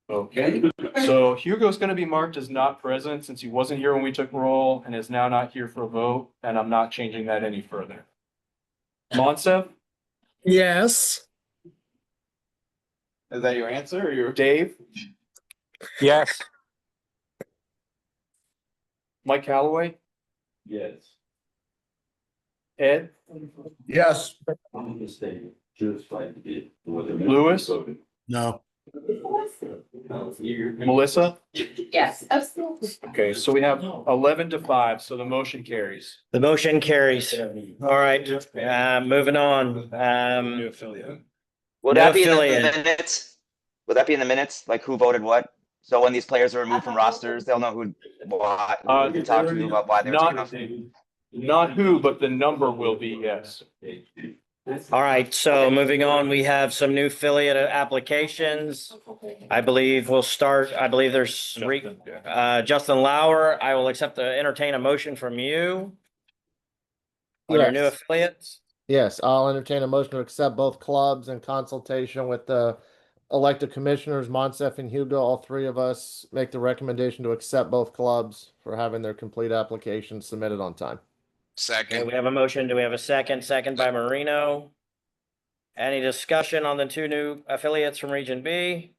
Okay, so Hugo's gonna be marked as not present since he wasn't here when we took roll and is now not here for a vote, and I'm not changing that any further. Monsev, Yes. Is that your answer or your? Dave, Yes. Mike Calloway, Yes. Ed, Yes. I'm gonna say, just like it. Lewis? No. Melissa? Yes. Okay, so we have 11-5, so the motion carries. The motion carries. All right, moving on. New affiliate. Will No that be in the affiliate. minutes? Will that be in the minutes? Like who voted what? So when these players are removed from rosters, they'll know why, who to talk to about why they were taken off. Not who, but the number will be, yes. All right, so moving on, we have some new affiliate applications. I believe we'll start, I believe there's three. Justin Lauer, I will entertain a motion from you on your new Yes. affiliates. Yes, I'll entertain a motion to accept both clubs in consultation with the elected commissioners, Monsef and Hugo. All three of us make the recommendation to accept both clubs for having their complete applications submitted on time. Okay, second, we have a motion. Do we have a second? Second by Marino. Any discussion on the two new affiliates from Region B?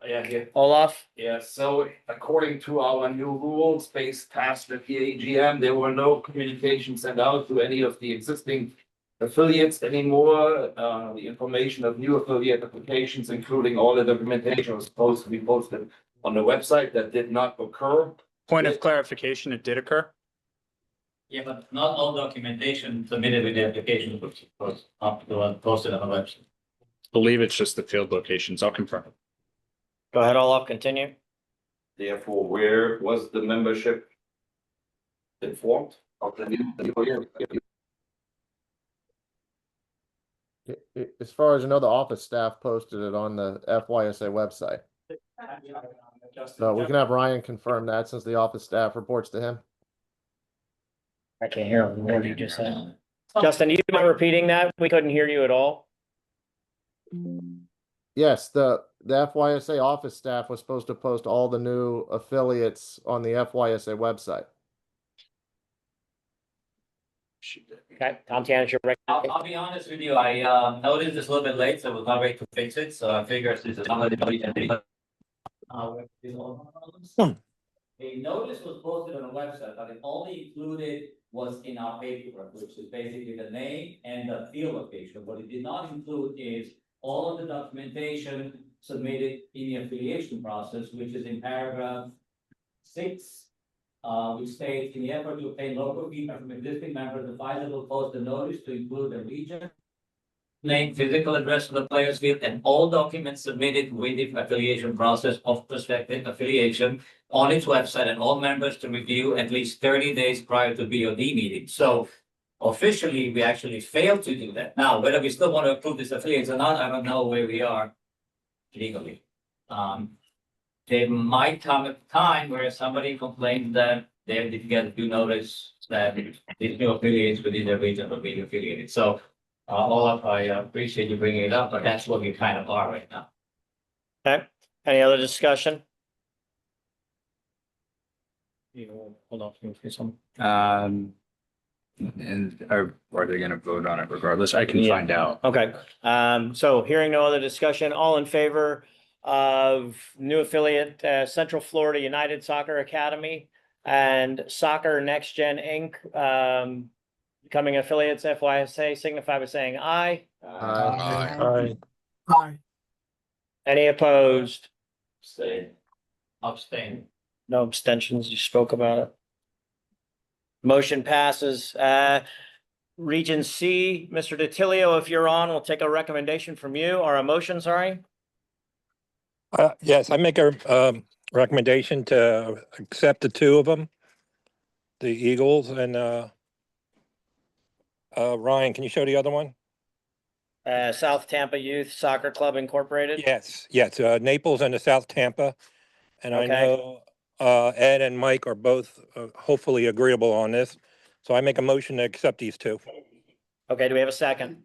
Yeah. Olaf? Yeah, so according to our new rules based passed at the AGM, there were no communications sent out to any of the existing affiliates anymore. The information of new affiliate applications, including all the documentation, was supposed to be posted on the website. That did not occur. Point of clarification, it did occur. Yeah, but not all documentation submitted with the application was posted on the website. Believe it's just the field locations. I'll confirm. Go ahead, Olaf, continue. Therefore, where was the membership informed of the new? As far as I know, the office staff posted it on the FYSA website. So we can have Ryan confirm that since the office staff reports to him. I can't hear what you just said. Justin, you mind repeating that? We couldn't hear you at all. Yes, the FYSA office staff was supposed to post all the new affiliates on the FYSA website. Okay, Tom Tiana, your I'll be honest with you, I noticed this a little bit late, so I was not ready to fix it, so I figured this is not. A notice was posted on the website, but it only included what's in our paperwork, which is basically the name and the field location. What it did not include is all of the documentation submitted in the affiliation process, which is in paragraph 6. Which states, in the effort to obtain local feedback from existing members, the FYSA will post a notice to include the region, name, physical address of the players field, and all documents submitted with the affiliation process of prospective affiliation on its website, and all members to review at least 30 days prior to BOD meeting. So officially, we actually failed to do that. Now, whether we still want to approve this affiliates or not, I don't know where we are legally. There might come a time where somebody complains that they did get a due notice that these new affiliates within their region are being affiliated. So, Olaf, I appreciate you bringing it up, but that's what we kind of are right now. Okay, any other discussion? Hold on, can you say something? And are they gonna vote on it regardless? I can Yeah. find out. Okay, so hearing no other discussion, all in favor of new affiliate, Central Florida United Soccer Academy and Soccer Next Gen Inc. Becoming affiliates FYSA, signify by saying aye. Aye. Any opposed? Abstain. No abstentions, you spoke about it. Motion passes. Region C, Mr. DiTilio, if you're on, we'll take a recommendation from you, or a motion, sorry. Yes, I make a recommendation to accept the two of them, the Eagles and Ryan, can you show the other one? South Tampa Youth Soccer Club Incorporated. Yes, Naples and the South Tampa. And I Okay. know Ed and Mike are both hopefully agreeable on this. So I make a motion to accept these two. Okay, do we have a second?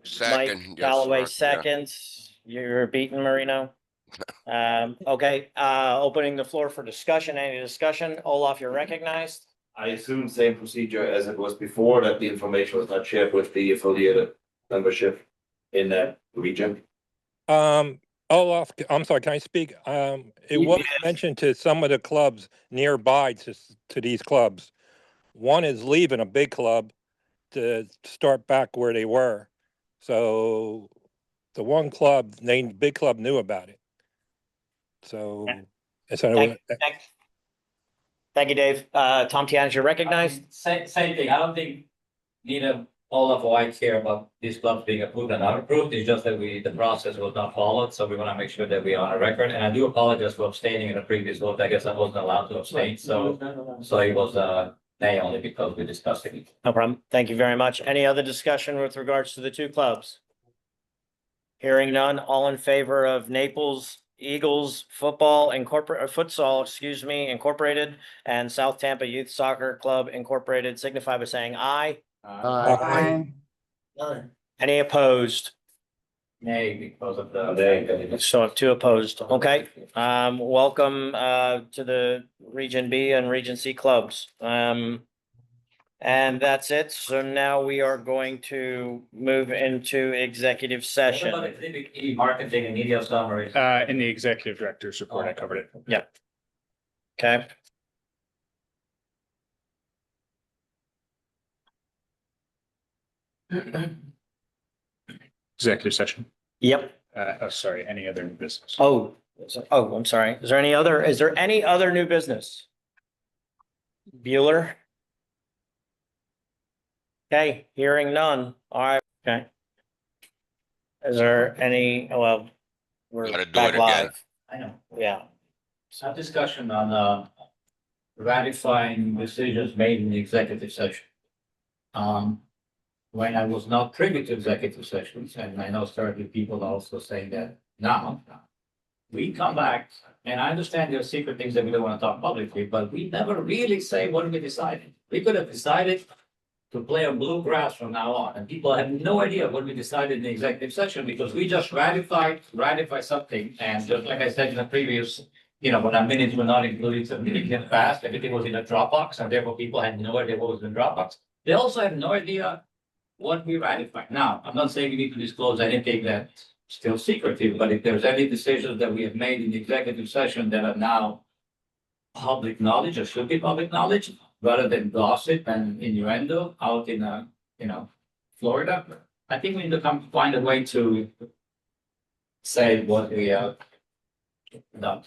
Second. Mike yes, Galloway sir. Yeah. seconds. You're beaten, Marino. Okay, opening the floor for discussion. Any discussion? Olaf, you're recognized. I assume same procedure as it was before, that the information was not shared with the affiliated membership in that region. Olaf, I'm sorry, can I speak? It was mentioned to some of the clubs nearby to these clubs. One is leaving a big club to start back where they were. So the one club, named big club, knew about it. So, Thank you, Dave. Tom Tiana, you're recognized. Same thing. I don't think neither Olaf or I care about these clubs being approved and not approved. It's just that the process was not followed. So we want to make sure that we are on a record. And I do apologize for abstaining in the previous vote. I guess I wasn't allowed to abstain. So it was nay only because we discussed it. No problem. Thank you very much. Any other discussion with regards to the two clubs? Hearing none, all in favor of Naples Eagles Futsal, Incorporated, and South Tampa Youth Soccer Club Incorporated, signify by saying aye. Aye. Any opposed? Nay, because of the. So I have two opposed. Okay, welcome to the Region B and Region C clubs. And that's it. So now we are going to move into executive session. What about the marketing and media summary? In the executive director's report, I covered it. Yeah. Okay. Executive session. Yep. Sorry, any other business? Oh, I'm sorry. Is there any other new business? Bueller? Okay, hearing none. All right, okay. Is there any, well, we're Gotta do back it again. live. I know. Yeah. Some discussion on ratifying decisions made in the executive session. When I was not privy to executive sessions, and I know certainly people are also saying that now. We come back, and I understand there are secret things that we don't want to talk publicly, but we never really say what we decided. We could have decided to play on bluegrass from now on, and people have no idea what we decided in the executive session, because we just ratify something, and just like I said in the previous, when our minutes were not included, so meeting get fast, everything was in a Dropbox, and therefore people had no idea what was in Dropbox. They also have no idea what we ratified. Now, I'm not saying we need to disclose anything that's still secretive, but if there's any decisions that we have made in the executive session that are now public knowledge, or should be public knowledge, rather than gossip and innuendo out in, Florida, I think we need to find a way to say what we have done.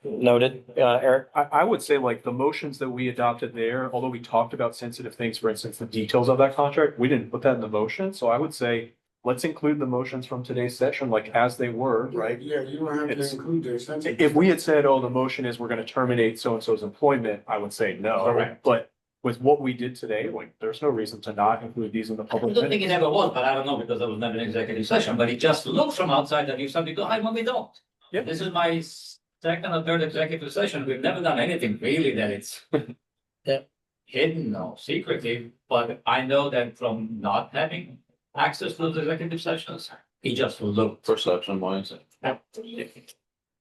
Noted, Eric. I would say like the motions that we adopted there, although we talked about sensitive things, for instance, the details of that contract, we didn't put that in the motion. So I would say, let's include the motions from today's session, like as they were, right? Yeah, you don't have to include this. If we had said, oh, the motion is we're gonna terminate so-and-so's employment, I would say no. Correct. But with what we did today, like, there's no reason to not include these in the I public don't think it minutes. ever was, but I don't know, because there was never an executive session, but it just looks from outside that you something go, I when we don't. Yeah. This is my second or third executive session. We've never done anything really that it's hidden or secretive, but I know that from not having access to those executive sessions, it just looked. Perception wise.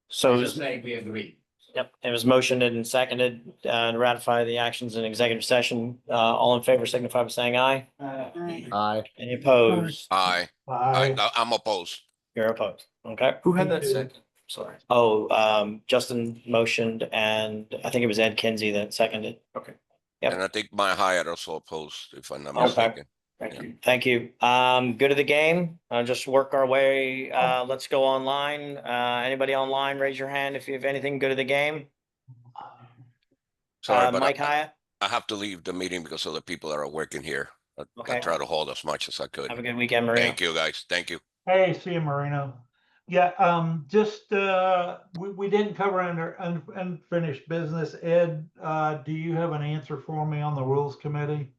So, Just saying we agree. yep, it was motioned and seconded, to ratify the actions in executive session. All in favor signify by saying aye. Aye. Any opposed? Aye. I'm opposed. You're opposed. Okay. Who had that second? Sorry. Oh, Justin motioned, and I think it was Ed Kinsey that seconded. Okay. Yep. And I think my high had also opposed, if I'm not Okay. mistaken. Thank you. Good of the game. Just work our way. Let's go online. Anybody online, raise your hand if you have anything good of the game. Sorry, but Mike Hyatt, I have to leave the meeting because of the people that are working here. I Okay. try to hold as much as I could. have a good weekend, Maria. Thank you, guys. Thank you. Hey, see you, Marino. Yeah, just, we didn't cover under unfinished business. Ed, do you have an answer for me on the Rules Committee?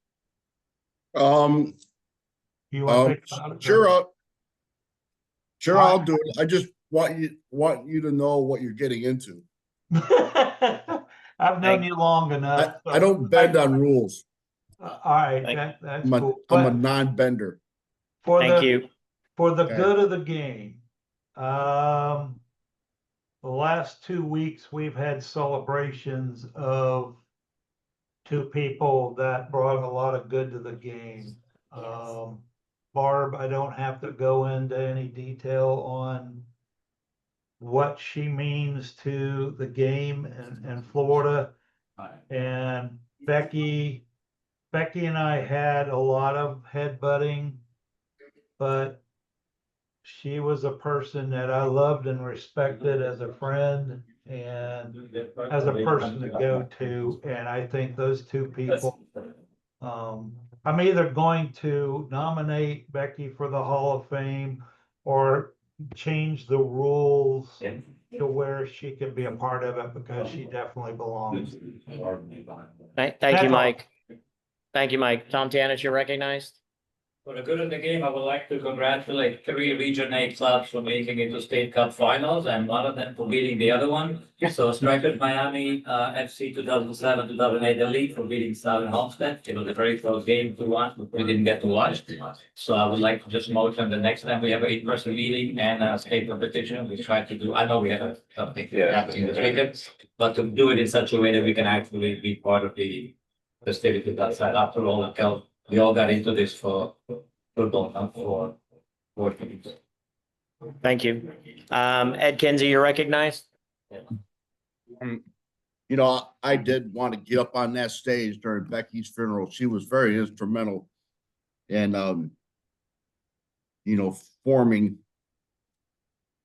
You want to think about it? Sure, I'll do it. I just want you to know what you're getting into. I've known you long enough. I don't bend on rules. All right, that's I'm cool. I'm a But non-bender. Thank you. For the Okay. good of the game, the last 2 weeks, we've had celebrations of two people that brought a lot of good to the game. Barb, I don't have to go into any detail on what she means to the game in Florida. And Becky and I had a lot of headbutting, but she was a person that I loved and respected as a friend and as a person to go to. And I think those two people, I'm either going to nominate Becky for the Hall of Fame or change the rules to where she can be a part of it, because she definitely belongs. Thank you, Mike. Thank you, Mike. Tom Tanis, you're recognized. For the good of the game, I would like to congratulate 3 Region A clubs for making it to State Cup Finals, and one of them for beating the other one. So Strikers Miami, FC 2007, 2008 Elite for beating Southern Homestead. It was a very close game, 2-1, we didn't get to watch. So I would like to just motion the next time we have an 8-person meeting and a state competition, we try to do, I know we have something happening this weekend, but to do it in such a way that we can actually be part of the festivities outside. After all, until we all got into this for football, not for working. Thank you. Ed Kinsey, you're recognized. I did want to get up on that stage during Becky's funeral. She was very instrumental and, forming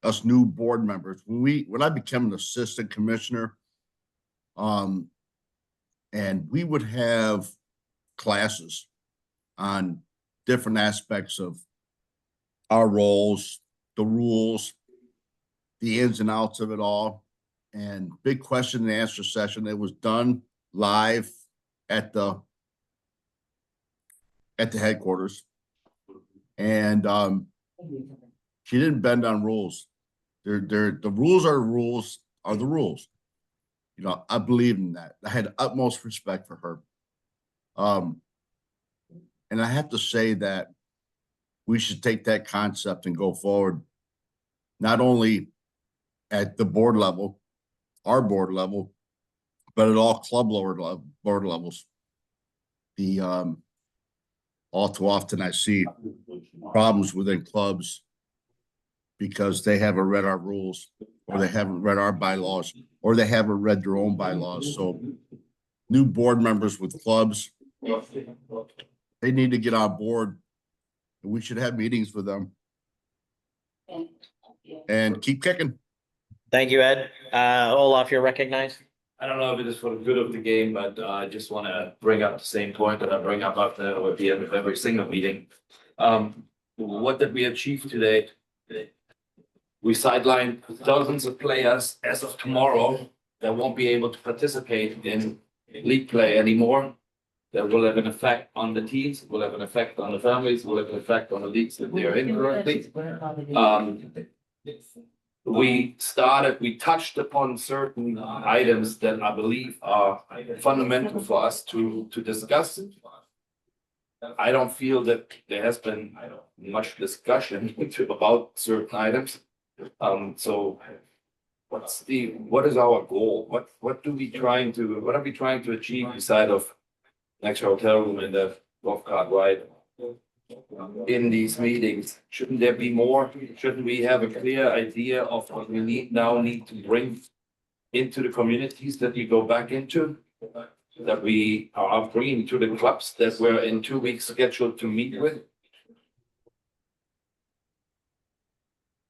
us new board members. When I became an assistant commissioner, and we would have classes on different aspects of our roles, the rules, the ins and outs of it all. And big question and answer session. It was done live at the headquarters. And she didn't bend on rules. The rules are the rules. I believe in that. I had utmost respect for her. And I have to say that we should take that concept and go forward, not only at the board level, our board level, but at all club board levels. All too often I see problems within clubs because they haven't read our rules, or they haven't read our bylaws, or they haven't read their own bylaws. So new board members with clubs, they need to get on board. We should have meetings with them and keep kicking. Thank you, Ed. Olaf, you're recognized. I don't know if it is for the good of the game, but I just want to bring up the same point that I bring up after with the end of every single meeting. What did we achieve today? We sidelined dozens of players as of tomorrow that won't be able to participate in league play anymore. That will have an effect on the teams, will have an effect on the families, will have an effect on the leagues that they are in currently. We touched upon certain items that I believe are fundamental for us to discuss. I don't feel that there has been much discussion about certain items. So what is our goal? What are we trying to achieve beside of next hotel room in the golf cart ride? In these meetings, shouldn't there be more? Shouldn't we have a clear idea of what we need to bring into the communities that we go back into? That we are bringing to the clubs that we're in 2 weeks scheduled to meet with?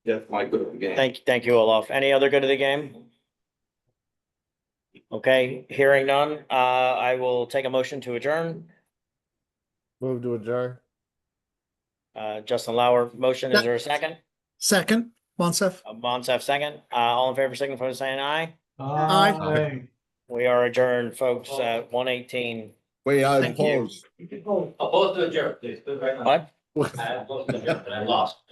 That's my good of the game. Thank you, Olaf. Any other good of the game? Okay, hearing none, I will take a motion to adjourn. Move to adjourn. Justin Lauer, motion. Is there a second? Second, Monsef. Monsef, second. All in favor, signify by saying aye. Aye. We are adjourned, folks, at 1:18. Wait, I Thank you. oppose. Opposed to adjourn, please. What? I opposed to adjourn, but I lost.